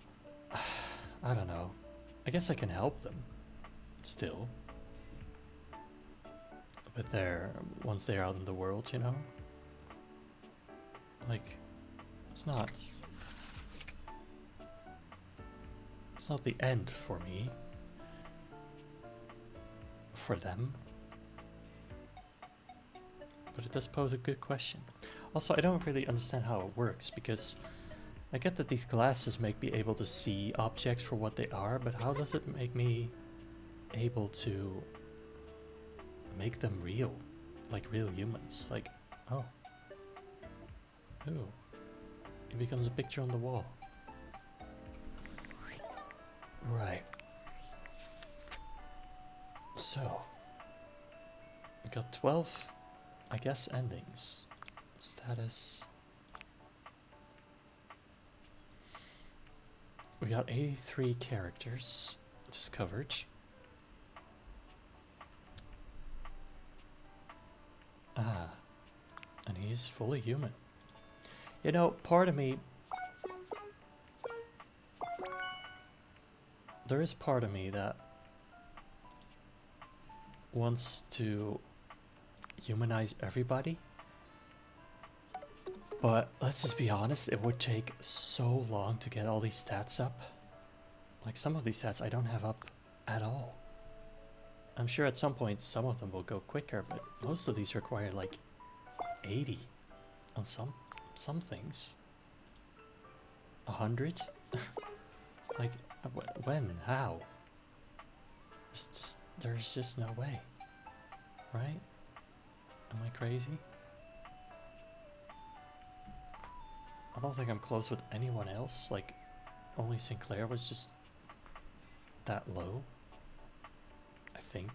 I don't know. I guess I can help them still. With once they're out in the world, you know? Like, it's not the end for me. For them. But it does pose a good question. Also, I don't really understand how it works, because I get that these glasses make me able to see objects for what they are, but how does it make me able to make them real? Like real humans? Like, oh. Ooh. It becomes a picture on the wall. Right. So, we got 12, I guess, endings. Status. We got 83 characters discovered. And he's fully human. You know, part of me there is part of me that wants to humanize everybody, but let's just be honest, it would take so long to get all these stats up. Like, some of these stats I don't have up at all. I'm sure at some point some of them will go quicker, but most of these require like 80 on some things. 100? Like, when? How? There's just no way. Right? Am I crazy? I don't think I'm close with anyone else. Like, only Sinclair was just that low. I think.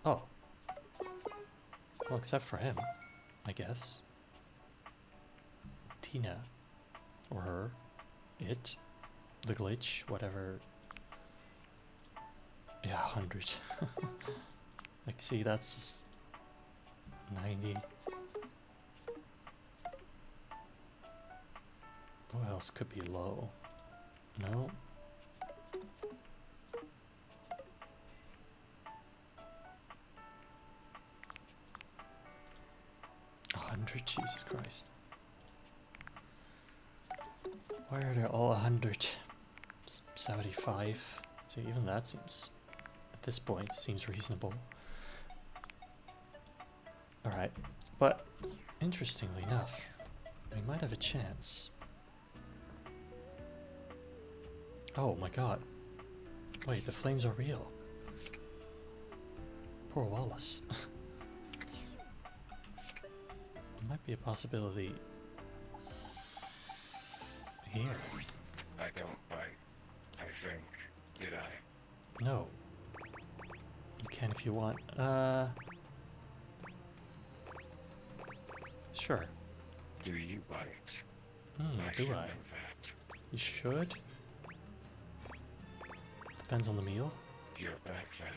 Oh. Well, except for him, I guess. Tina. Or her. It. The glitch. Whatever. Yeah, 100. Like, see, that's just 90. Who else could be low? No. Jesus Christ. Why are they all 100? 75. So even that seems, at this point, seems reasonable. Alright, but interestingly enough, we might have a chance. Oh my god. Wait, the flames are real. Poor Wallace. Might be a possibility here. I don't bite, I think. Did I? No. You can if you want. Sure. Do you bite? Do I? You should. Depends on the meal. You're back then.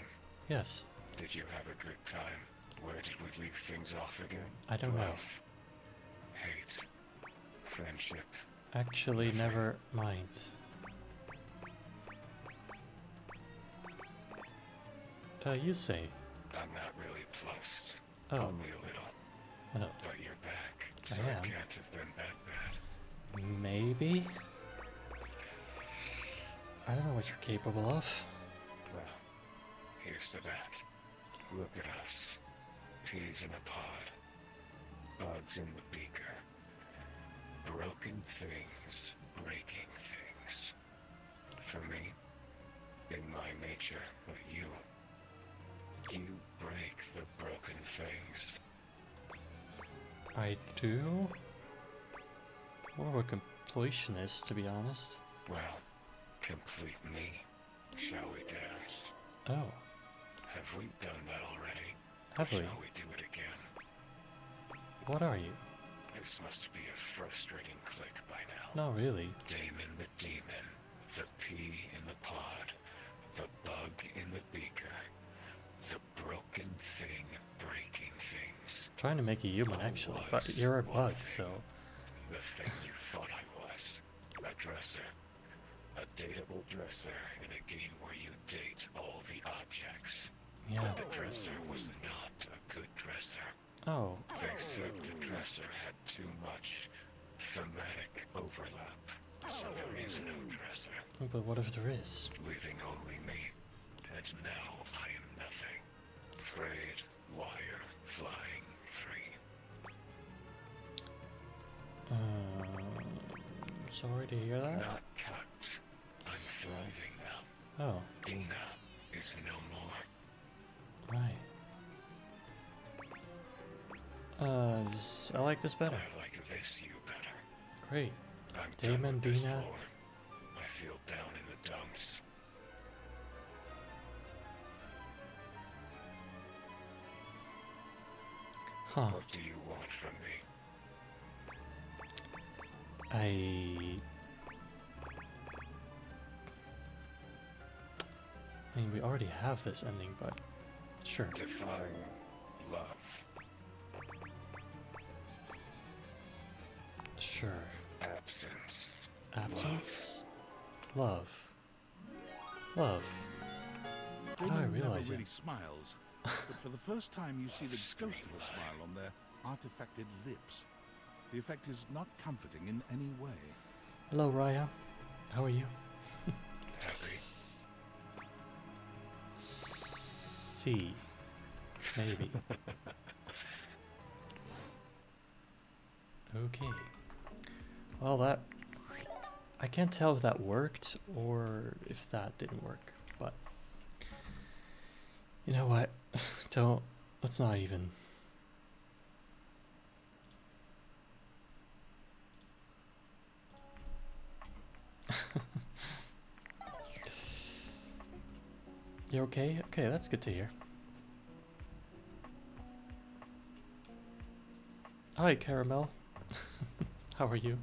Yes. Did you have a good time? Where did we leave things off again? I don't know. Hate. Friendship. Actually, never mind. You say. I'm not really plussed. Oh. Only a little. Oh. But you're back, so I it am. can't have been that bad. Maybe? I don't know what you're capable of. Well, here's to that. Look at us. Peas in a pod. Bugs in the beaker. Broken things, breaking things. For me, in my nature, but you break the broken things. I do? More of a completionist, to be honest. Well, complete me. Shall we dance? Oh. Have we done that already? Have we? Shall we do it again? What are you? This must be a frustrating click by now. No, really. Damon the demon, the pea in the pod, the bug in the beaker, the broken thing breaking things. Trying to make you human, actually, but you're a bug, so. The thing you thought I was. A dresser. A dateable dresser in a game where you date all the objects. Yeah. But the dresser was not a good dresser. Oh. They said the dresser had too much thematic overlap, so there is no dresser. But what if there is? Leaving only me, and now I am nothing. Frayed wire flying free. Sorry to hear that. Not cut. I'm thriving now. Oh. Dina is no more. Right. I like this better. I like this you better. Great. I'm Damon, done with this Dina. lore. I feel down in the dumps. Huh. What do you want from me? I mean, we already have this ending, but sure. Define love. Sure. Absence. Absence? Love. Love. How do I realize never really it? smiles, but for the first time you see the ghost of a smile on their artifacted lips. The effect is not comforting in any way. Hello, Raya. How are you? Happy. C. Maybe. Okay. Well, that... I can't tell if that worked or if that didn't work, but... You know what? Let's not even... You okay? Okay, that's good to hear. Hi, Caramel. How are you?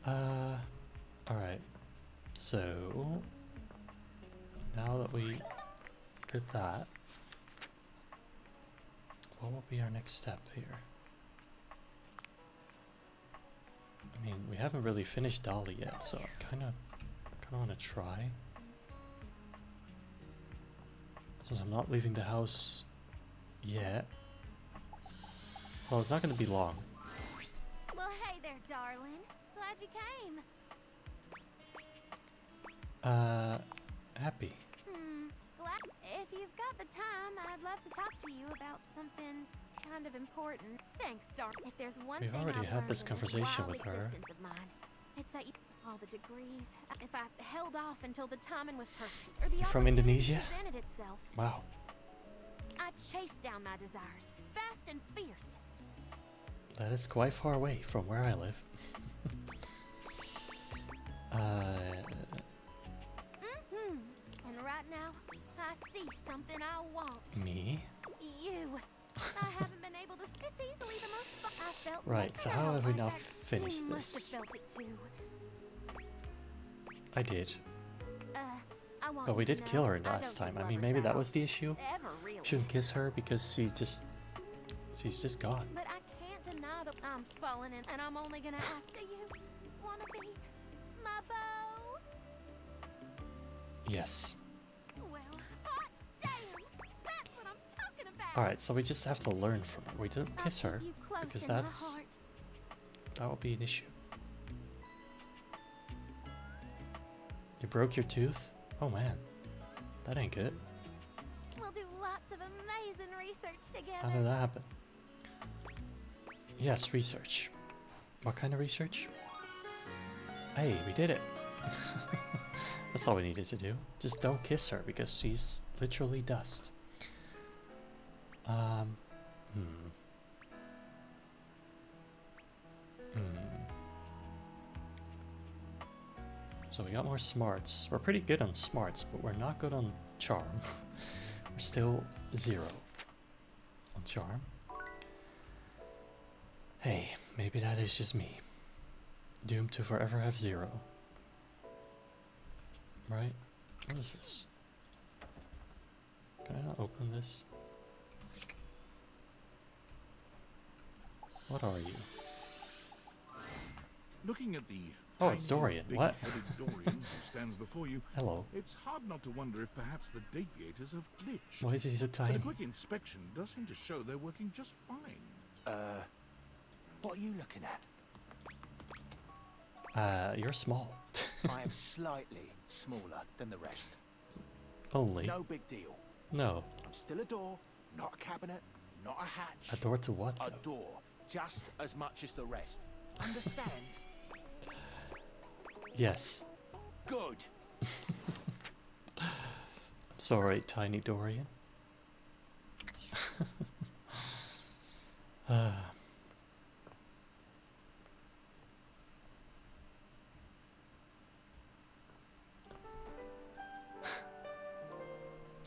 Alright. So, now that we did that, what will be our next step here? I mean, we haven't really finished Dolly yet, so I kind of want to try. Since I'm not leaving the house yet. Well, it's not going to be long. Well, hey there, darling. Glad you came. Happy. Glad. If you've got the time, I'd love to talk to you about something kind of important. Thanks, Star. If there's one We've thing already I've had learned this in conversation wild with her. existence of mine, it's that all the degrees. If I held off until the timing was perfect, or the You're from opportunity Indonesia? presented itself, Wow. I'd chase down my desires, fast and fierce. That is quite far away from where I live. And right now, I see something I want. Me? You. I haven't been able to. It's easily the most fun I felt. Right, so how have we now You finished must this? have felt it too. I did. I want But we you to did kill know her I last don't time. do I mean, lovers maybe that vows was the issue. ever, really. Shouldn't kiss her because she's just gone. But I can't deny that I'm falling in, and I'm only gonna ask, do you wanna be my beau? Yes. Well, hot damn! That's what I'm talking about! Alright, so we just have to learn from her. We didn't kiss her You close because in my that heart. will be an issue. You broke your tooth? Oh man, that ain't good. We'll do lots of amazing research together. How did that happen? Yes, research. What kind of research? Hey, we did it. That's all we needed to do. Just don't kiss her because she's literally dust. So we got more smarts. We're pretty good on smarts, but we're not good on charm. We're still 0 on charm. Hey, maybe that is just me. Doomed to forever have 0. Right? What is this? Can I not open this? What are you? Looking at the Oh, it's Dorian. What? big-headed Dorian who stands before you, Hello. it's hard not to wonder if perhaps the deviators have glitched. Why is he so tiny? But a quick inspection does seem to show they're working just fine. What are you looking at? You're small. I am slightly smaller than the rest. Only. No big deal. No. I'm still a door, not a cabinet, not a hatch. A door to what? A door, just as much as the rest. Understand? Yes. Good. I'm sorry, tiny Dorian. I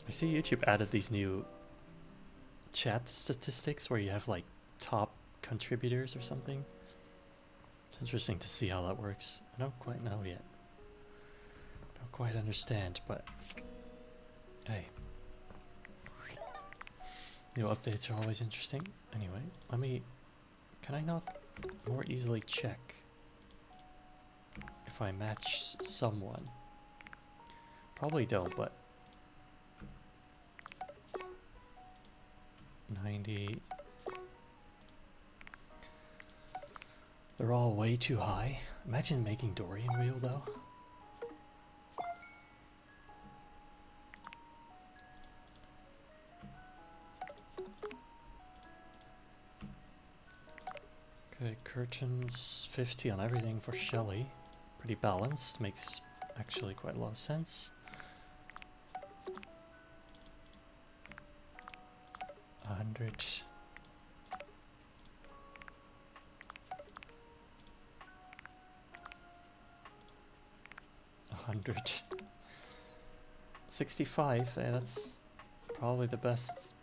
see YouTube added these new chat statistics where you have like top contributors or something. It's interesting to see how that works. I don't quite know yet. Don't quite understand, but hey. New updates are always interesting. Anyway, can I not more easily check if I match someone. Probably don't, but 90. They're all way too high. Imagine making Dorian real though. Okay, curtains 50 on everything for Shelly. Pretty balanced, makes actually quite a lot of sense. 100. 100. 65, that's probably the best,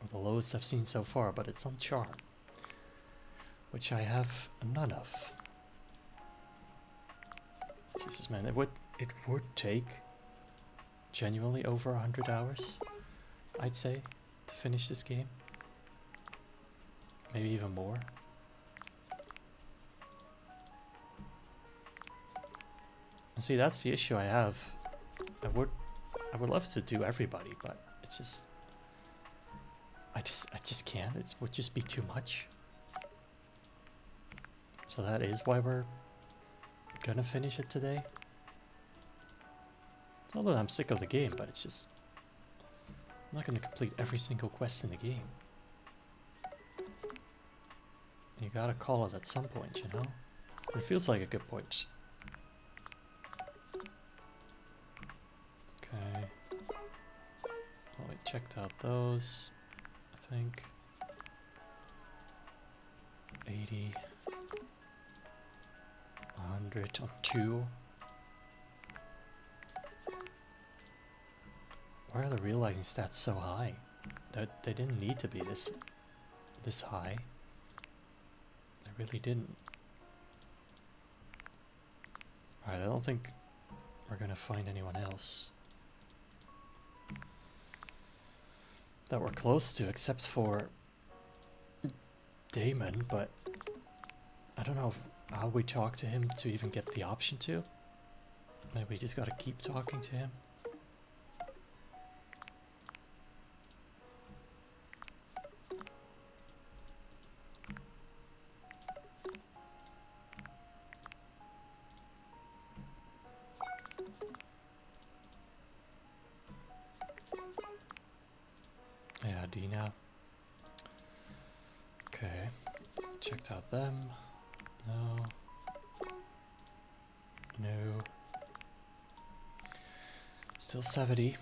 or the lowest I've seen so far, but it's on charm, which I have none of. Jesus, man, it would take genuinely over 100 hours, I'd say, to finish this game. Maybe even more. And see, that's the issue I have. I would love to do everybody, but it's just I just can't. It would just be too much. So that is why we're gonna finish it today. Not that I'm sick of the game, but it's just I'm not gonna complete every single quest in the game. You gotta call it at some point, you know? It feels like a good point. Okay. Well, we checked out those, I think. 80. 100 on 2. Why are the realizing stats so high? They didn't need to be this high. They really didn't. Alright, I don't think we're gonna find anyone else that we're close to, except for Damon, but I don't know how we talk to him to even get the option to. Maybe we just gotta keep talking to him. Yeah, Dina. Okay, checked out them. No. No. Still 70.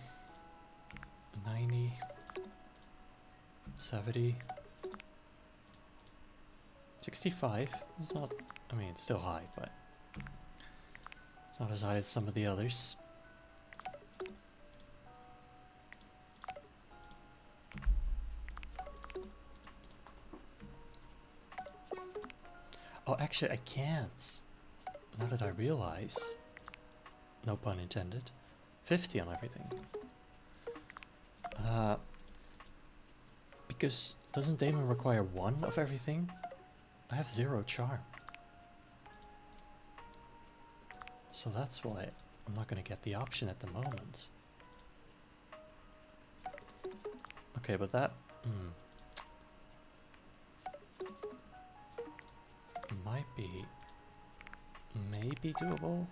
90. 70. 65. It's not, I mean, it's still high, but it's not as high as some of the others. Oh, actually, I can't. Now that I realize. No pun intended. 50 on everything. Because doesn't Damon require 1 of everything? I have 0 charm. So that's why I'm not going to get the option at the moment. Okay, but that... might be maybe doable.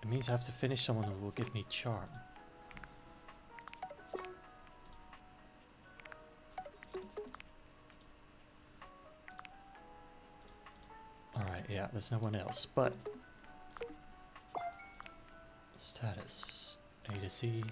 It means I have to finish someone who will give me charm. Alright, yeah, there's no one else, but status A to Z.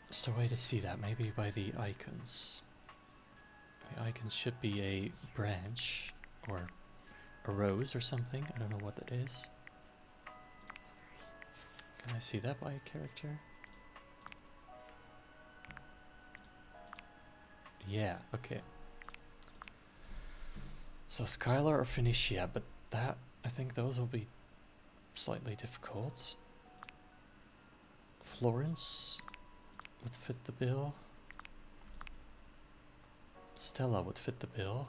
It's the way to see that, maybe by the icons. The icons should be a branch or a rose or something. I don't know what that is. Can I see that by a character? Yeah, okay. So Skylar or Phoenicia, but that, I think those will be slightly difficult. Florence would fit the bill. Stella would fit the bill.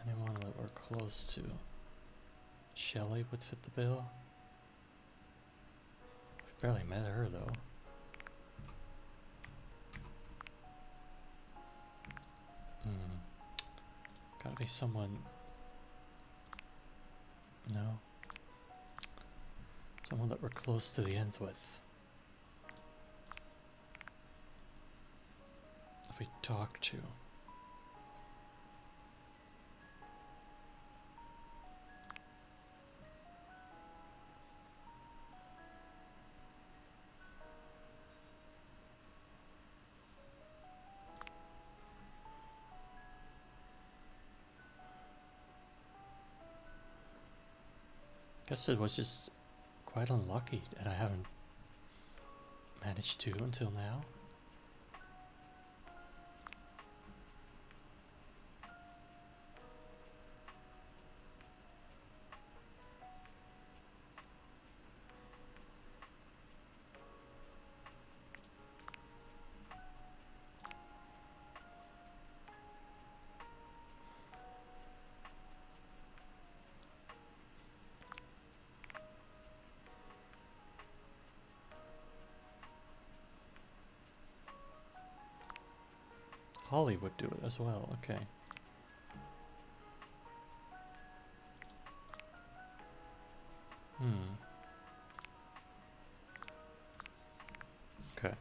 Anyone that we're close to. Shelley would fit the bill. We've barely met her though. Gotta be someone. No. Someone that we're close to the end with. If we talk to. Guess it was just quite unlucky that I haven't managed to until now. Holly would do it as well, okay. Okay.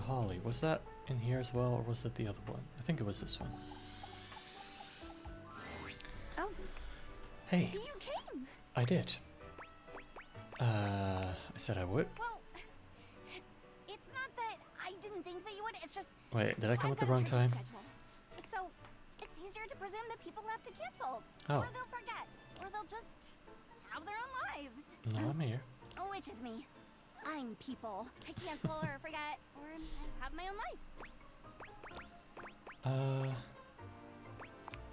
Holly, was that in here as well, or was it the other one? I think it was this one. Oh. Hey. You came. I did. I said I would. Well, it's not that I didn't think that you would. It's just. Wait, did I come at the wrong time? So it's easier to presume that people have to cancel, Oh. or they'll forget, or they'll just have their own lives. No, I'm here. Which is me. I'm people. I cancel or forget or have my own life.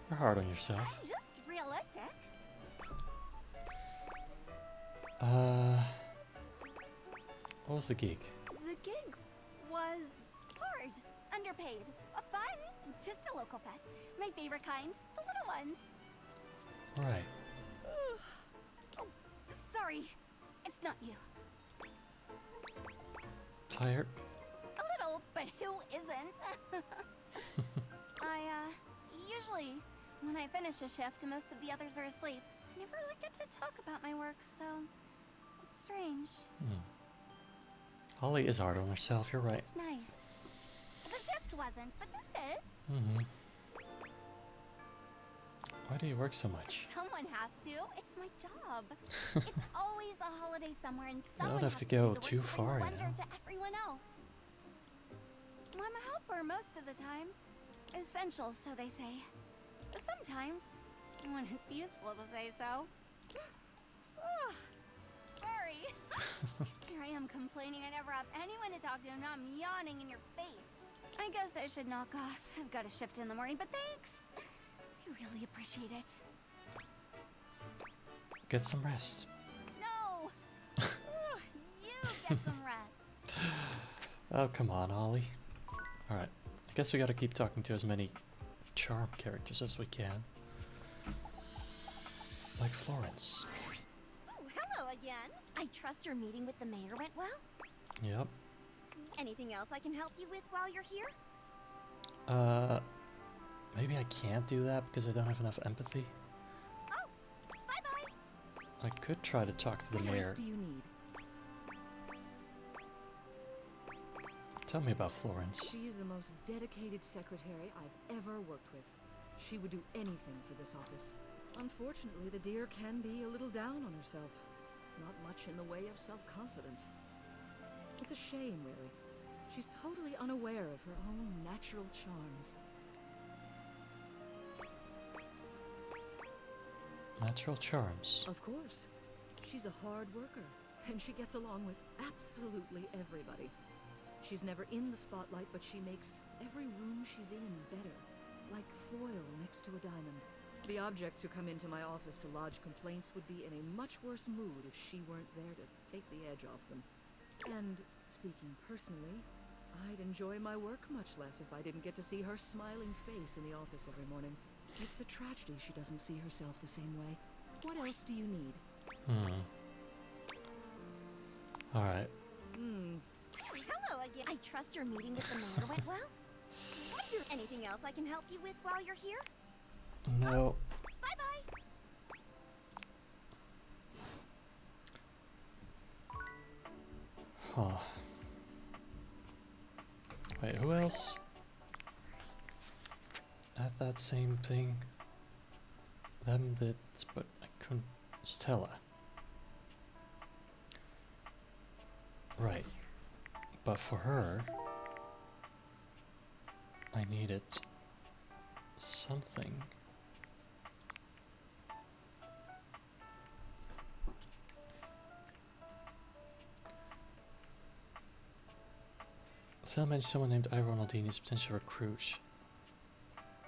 You're hard on yourself. I'm just realistic. What was the gig? The gig was hard, underpaid, fun, just a local pet. My favorite kind, the little ones. Right. Oh, sorry. It's not you. Tired? A little, but who isn't? Usually, when I finish a shift, most of the others are asleep. I never really get to talk about my work, so it's strange. Holly is hard on herself, you're right. It's nice. The shift wasn't, but this is. Why do you work so much? Someone has to. It's my job. It's always a holiday somewhere, and someone don't have has to do go the work too to bring far, you wonder know. to everyone else. I'm a helper most of the time. Essential, so they say. But sometimes, when it's useful to say so. Sorry. Here I am complaining I never have anyone to talk to, and now I'm yawning in your face. I guess I should knock off. I've got a shift in the morning, but thanks. I really appreciate it. Get some rest. No! You get some rest. Oh, come on, Holly. Alright. I guess we gotta keep talking to as many charm characters as we can. Like Florence. Oh, hello again. I trust your meeting with the mayor went well? Yep. Anything else I can help you with while you're here? Maybe I can't do that because I don't have enough empathy. Oh, bye-bye. I could try to talk to the mayor. What do you need? Tell me about Florence. She is the most dedicated secretary I've ever worked with. She would do anything for this office. Unfortunately, the dear can be a little down on herself. Not much in the way of self-confidence. It's a shame, really. She's totally unaware of her own natural charms. Natural charms. Of course. She's a hard worker, and she gets along with absolutely everybody. She's never in the spotlight, but she makes every room she's in better, like foil next to a diamond. The objects who come into my office to lodge complaints would be in a much worse mood if she weren't there to take the edge off them. And speaking personally, I'd enjoy my work much less if I didn't get to see her smiling face in the office every morning. It's a tragedy she doesn't see herself the same way. What else do you need? Alright. Hello again. I trust your meeting with the mayor went well? Is there anything else I can help you with while you're here? No. Bye-bye. Huh. Wait, who else? At that same thing? Them did, but I couldn't. Stella. Right. But for her, I needed something. Stella mentioned someone named Ira Ronaldini is a potential recruit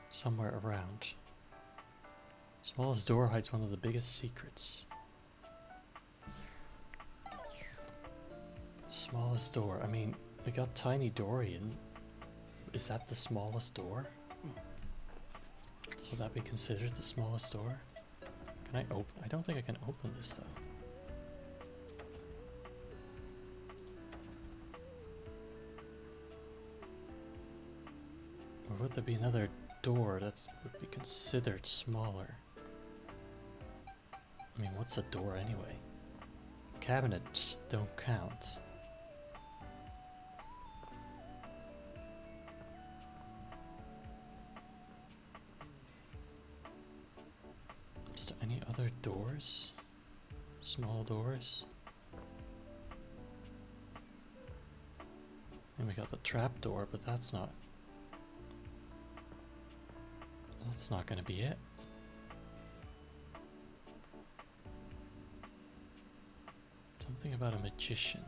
somewhere around. Smallest door hides one of the biggest secrets. Smallest door. I mean, we got Tiny Dorian. Is that the smallest door? Would that be considered the smallest door? Can I open? I don't think I can open this though. Or would there be another door that would be considered smaller? I mean, what's a door anyway? Cabinets don't count. Is there any other doors? Small doors? And we got the trap door, but that's not gonna be it. Something about a magician.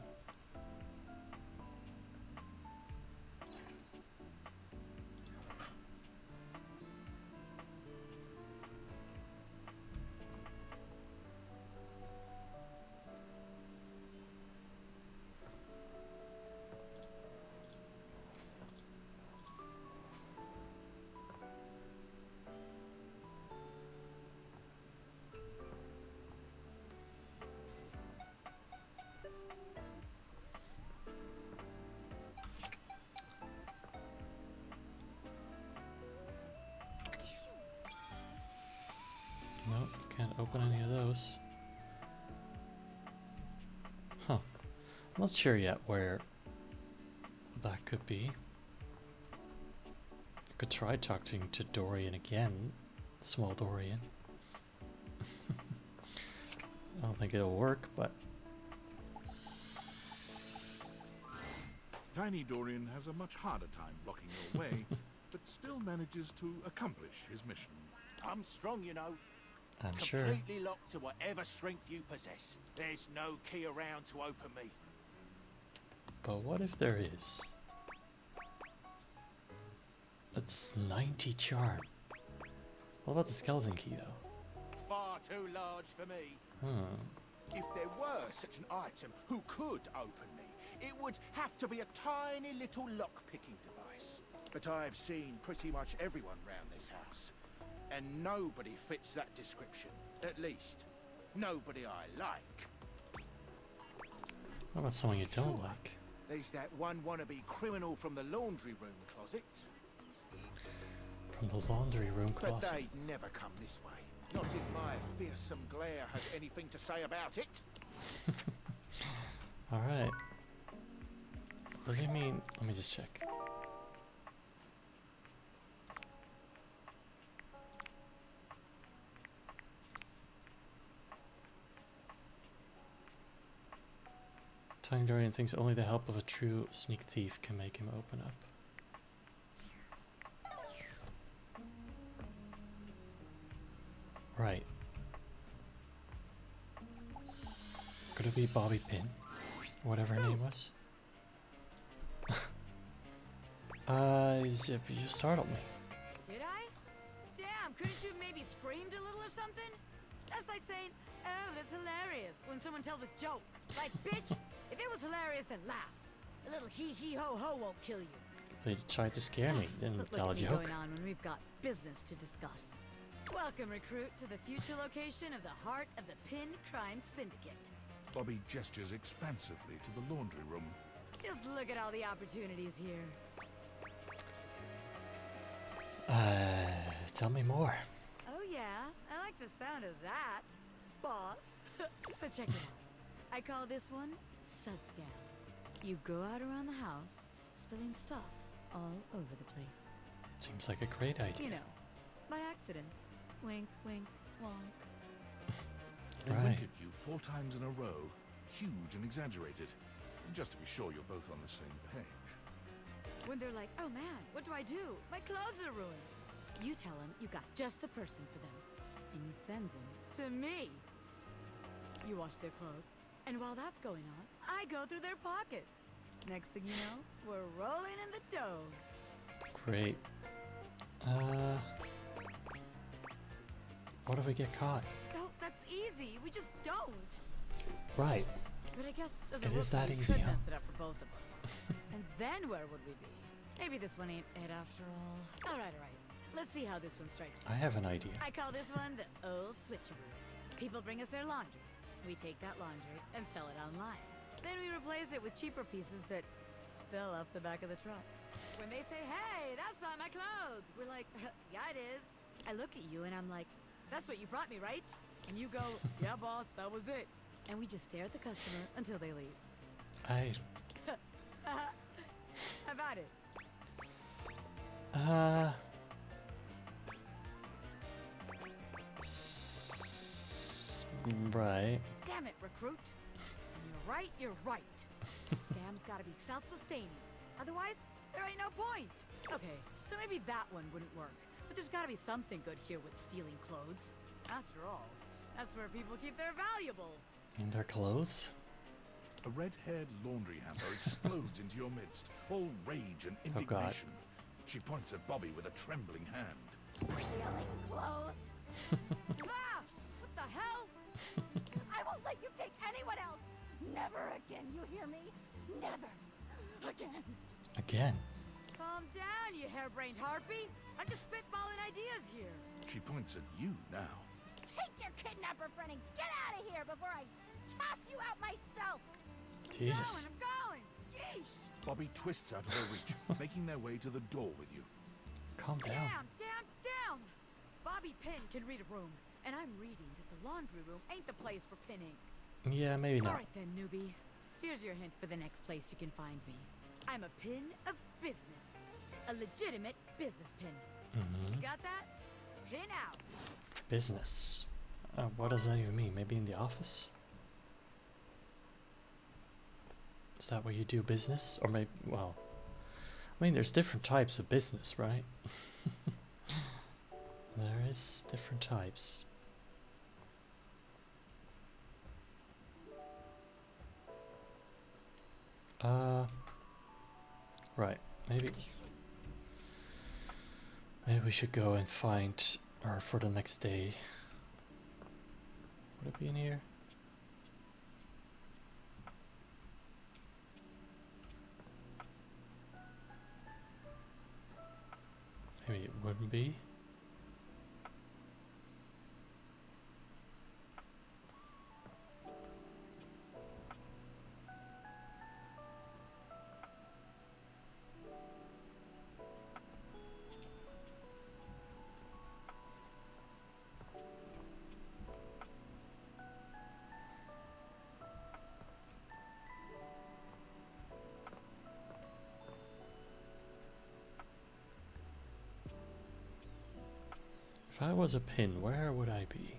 Nope, can't open any of those. Huh. I'm not sure yet where that could be. I could try talking to Dorian again. Small Dorian. I don't think it'll work, but... Tiny Dorian has a much harder time blocking your way, but still manages to accomplish his mission. I'm strong, you know. I'm sure. Completely locked to whatever strength you possess. There's no key around to open me. But what if there is? It's 90 charm. What about the skeleton key though? Far too large for me. Hmm. If there were such an item who could open me, it would have to be a tiny little lock-picking device. But I've seen pretty much everyone round this house, and nobody fits that description. At least, nobody I like. What about someone you don't like? There's that one wannabe criminal from the laundry room closet. From the laundry room closet? But they'd never come this way. Not if my fearsome glare has anything to say about it. Alright. Does he mean... Let me just check. Tiny Dorian thinks only the help of a true sneak thief can make him open up. Right. Could it be Bobby Pin? Whatever her name was? You startled me. Did I? Damn, Damn, couldn't you maybe screamed a little or something? That's like saying, oh, that's hilarious, when someone tells a joke. Like, bitch, if it was hilarious, then laugh. A little hee-hee-ho-ho won't kill you. They tried to scare me, didn't tell a joke. Going on when we've got business to discuss. Welcome, recruit, to the future location of the heart of the Pin Crime Syndicate. Bobby gestures expansively to the laundry room. Just look at all the opportunities here. Tell me more. Oh yeah, I like the sound of that, boss. So check it out. I call this one Sud Scam. You go out around the house, spilling stuff all over the place. Seems like a great idea. You know, by accident. Wink, wink, wonk. They wink at you 4 times in a row, huge and exaggerated, just to be sure you're both on the same page. When they're like, oh man, what do I do? My clothes are ruined. You tell them you got just the person for them, and you send them to me. You wash their clothes, and while that's going on, I go through their pockets. Next thing you know, we're rolling in the dough. Great. What if we get caught? Oh, that's easy. We just don't. Right. But I guess it is that easy, could huh? mess it up for both of us. And then where would we be? Maybe this one ain't it after all. All right. Let's see how this one strikes you. I have an idea. I call this one the old switcheroo. People bring us their laundry. We take that laundry and sell it online. Then we replace it with cheaper pieces that fell off the back of the truck. When they say, hey, that's on my clothes, we're like, yeah, it is. I look at you and I'm like, that's what you brought me, right? And you go, yeah, boss, that was it. And we just stare at the customer until they leave. How about it? Right. Damn it, recruit. And you're right. The scam's gotta be self-sustaining. Otherwise, there ain't no point. Okay, so maybe that one wouldn't work. But there's gotta be something good here with stealing clothes. After all, that's where people keep their valuables. In their clothes? A red-haired laundry hamper explodes into your midst, all rage and indignation. She points at Bobby with a trembling hand. Stealing clothes? Ah! What the hell? I won't let you take anyone else. Never again, you hear me? Never again. Again? Calm down, you harebrained harpy. I'm just spitballing ideas here. She points at you now. Take your kidnapper friend and get out of here before I toss you out myself. Jesus. I'm going. Yeesh. Bobby twists out of her reach, making their way to the door with you. Calm down. Down. Bobby Pin can read a room, and I'm reading that the laundry room ain't the place for pinning. Yeah, maybe not. All right then, newbie. Here's your hint for the next place you can find me. I'm a pin of business. A legitimate business pin. Mm-hmm. Got that? Pin out. Business. What does that even mean? Maybe in the office? Is that where you do business? Or maybe, well, I mean, there's different types of business, right? There is different types. Right, maybe we should go and find her for the next day. Would it be in here? Maybe it wouldn't be. If I was a pin, where would I be?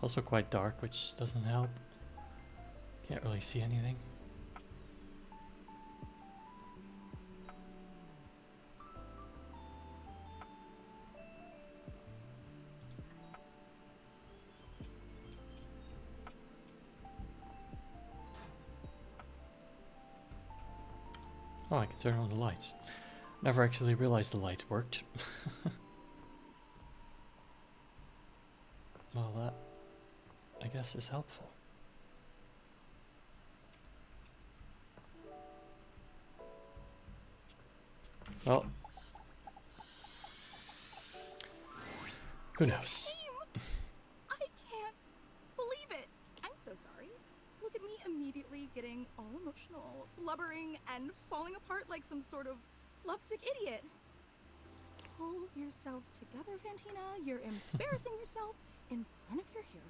Also quite dark, which doesn't help. Can't really see anything. Oh, I can turn on the lights. Never actually realized the lights worked. Well, that, I guess, is helpful. Well, who knows? I can't believe it. I'm so sorry. Look at me immediately getting all emotional, blubbering, and falling apart like some sort of lovesick idiot. Pull yourself together, Fantina. You're embarrassing yourself in front of your hero.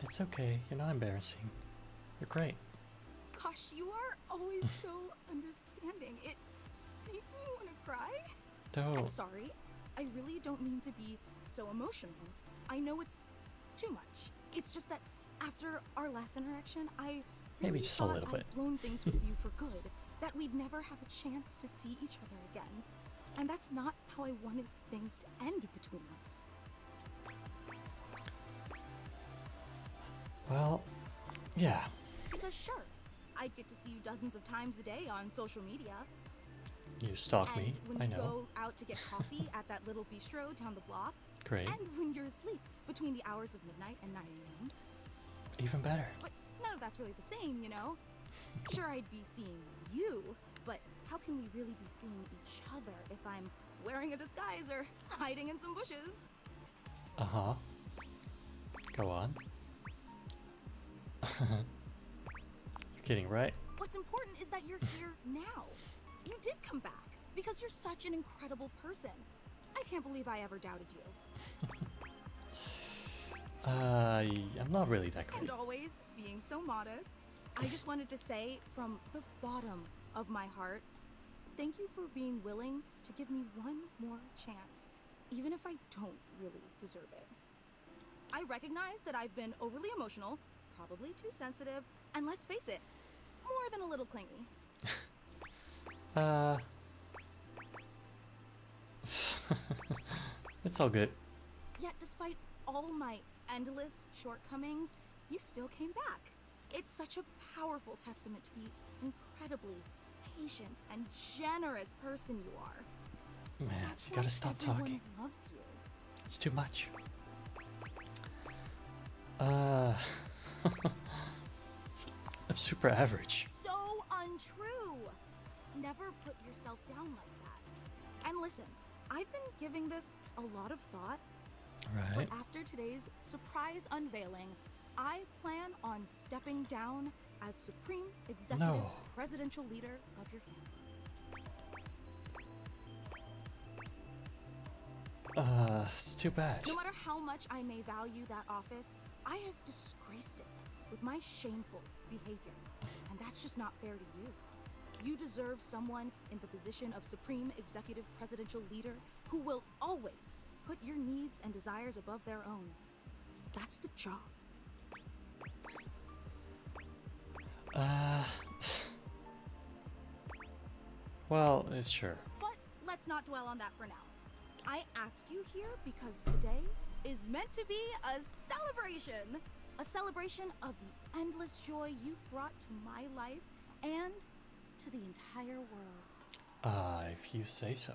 It's okay. You're not embarrassing. You're great. Gosh, you are always so understanding. It makes me want to cry. Don't. I'm sorry. I really don't mean to be so emotional. I know it's too much. It's just that after our last interaction, I maybe just a little bit. I'd blown things with you for good. That we'd never have a chance to see each other again. And that's not how I wanted things to end between us. Well, yeah. Because sure, I'd get to see you dozens of times a day on social media. You stalk me, when I you know. go out to get coffee at that little bistro down the block. Great. And when you're asleep between the hours of midnight and 9 a.m. Even better. But none of that's really the same, you know? Sure, I'd be seeing you, but how can we really be seeing each other if I'm wearing a disguise or hiding in some bushes? Uh-huh. Go on. You're kidding, right? What's important is that you're here now. You did come back because you're such an incredible person. I can't believe I ever doubted you. I'm not really that great. And always being so modest. I just wanted to say from the bottom of my heart, thank you for being willing to give me one more chance, even if I don't really deserve it. I recognize that I've been overly emotional, probably too sensitive, and let's face it, more than a little clingy. It's all good. Yet despite all my endless shortcomings, you still came back. It's such a powerful testament to the incredibly patient and generous person you are. Man, That's you gotta why stop everyone talking. loves you. It's too much. I'm super average. So untrue. Never put yourself down like that. And listen, I've been giving this a lot of thought. Right. But after today's surprise unveiling, I plan on stepping down as Supreme Executive Presidential Leader of your family. It's too bad. No matter how much I may value that office, I have disgraced it with my shameful behavior. And that's just not fair to you. You deserve someone in the position of Supreme Executive Presidential Leader who will always put your needs and desires above their own. That's the job. Well, it's sure. But let's not dwell on that for now. I asked you here because today is meant to be a celebration. A celebration of the endless joy you've brought to my life and to the entire world. If you say so.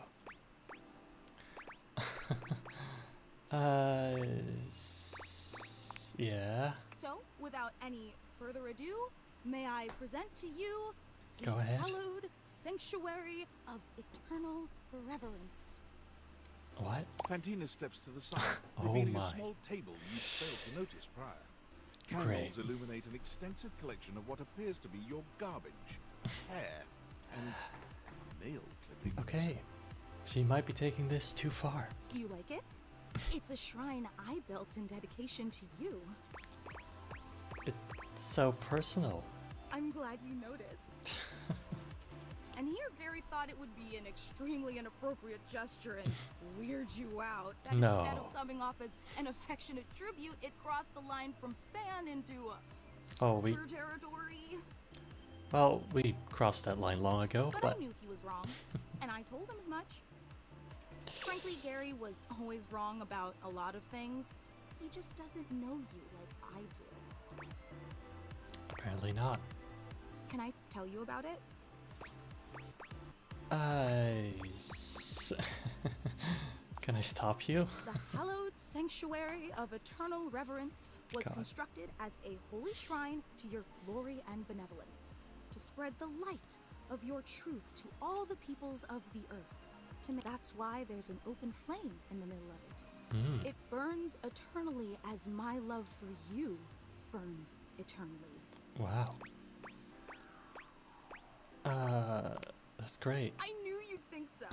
Yeah. So, without any further ado, may I present to you the Go ahead. hallowed sanctuary of eternal reverence. What? Fantina steps to the side, Oh revealing my. a small table you'd failed to notice prior. Candles illuminate an extensive collection of what appears to be your garbage, hair, and nail clippings. Okay. So you might be taking this too far. You like it? It's a shrine I built in dedication to you. It's so personal. I'm glad you noticed. And here, Gary thought it would be an extremely inappropriate gesture and weird you out. That No. instead of coming off as an affectionate tribute, it crossed the line from fan into soldier territory. Well, we crossed that line long ago, But I knew he was wrong, and I told him as much. Frankly, Gary was always wrong about a lot of things. He just doesn't know you like I do. apparently not. Can I tell you about it? Can I stop you? The hallowed sanctuary of eternal reverence was constructed as a holy shrine to your glory and benevolence, to spread the light of your truth to all the peoples of the earth. That's why there's an open flame in the middle of it. It burns eternally as my love for you burns eternally. Wow. That's great. I knew you'd think so.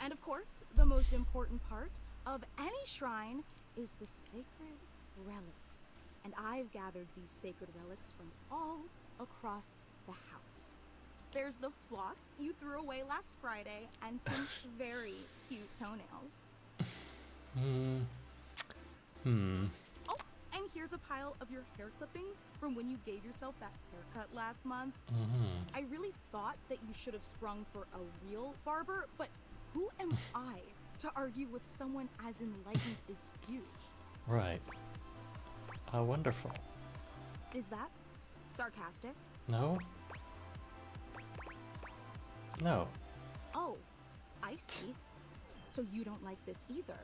And of course, the most important part of any shrine is the sacred relics. And I've gathered these sacred relics from all across the house. There's the floss you threw away last Friday and some very cute toenails. Oh, and here's a pile of your hair clippings from when you gave yourself that haircut last month. I really thought that you should have sprung for a real barber, but who am I to argue with someone as enlightened as you? Right. Wonderful. Is that sarcastic? No? No. Oh, I see. So you don't like this either.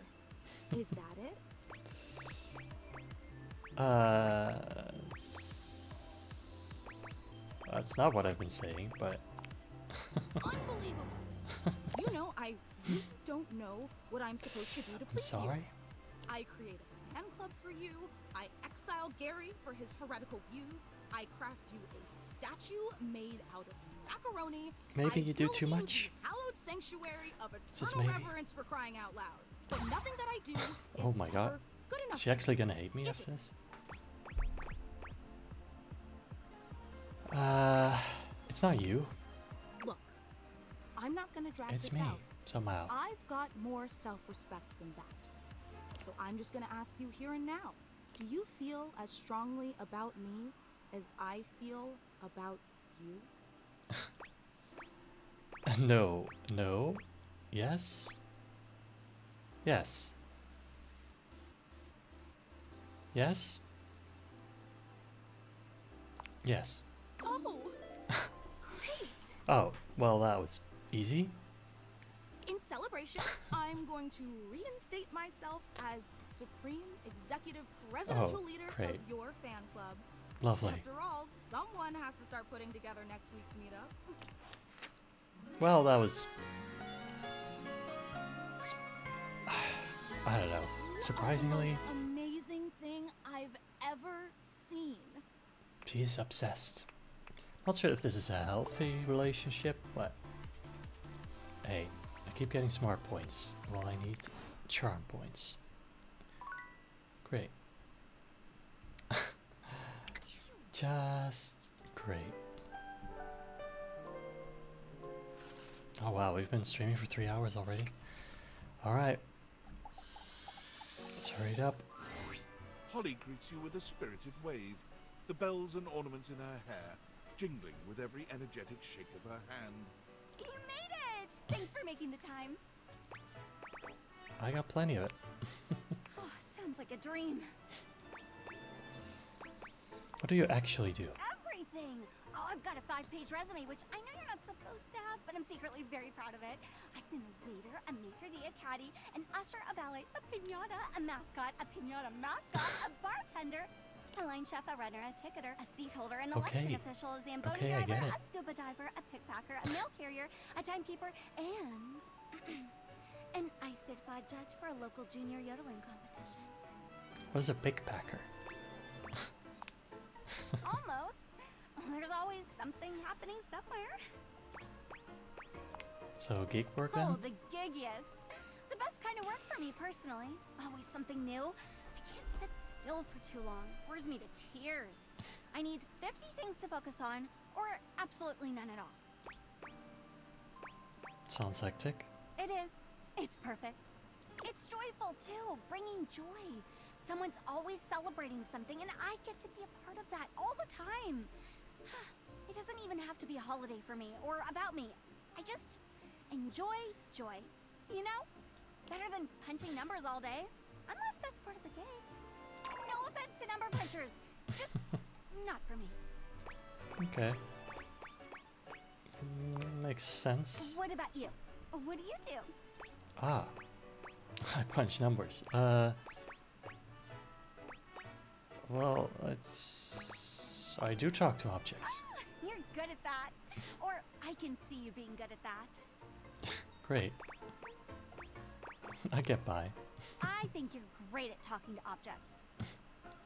Is that it? That's not what I've been saying, but... Unbelievable! You know, I really don't know what I'm supposed to do to please you. Sorry? I create a fan club for you. I exile Gary for his heretical views. I craft you a statue made out of macaroni. Maybe you do too much. Hallowed sanctuary of eternal reverence for crying out loud. But nothing that I do is Oh my god. good enough. Is she actually gonna hate me after this? It's not you. Look, I'm not gonna drag It's this me, out. somehow. I've got more self-respect than that. So I'm just gonna ask you here and now. Do you feel as strongly about me as I feel about you? No. No. Yes. Yes. Yes. Yes. Oh, great! Oh, well, that was easy. In celebration, I'm going to reinstate myself as Supreme Executive Presidential Leader great. of your fan club. Lovely. After all, someone has to start putting together next week's meetup. Well, that was... I don't know. Surprisingly, The most amazing thing I've ever seen. she's obsessed. Not sure if this is a healthy relationship, but... Hey, I keep getting smart points while I need charm points. Great. Just great. Oh wow, we've been streaming for 3 hours already. Alright. Let's hurry it up. Holly greets you with a spirited wave, the bells and ornaments in her hair jingling with every energetic shake of her hand. You made it! Thanks for making the time. I got plenty of it. Oh, sounds like a dream. What do you actually do? Everything! Oh, I've got a 5-page resume, which I know you're not supposed to have, but I'm secretly very proud of it. I've been a waiter, a maitre d', a caddy, an usher, a valet, a piñata, a mascot, a bartender, a line chef, a runner, a ticketer, a seat holder, an election official, a Zamboni driver, a scuba diver, a pickpacker, a mail carrier, a timekeeper, and an ice-certified judge for a local junior yodeling competition. What is a pickpacker? Almost. There's always something happening somewhere. So gig work then? Oh, the gig, yes. The best kind of work for me personally. Always something new. I can't sit still for too long. Bores me to tears. I need 50 things to focus on, or absolutely none at all. Sounds hectic. It is. It's perfect. It's joyful too, bringing joy. Someone's always celebrating something, and I get to be a part of that all the time. It doesn't even have to be a holiday for me or about me. I just enjoy joy. You know? Better than punching numbers all day. Unless that's part of the gig. No offense to number punchers. Just not for me. Okay. Makes sense. What about you? What do you do? Ah. I punch numbers. Well, I do talk to objects. You're good at that. Or I can see you being good at that. Great. I get by. I think you're great at talking to objects.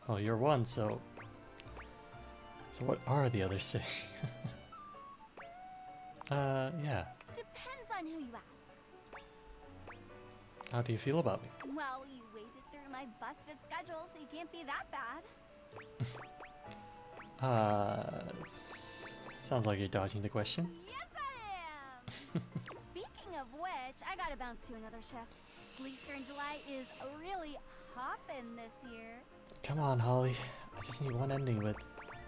Well, you're one, so... So what are the others saying? Yeah. Depends on who you ask. How do you feel about me? Well, you waded through my busted schedule, so you can't be that bad. Sounds like you're dodging the question. Yes, I am! Speaking of which, I gotta bounce to another shift. Easter in July is really hoppin' this year. Come on, Holly. I just need one ending with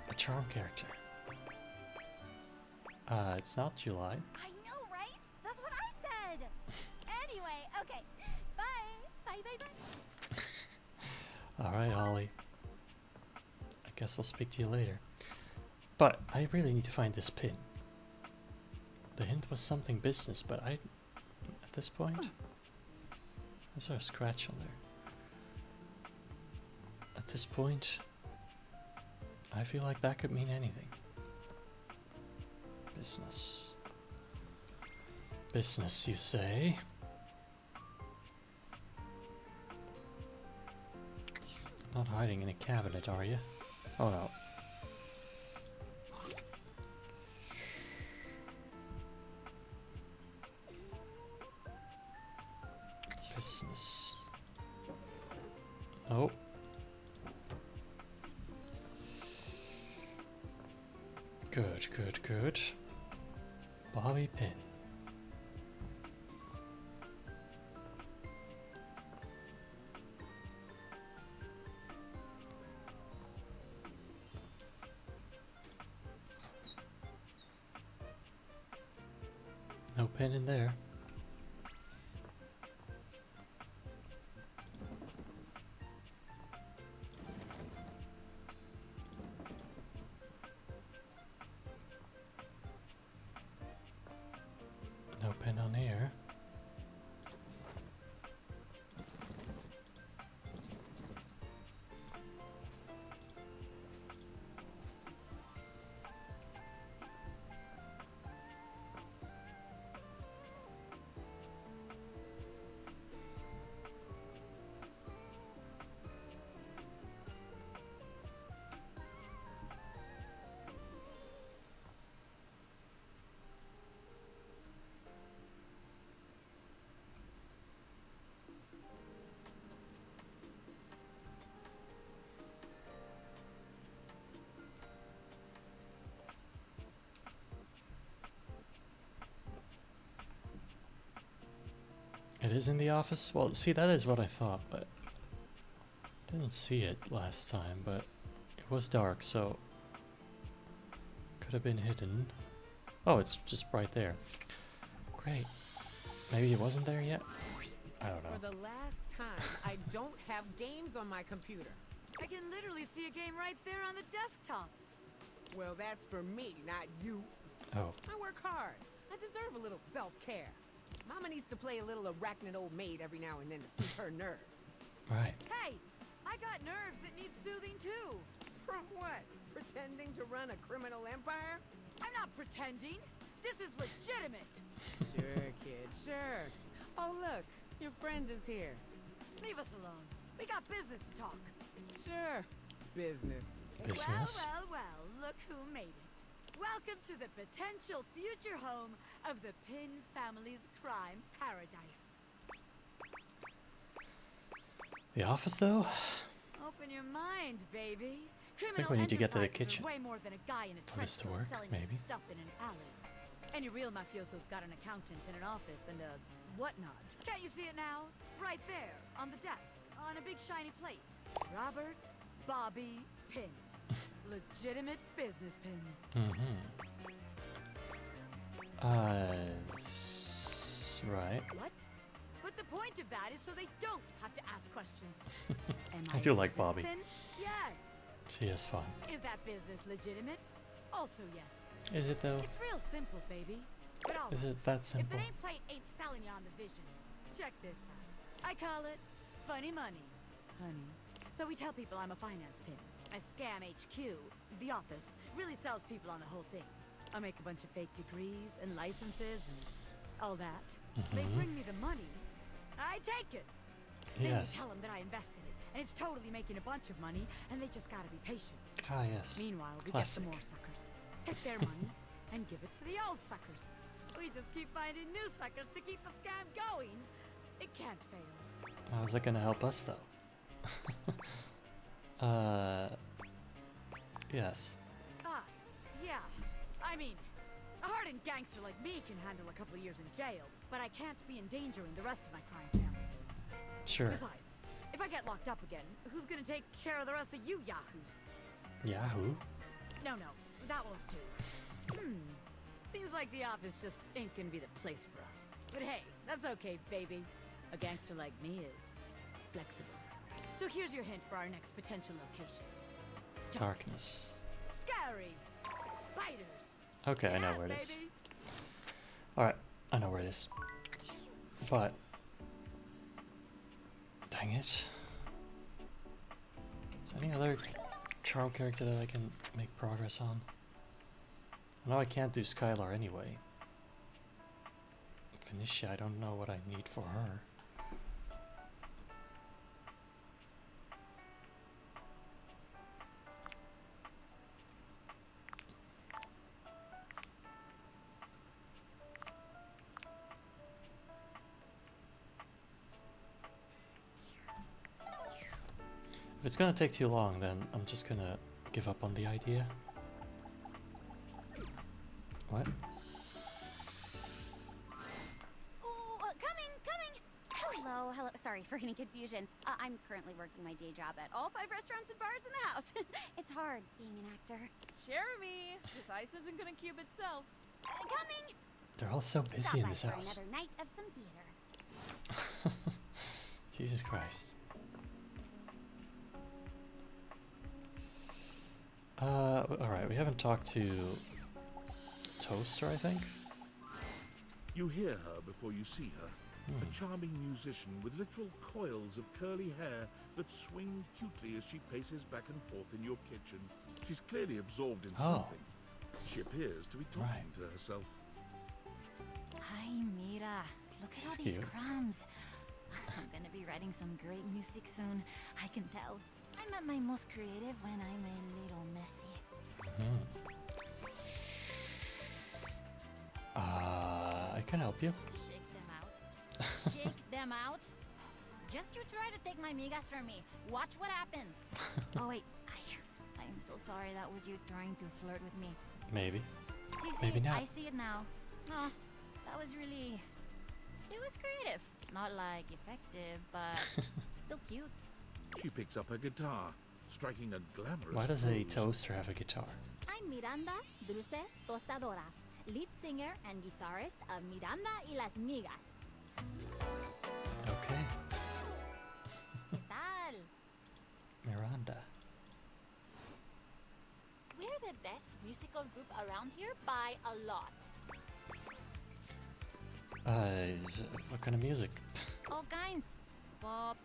a charm character. It's not July. I know, right? That's what I said! Anyway, okay. Bye! Bye, bye, bye! Alright, Holly. I guess we'll speak to you later. But I really need to find this pin. The hint was something business, but at this point... Is there a scratch on there? At this point, I feel like that could mean anything. Business. Business, you say? Not hiding in a cabinet, are you? Oh no. Business. Oh. Good, good, good. Bobby pin. No pin in there. No pin on here. It is in the office? Well, see, that is what I thought, but I didn't see it last time, but it was dark, so could have been hidden. Oh, it's just right there. Great. Maybe it wasn't there yet? I don't know. For the last time, I don't have games on my computer. I can literally see a game right there on the desktop. Well, that's for me, not you. Oh. I work hard. I deserve a little self-care. Mama needs to play a little arachnid old maid every now and then to soothe her nerves. Right. Hey, I got nerves that need soothing too. From what? Pretending to run a criminal empire? I'm not pretending. This is legitimate. Sure, kid, sure. Oh, look, your friend is here. Leave us alone. We got business to talk. Sure, business. Business? Well, well, well, look who made it. Welcome to the potential future home of the Pin family's crime paradise. The office, though? Open your mind, baby. I think we need to get to the kitchen. Way more than a guy in a for this to work, selling maybe. stuff in an alley. Any real mafioso's got an accountant and an office and a whatnot. Can't you see it now? Right there, on the desk, on a big shiny plate. Robert Bobby Pin. Legitimate business pin. Right. What? But the point of that is so they don't have to ask questions. I do like Bobby. Pin? Yes. She is fun. Is that business legitimate? Also yes. Is it though? It's real simple, baby. But all Is right. it that simple? If the nameplate ain't selling you on the vision, check this out. I call it funny money, honey. So we tell people I'm a finance pin. I scam HQ, the office, really sells people on the whole thing. I make a bunch of fake degrees and licenses and all that. They bring me the money. I take it. Then you tell them that I invested it, and it's totally making a bunch of money, and they just gotta be patient. Ah, yes. Meanwhile, we get some more suckers. Take their money and give it to the old suckers. We just keep finding new suckers to keep the scam going. It can't fail. How's that gonna help us though? Yes. Ah, yeah. I mean, a hardened gangster like me can handle a couple of years in jail, but I can't be endangering the rest of my crime family. Sure. Besides, if I get locked up again, who's gonna take care of the rest of you yahoos? Yahoo? No, that won't do. Seems like the office just ain't gonna be the place for us. But hey, that's okay, baby. A gangster like me is flexible. So here's your hint for our next potential location. Darkness. Scary. Spiders. Okay, I know where it is. Alright, I know where it is. But dang it. Is there any other charm character that I can make progress on? I know I can't do Skylar anyway. Phoenicia, I don't know what I need for her. If it's gonna take too long, then I'm just gonna give up on the idea. What? Oh, coming! Hello. Sorry for any confusion. I'm currently working my day job at all 5 restaurants and bars in the house. It's hard being an actor. Jeremy, this ice isn't gonna cube itself. Coming! They're all so busy in this house. Another night of some theater. Jesus Christ. Alright, we haven't talked to Toaster, I think? You hear her before you see her. A charming musician with literal coils of curly hair that swing cutely as she paces back and forth in your kitchen. She's clearly absorbed in something. She appears to be talking to herself. Hi, Mira. Look at all these crumbs. I'm gonna be writing some great music soon. I can tell. I'm at my most creative when I'm a little messy. I can help you. Shake them out. Shake them out? Just you try to take my migas from me. Watch what happens. Oh wait, I'm so sorry that was you trying to flirt with me. Maybe. See, maybe not. I see it now. Oh, that was really... It was creative. Not like effective, but still cute. She picks up her guitar, striking a glamorous Why does a pose. toaster have a guitar? I'm Miranda Dulce Tostadora, lead singer and guitarist of Miranda y las Migas. Okay. ¿Qué tal? Miranda. We're the best musical group around here by a lot. What kind of music? All kinds. Pop,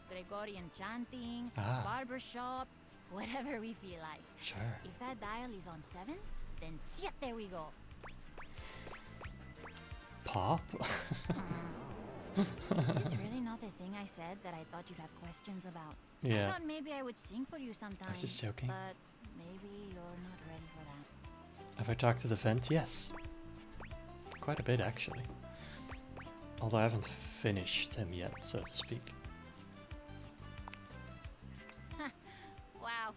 Gregorian chanting, barbershop, whatever we feel like. Sure. If that dial is on 7, then siete we go. Pop? This is really not the thing I said that I thought you'd have questions about. Yeah. I thought maybe I would sing for you sometime. I was just joking. But maybe you're not ready for that. Have I talked to the vent? Yes. Quite a bit, actually. Although I haven't finished him yet, so to speak. Wow.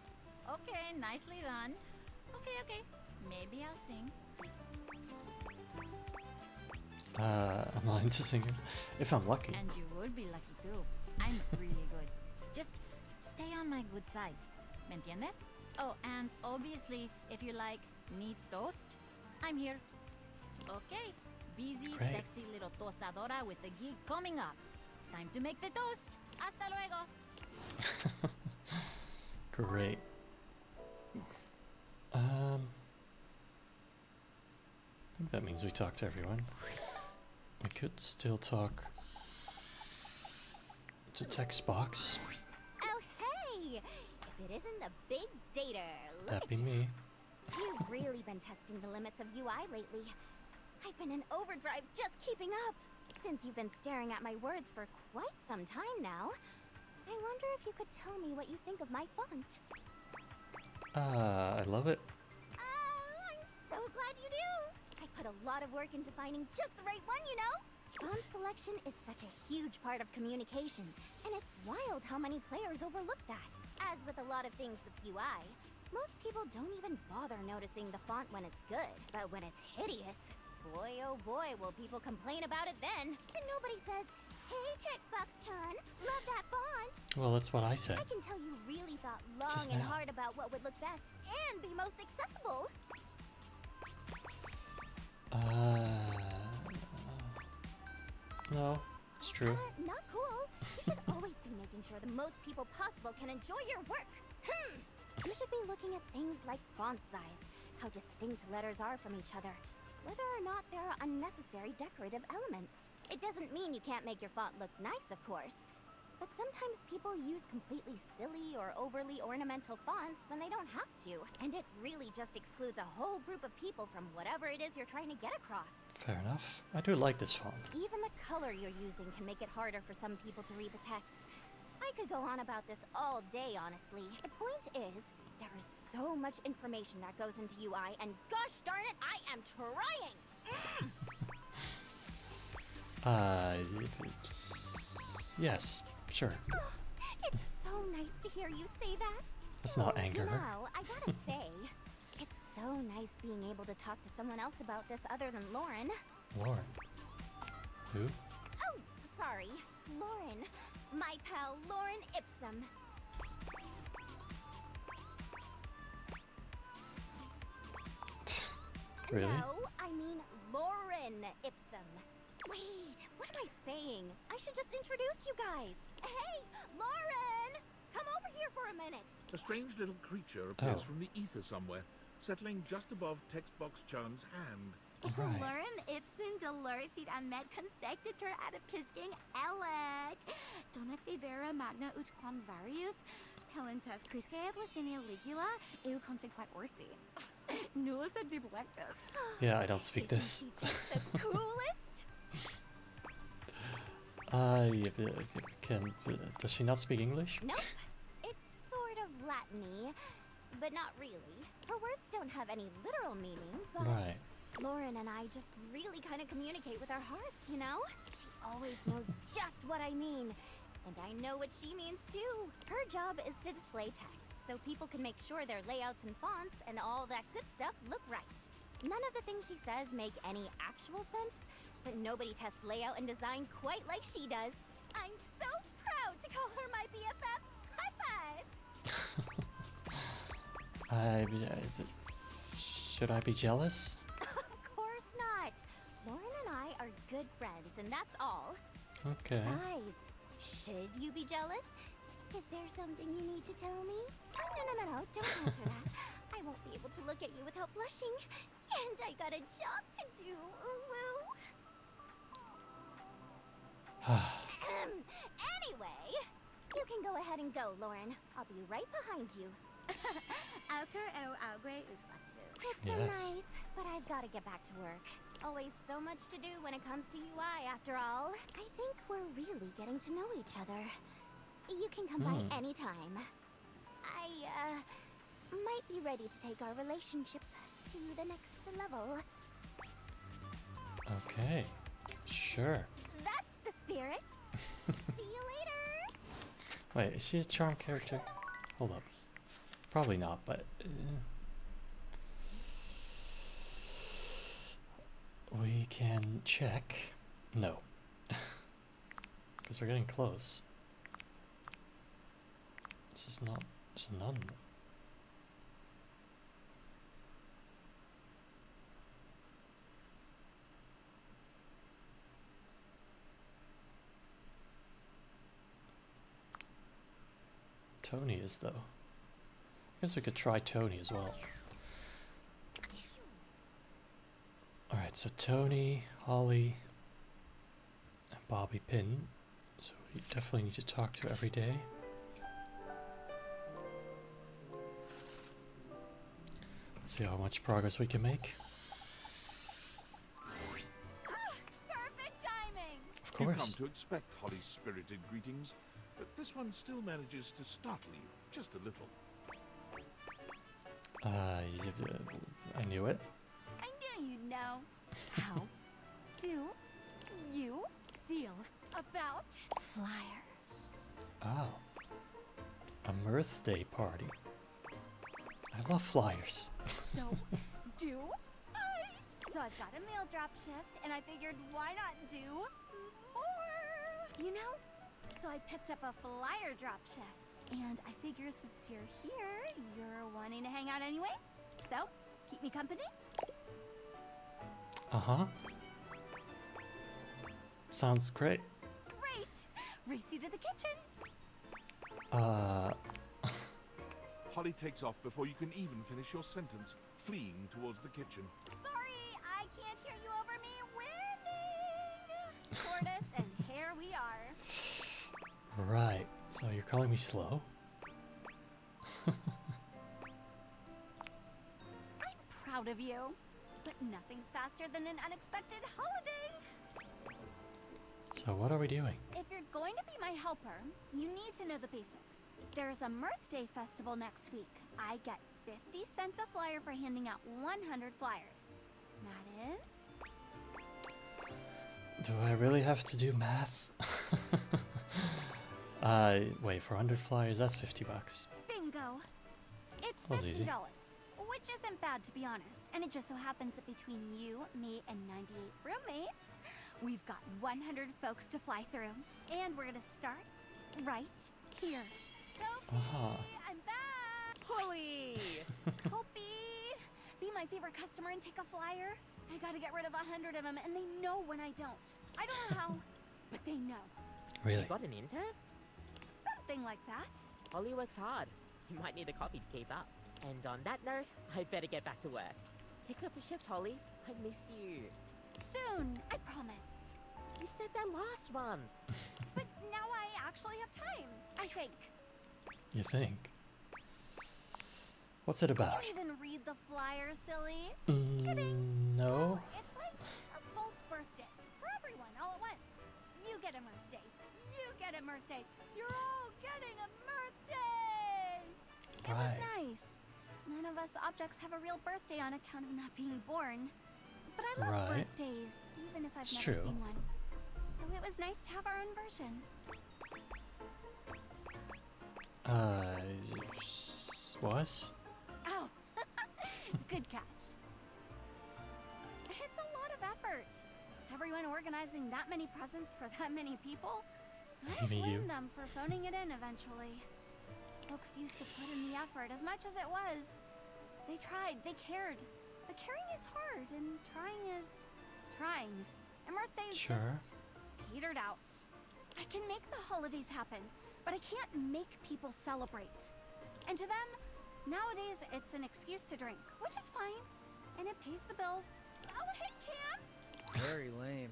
Okay, nicely done. Okay. Maybe I'll sing. I'm not into singers. If I'm lucky. And you would be lucky too. I'm really good. Just stay on my good side. ¿Me entiendes? Oh, and obviously, if you like need toast, I'm here. Okay. Busy, Great. sexy little tostadora with the gig coming up. Time to make the toast. Hasta luego. Great. I think that means we talked to everyone. We could still talk to text box. Oh, hey! If it isn't the big dater, look That'd at be you. me. You've really been testing the limits of UI lately. I've been in overdrive just keeping up. Since you've been staring at my words for quite some time now, I wonder if you could tell me what you think of my font. I love it. I'm so glad you do! I put a lot of work into finding just the right one, you know? Font selection is such a huge part of communication, and it's wild how many players overlook that. As with a lot of things with UI, most people don't even bother noticing the font when it's good, but when it's hideous, boy oh boy will people complain about it then. And nobody says, hey Textbox-chan, love that font! Well, that's what I said. I can tell you really thought long Just and now. hard about what would look best and be most accessible. No, it's true. Not cool. You should always be making sure the most people possible can enjoy your work. You should be looking at things like font size, how distinct letters are from each other, whether or not there are unnecessary decorative elements. It doesn't mean you can't make your font look nice, of course, but sometimes people use completely silly or overly ornamental fonts when they don't have to, and it really just excludes a whole group of people from whatever it is you're trying to get across. Fair enough. I do like this font. Even the color you're using can make it harder for some people to read the text. I could go on about this all day, honestly. The point is, there is so much information that goes into UI, and gosh darn it, I am trying! Yes, sure. Oh, it's so nice to hear you say that. That's not anger. You know, I gotta say, it's so nice being able to talk to someone else about this other than Lauren. Lauren. Who? Oh, sorry. Lauren. My pal, Lauren Ipsum. Really? No, I mean Lauren Ipsum. Wait, what am I saying? I should just introduce you guys. Hey, Lauren! Come over here for a minute. A strange little creature appears from the ether somewhere, settling just above Textbox-chan's hand. Right. Lauren Ipsen Dolores and med consector out of Kisking Ellet. Dona Vera magna ut quam varius. Pelentes quisque Licinia ligula eu consequat orsi. Nullus ad bibliolectus. Yeah, I don't speak this. The coolest? Does she not speak English? Nope. It's sort of Latin-y, but not really. Her words don't have any literal meaning, but Right. Lauren and I just really kind of communicate with our hearts, you know? She always knows just what I mean, and I know what she means too. Her job is to display text, so people can make sure their layouts and fonts and all that good stuff look right. None of the things she says make any actual sense, but nobody tests layout and design quite like she does. I'm so proud to call her my BFF. High five! Should I be jealous? Of course not. Lauren and I are good friends, and that's all. Okay. Besides, should you be jealous? Is there something you need to tell me? No, don't answer that. I won't be able to look at you without blushing. And I got a job to do. Anyway, you can go ahead and go, Lauren. I'll be right behind you. Outer el agre uslatu. It's been nice, but I've got to get back to work. Always so much to do when it comes to UI, after all. I think we're really getting to know each other. You can come by anytime. I, might be ready to take our relationship to the next level. Okay. Sure. That's the spirit. See you later. Wait, is she a charm character? Hold up. Probably not, but... check? No. Because we're getting close. It's just not, it's none. Tony is though. I guess we could try Tony as well. Alright, so Tony, Holly, and Bobby Pin. So we definitely need to talk to every day. Let's see how much progress we can make. Perfect timing! Of course. You come to expect Holly's spirited greetings, but this one still manages to startle you just a little. I knew it. I knew you'd know. How do you feel about flyers? Oh. A Mirth Day party. I love flyers. So do I. So I've got a meal drop shift, and I figured why not do more? You know? So I picked up a flyer drop shift, and I figure since you're here, you're wanting to hang out anyway. So, keep me company? Uh-huh. Sounds great. Great! Race you to the kitchen. Holly takes off before you can even finish your sentence, fleeing towards the kitchen. Sorry, I can't hear you over me winning! Tortoise, and here we are. Right. So you're calling me slow? I'm proud of you. But nothing's faster than an unexpected holiday. So what are we doing? If you're going to be my helper, you need to know the basics. There's a Mirth Day festival next week. I get 50 cents a flyer for handing out 100 flyers. That is... Do I really have to do math? Wait, for 100 flyers, that's 50 bucks. Bingo. It's That was $50, easy. which isn't bad to be honest. And it just so happens that between you, me, and 98 roommates, we've got 100 folks to fly through. And we're gonna start right here. Aha. I'm back! Holly! Hopi! Be my favorite customer and take a flyer. I gotta get rid of 100 of them, and they know when I don't. I don't know how, but they know. Really? You got an intern? Something like that. Holly works hard. You might need a copy to keep up. And on that note, I'd better get back to work. Pick up a shift, Holly. I miss you. Soon, I promise. You said that last one. But now I actually have time, I think. You think? What's it about? Did you even read the flyer, silly? No. It's like a bulk birthday for everyone all at once. You get a Mirth Day. You get a Mirth Day. You're all getting a Mirth Day. It was nice. None of us objects have a real birthday on account of not being born. But I love birthdays, even if I've never seen one. So it was nice to have our own version. Was? Oh, good catch. It's a lot of effort. Everyone organizing that many presents for that many people. I blame them for phoning it in eventually. Folks used to put in the effort as much as it was. They tried, they cared. But caring is hard, and trying is trying. And Mirth Days just petered out. I can make the holidays happen, but I can't make people celebrate. And to them, nowadays it's an excuse to drink, which is fine. And it pays the bills. Oh, hey, Cam! Very lame.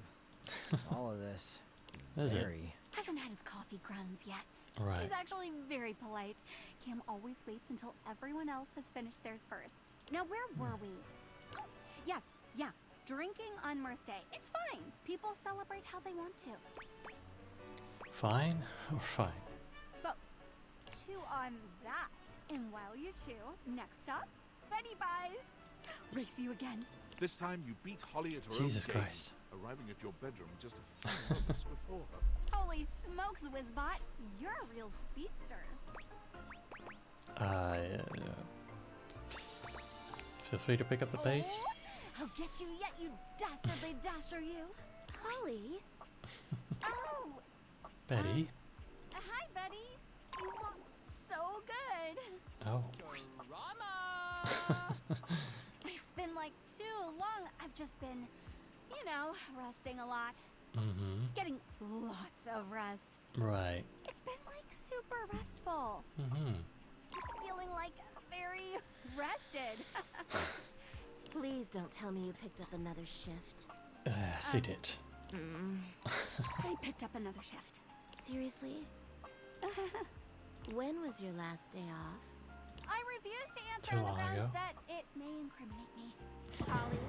All of this. Is very. Hasn't had his coffee grounds yet. Right. He's actually very polite. Cam always waits until everyone else has finished theirs first. Now, where were we? Oh, yes, yeah. Drinking on Mirth Day. It's fine. People celebrate how they want to. Fine or fine? But chew on that. And while you chew, next up, Betty buys. Race you again. This time you beat Holly at her Jesus own game, Christ. arriving at your bedroom just a few moments before her. Holy smokes, Whizbot. You're a real speedster. Feel free to pick up the pace. I'll get you yet, you dastardly dasher, you. Holly? Oh! Betty? Hi, Betty. You look so good. Oh. Drama! It's been like too long. I've just been, you know, resting a lot. Mm-hmm. Getting lots of rest. Right. It's been like super restful. Mm-hmm. Just feeling like very rested. Please don't tell me you picked up another shift. Yes, he did. I picked up another shift. Seriously? When was your last day off? I refuse to answer Too on the long grounds ago. that it may incriminate me. Holly?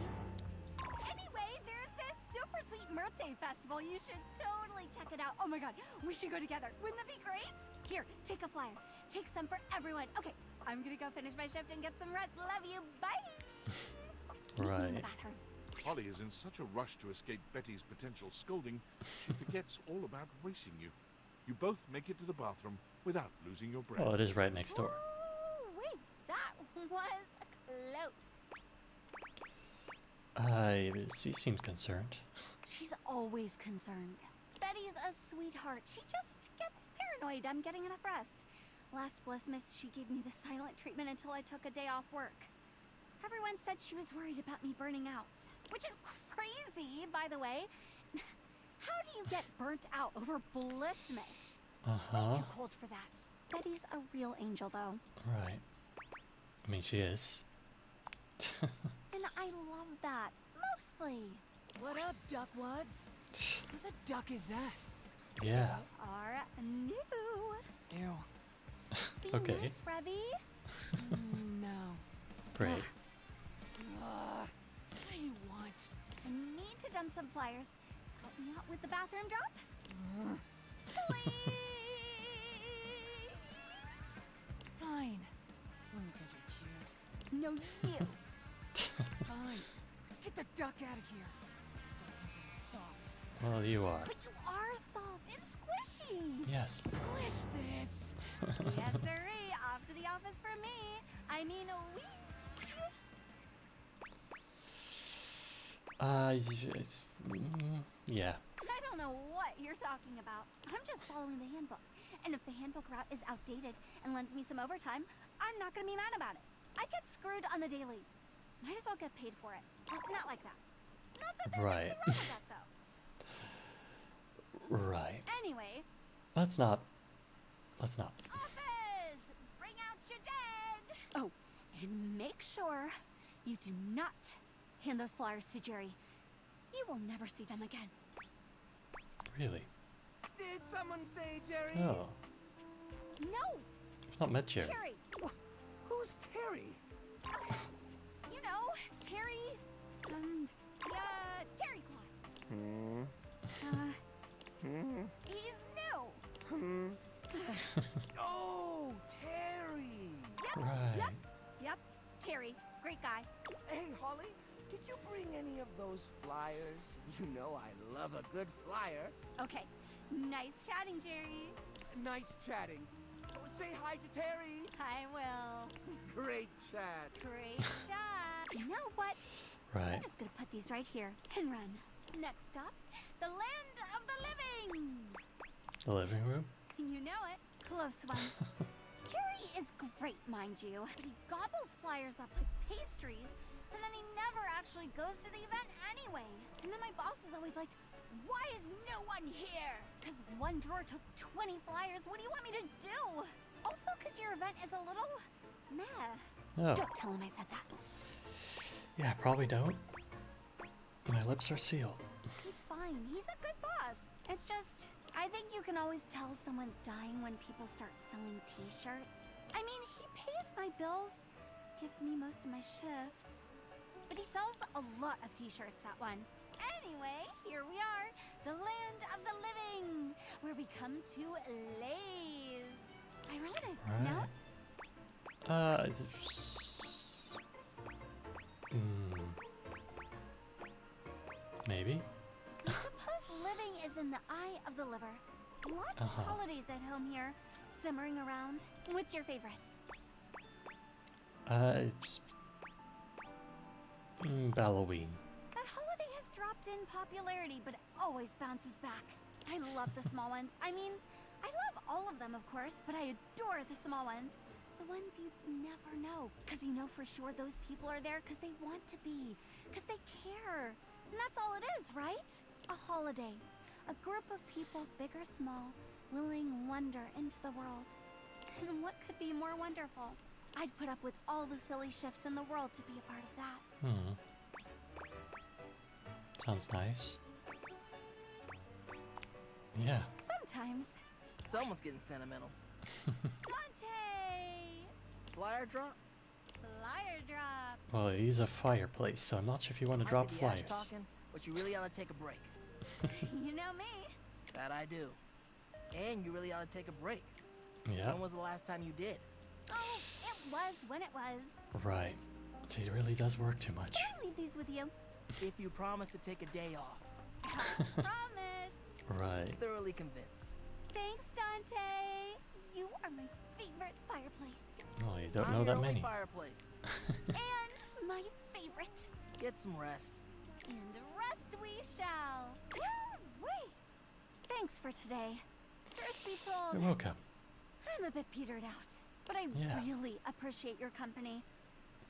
Anyway, there's this super sweet birthday festival. You should totally check it out. Oh my god, we should go together. Wouldn't that be great? Here, take a flyer. Take some for everyone. Okay, I'm gonna go finish my shift and get some rest. Love you. Bye. Meet me in the bathroom. Holly is in such a rush to escape Betty's potential scolding, she forgets all about racing you. You both make it to the bathroom without losing your breath. Well, it is right next door. Ooh, wait, that was close. She seems concerned. She's always concerned. Betty's a sweetheart. She just gets paranoid I'm getting enough rest. Last Blissmas, she gave me the silent treatment until I took a day off work. Everyone said she was worried about me burning out. Which is crazy, by the way. How do you get burnt out over Blissmas? It's way too cold for that. Betty's a real angel, though. Right. I mean, she is. And I love that. Mostly. What up, duckwads? Who the duck is that? Yeah. Are new. Ew. Okay. Venus, Revy? No. Great. What do you want? I need to dump some flyers. Help me out with the bathroom drop? Please! Fine. Only because you're cute. No, you. Fine. Get the duck out of here. Stop being soft. Well, you are. But you are soft. It's squishy. Yes. Squish this. Yes, sirree. Off to the office for me. I mean, we. Yeah. I don't know what you're talking about. I'm just following the handbook. And if the handbook route is outdated and lends me some overtime, I'm not gonna be mad about it. I get screwed on the daily. Might as well get paid for it. Not like that. Not that there's anything wrong with that, though. Right. Anyway. Let's not. Office! Bring out your dead! Oh, and make sure you do not hand those flyers to Jerry. You will never see them again. Really? Did someone say Jerry? Oh. No! I've not met Jerry. Terry! Who's Terry? You know, Terry. Terry Claw. He's new. Oh, Terry! Right. Yep, Terry. Great guy. Hey, Holly, did you bring any of those flyers? You know I love a good flyer. Okay, nice chatting, Jerry. Nice chatting. Oh, say hi to Terry. I will. Great chat. Great chat. You know what? Right. I'm just gonna put these right here and run. Next stop, the land of the living. The living room? You know it. Close one. Jerry is great, mind you, but he gobbles flyers up like pastries, and then he never actually goes to the event anyway. And then my boss is always like, why is no one here? Because one drawer took 20 flyers. What do you want me to do? Also, because your event is a little meh. Oh. Don't tell him I said that. Yeah, probably don't. My lips are sealed. He's fine. He's a good boss. It's just, I think you can always tell someone's dying when people start selling t-shirts. I mean, he pays my bills, gives me most of my shifts, but he sells a lot of t-shirts, that one. Anyway, here we are, the land of the living, where we come to laze. Ironic, no? Maybe. I suppose living is in the eye of the liver. Lots of holidays at home here, simmering around. What's your favorite? Halloween. That holiday has dropped in popularity, but always bounces back. I love the small ones. I mean, I love all of them, of course, but I adore the small ones. The ones you never know. Because you know for sure those people are there because they want to be. Because they care. And that's all it is, right? A holiday. A group of people, big or small, willing wonder into the world. And what could be more wonderful? I'd put up with all the silly shifts in the world to be a part of that. Sounds nice. Yeah. Sometimes. Someone's getting sentimental. Monte! Flyer drop? Flyer drop. Well, it is a fireplace, so I'm not sure if you want to drop flyers. Talking, but you really ought to take a break. You know me. That I do. And you really ought to take a break. Yeah. When was the last time you did? Oh, it was when it was. Right. He really does work too much. Can I leave these with you? If you promise to take a day off. Promise. Right. Thoroughly convinced. Thanks, Dante. You are my favorite fireplace. Well, you don't know that many. Fireplace. And my favorite. Get some rest. And rest we shall. Woo-wee. Thanks for today. Truth be told, You're welcome. I'm a bit petered out, but I really appreciate your company.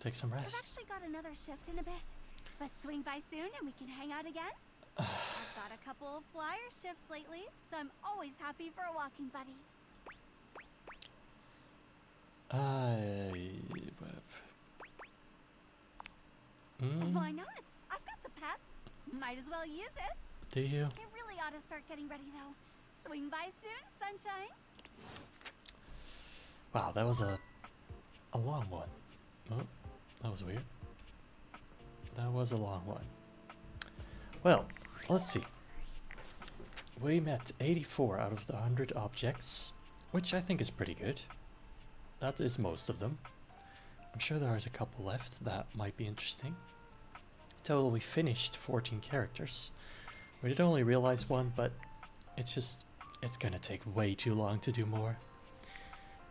Take some rest. I've actually got another shift in a bit, but swing by soon and we can hang out again. I've got a couple of flyer shifts lately, so I'm always happy for a walking buddy. Why not? I've got the pep. Might as well use it. Do you? You really ought to start getting ready, though. Swing by soon, sunshine. Wow, that was a long one. Oh, that was weird. That was a long one. Well, let's see. We met 84 out of the 100 objects, which I think is pretty good. That is most of them. I'm sure there is a couple left that might be interesting. Total, we finished 14 characters. We did only realize one, but it's gonna take way too long to do more.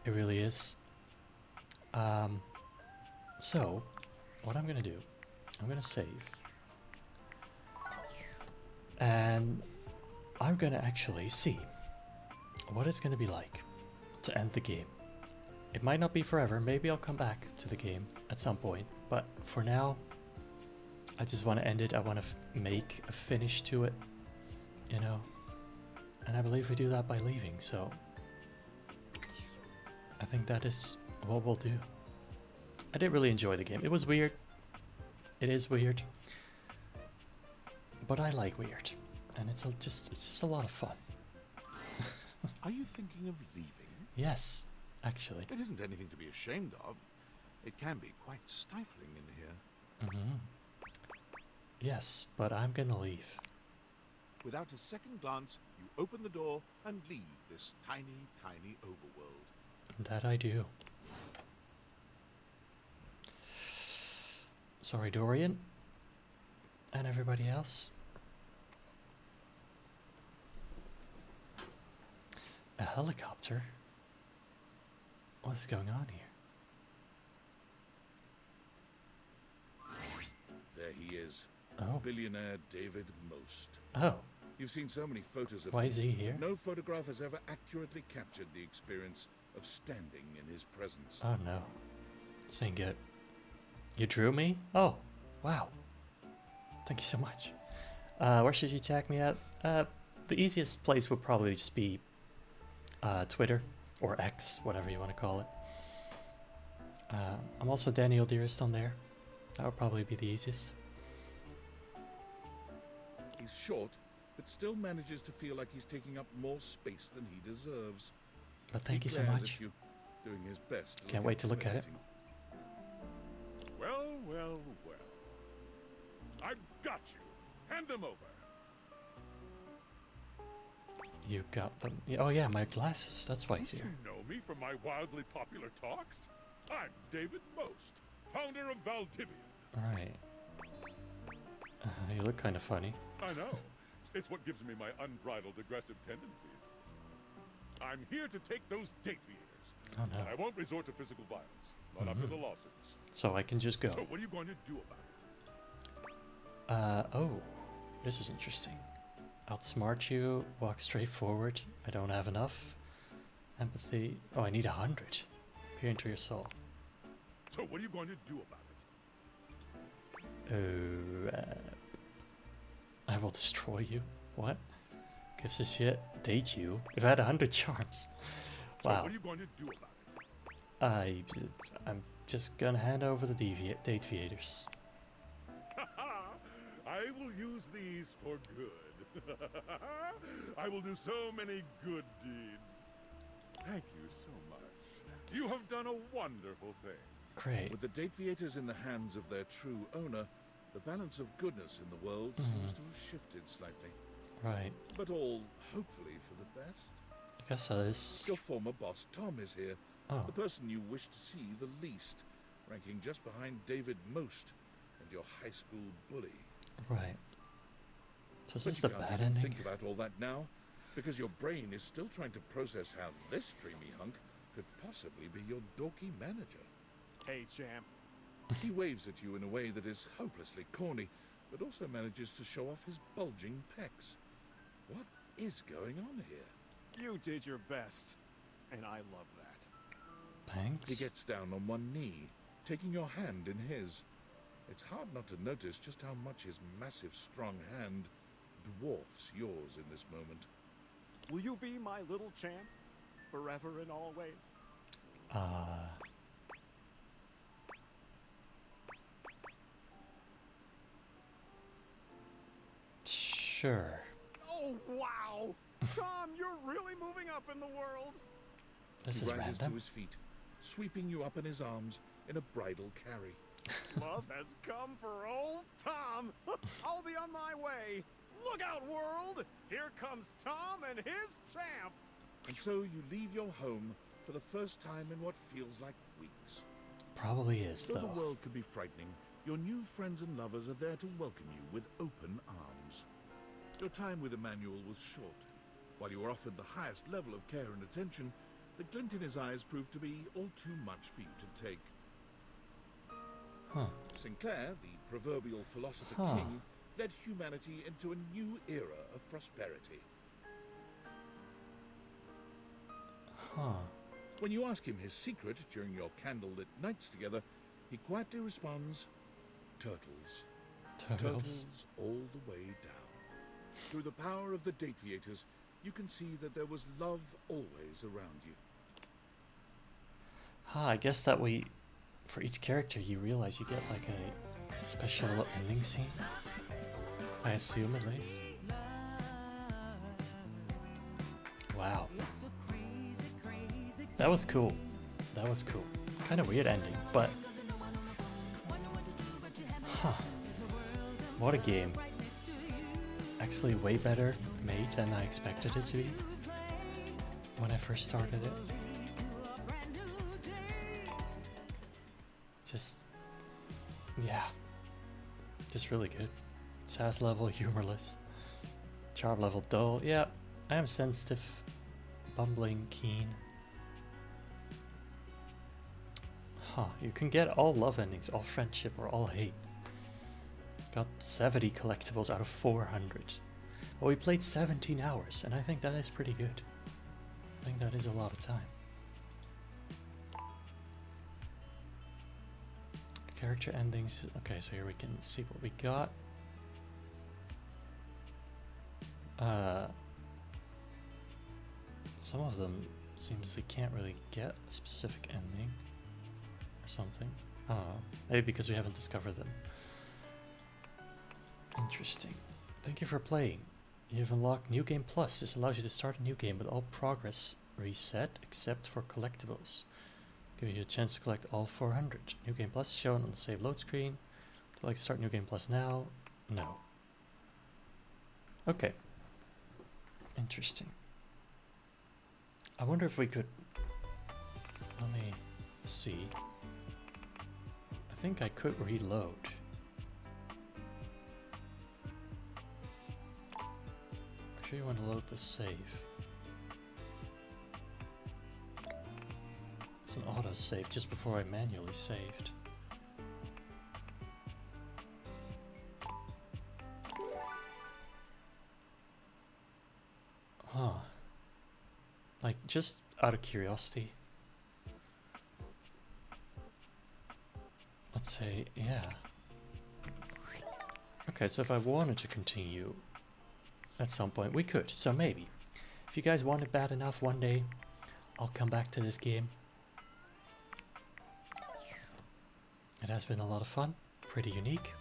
It really is. So, what I'm gonna do, I'm gonna save. And I'm gonna actually see what it's gonna be like to end the game. It might not be forever, maybe I'll come back to the game at some point, but for now, I just want to end it. I want to make a finish to it, you know, and I believe we do that by leaving, so I think that is what we'll do. I did really enjoy the game. It was weird. It is weird, but I like weird, and it's just a lot of fun. Are you thinking of leaving? Yes, actually. It isn't anything to be ashamed of. It can be quite stifling in here. Mm-hmm. Yes, but I'm gonna leave. Without a second glance, you open the door and leave this tiny, tiny overworld. That I do. Sorry, Dorian. And everybody else. A helicopter? What's going on here? There he is. Oh. Billionaire David Most. Oh. You've seen so many photos of Why him. is he here? No photograph has ever accurately captured the experience of standing in his presence. Oh no. This ain't good. You drew me? Oh, wow. Thank you so much. Where should you tag me at? The easiest place would probably just be Twitter or X, whatever you want to call it. I'm also Daniel Deerest on there. That would probably be the easiest. He's short, but still manages to feel like he's taking up more space than he deserves. But thank you so glares much. at you, doing his best. Can't wait to look at it. Well, well, well. I've got you. Hand them over. You got them. Oh yeah, my glasses. That's why he's Don't here. you know me from my wildly popular talks? I'm David Most, founder of Valdivia. Alright. You look kind of funny. I know. It's what gives me my unbridled aggressive tendencies. I'm here to take those date feeders. Oh no. And I won't resort to physical violence. Not after the lawsuits. So I can just go. So what are you going to do about Oh, this is interesting. Outsmart you, walk straight forward. I don't have enough. Empathy. Oh, I need 100. Peer into your soul. So what are you going to do about it? Oh, I will destroy you. What? Gives a shit. Date you. If I had 100 charms. Wow. So what are you going to do about it? I'm just gonna hand over the Deviators. I will use these for good. I will do so many good deeds. Thank you so much. You have done a wonderful thing. Great. With the Deviators in the hands of their true owner, the balance of goodness in the world seems to have shifted slightly. Right. But all hopefully for the best. I guess that is. Your former boss Tom is here. Oh. The person you wish to see the least, ranking just behind David most and your high school bully. Right. So is But this you the can't bad even ending? think about all that now, because your brain is still trying to process how this dreamy hunk could possibly be your dorky manager. Hey, champ. He waves at you in a way that is hopelessly corny, but also manages to show off his bulging pecs. What is going on here? You did your best, and I love that. Thanks. He gets down on one knee, taking your hand in his. It's hard not to notice just how much his massive, strong hand dwarfs yours in this moment. Will you be my little champ? Forever and always? Sure. Oh, wow! Tom, you're really moving up in the world! This He is rises random. to his feet, sweeping you up in his arms in a bridal carry. Love has come for old Tom! I'll be on my way! Look out, world! Here comes Tom and his champ! And so you leave your home for the first time in what feels like weeks. Probably is, Though though. the world can be frightening, your new friends and lovers are there to welcome you with open arms. Your time with Emmanuel was short. While you were offered the highest level of care and attention, the glint in his eyes proved to be all too much for you to take. Huh. Sinclair, the proverbial philosopher king, led humanity into a new era of prosperity. Huh. When you ask him his secret during your candlelit nights together, he quietly responds, turtles. Turtles? All the way down. Through the power of the Deviators, you can see that there was love always around you. I guess that for each character you realize you get like a special ending scene. I assume, at least. Wow. That was cool. That was cool. Kind of weird ending, but... Huh. What a game. Actually way better made than I expected it to be when I first started it. Just... yeah. Just really good. Sass level, humorless. Charm level, dull. Yeah, I am sensitive, bumbling, keen. Huh, you can get all love endings, all friendship, or all hate. Got 70 collectibles out of 400. Well, we played 17 hours, and I think that is pretty good. I think that is a lot of time. Character endings. Okay, so here we can see what we got. Some of them seems we can't really get a specific ending or something. I don't know. Maybe because we haven't discovered them. Interesting. Thank you for playing. You've unlocked New Game Plus. This allows you to start a new game with all progress reset except for collectibles. Give you a chance to collect all 400. New Game Plus shown on the save load screen. Would you like to start New Game Plus now? No. Okay. Interesting. I wonder if we could... Let me see. I think I could reload. I'm sure you want to load the save. It's an auto save just before I manually saved. Like, just out of curiosity. Let's say, yeah. Okay, so if I wanted to continue at some point, we could. So maybe. If you guys want it bad enough, one day I'll come back to this game. It has been a lot of fun, pretty unique.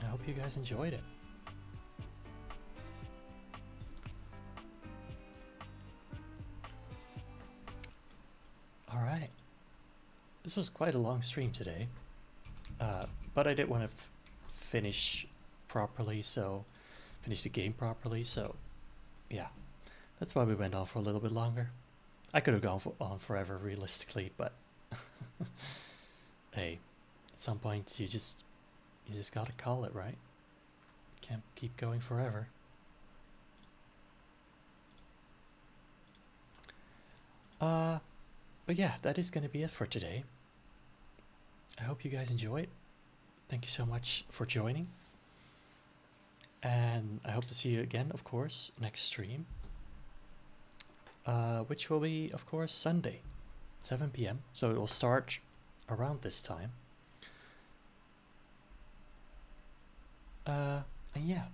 I hope you guys enjoyed it. Alright. This was quite a long stream today. But I did want to finish properly, so finish the game properly, so yeah. That's why we went on for a little bit longer. I could have gone on forever realistically, but hey, at some point you just gotta call it, right? Can't keep going forever. But yeah, that is gonna be it for today. I hope you guys enjoyed. Thank you so much for joining. And I hope to see you again, of course, next stream. Which will be, of course, Sunday, 7 PM. So it will start around this time. And yeah,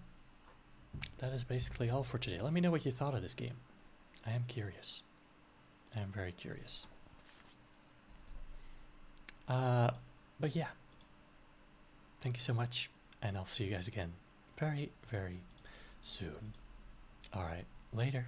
that is basically all for today. Let me know what you thought of this game. I am curious. I am very curious. But yeah, thank you so much, and I'll see you guys again very, very soon. All right, later.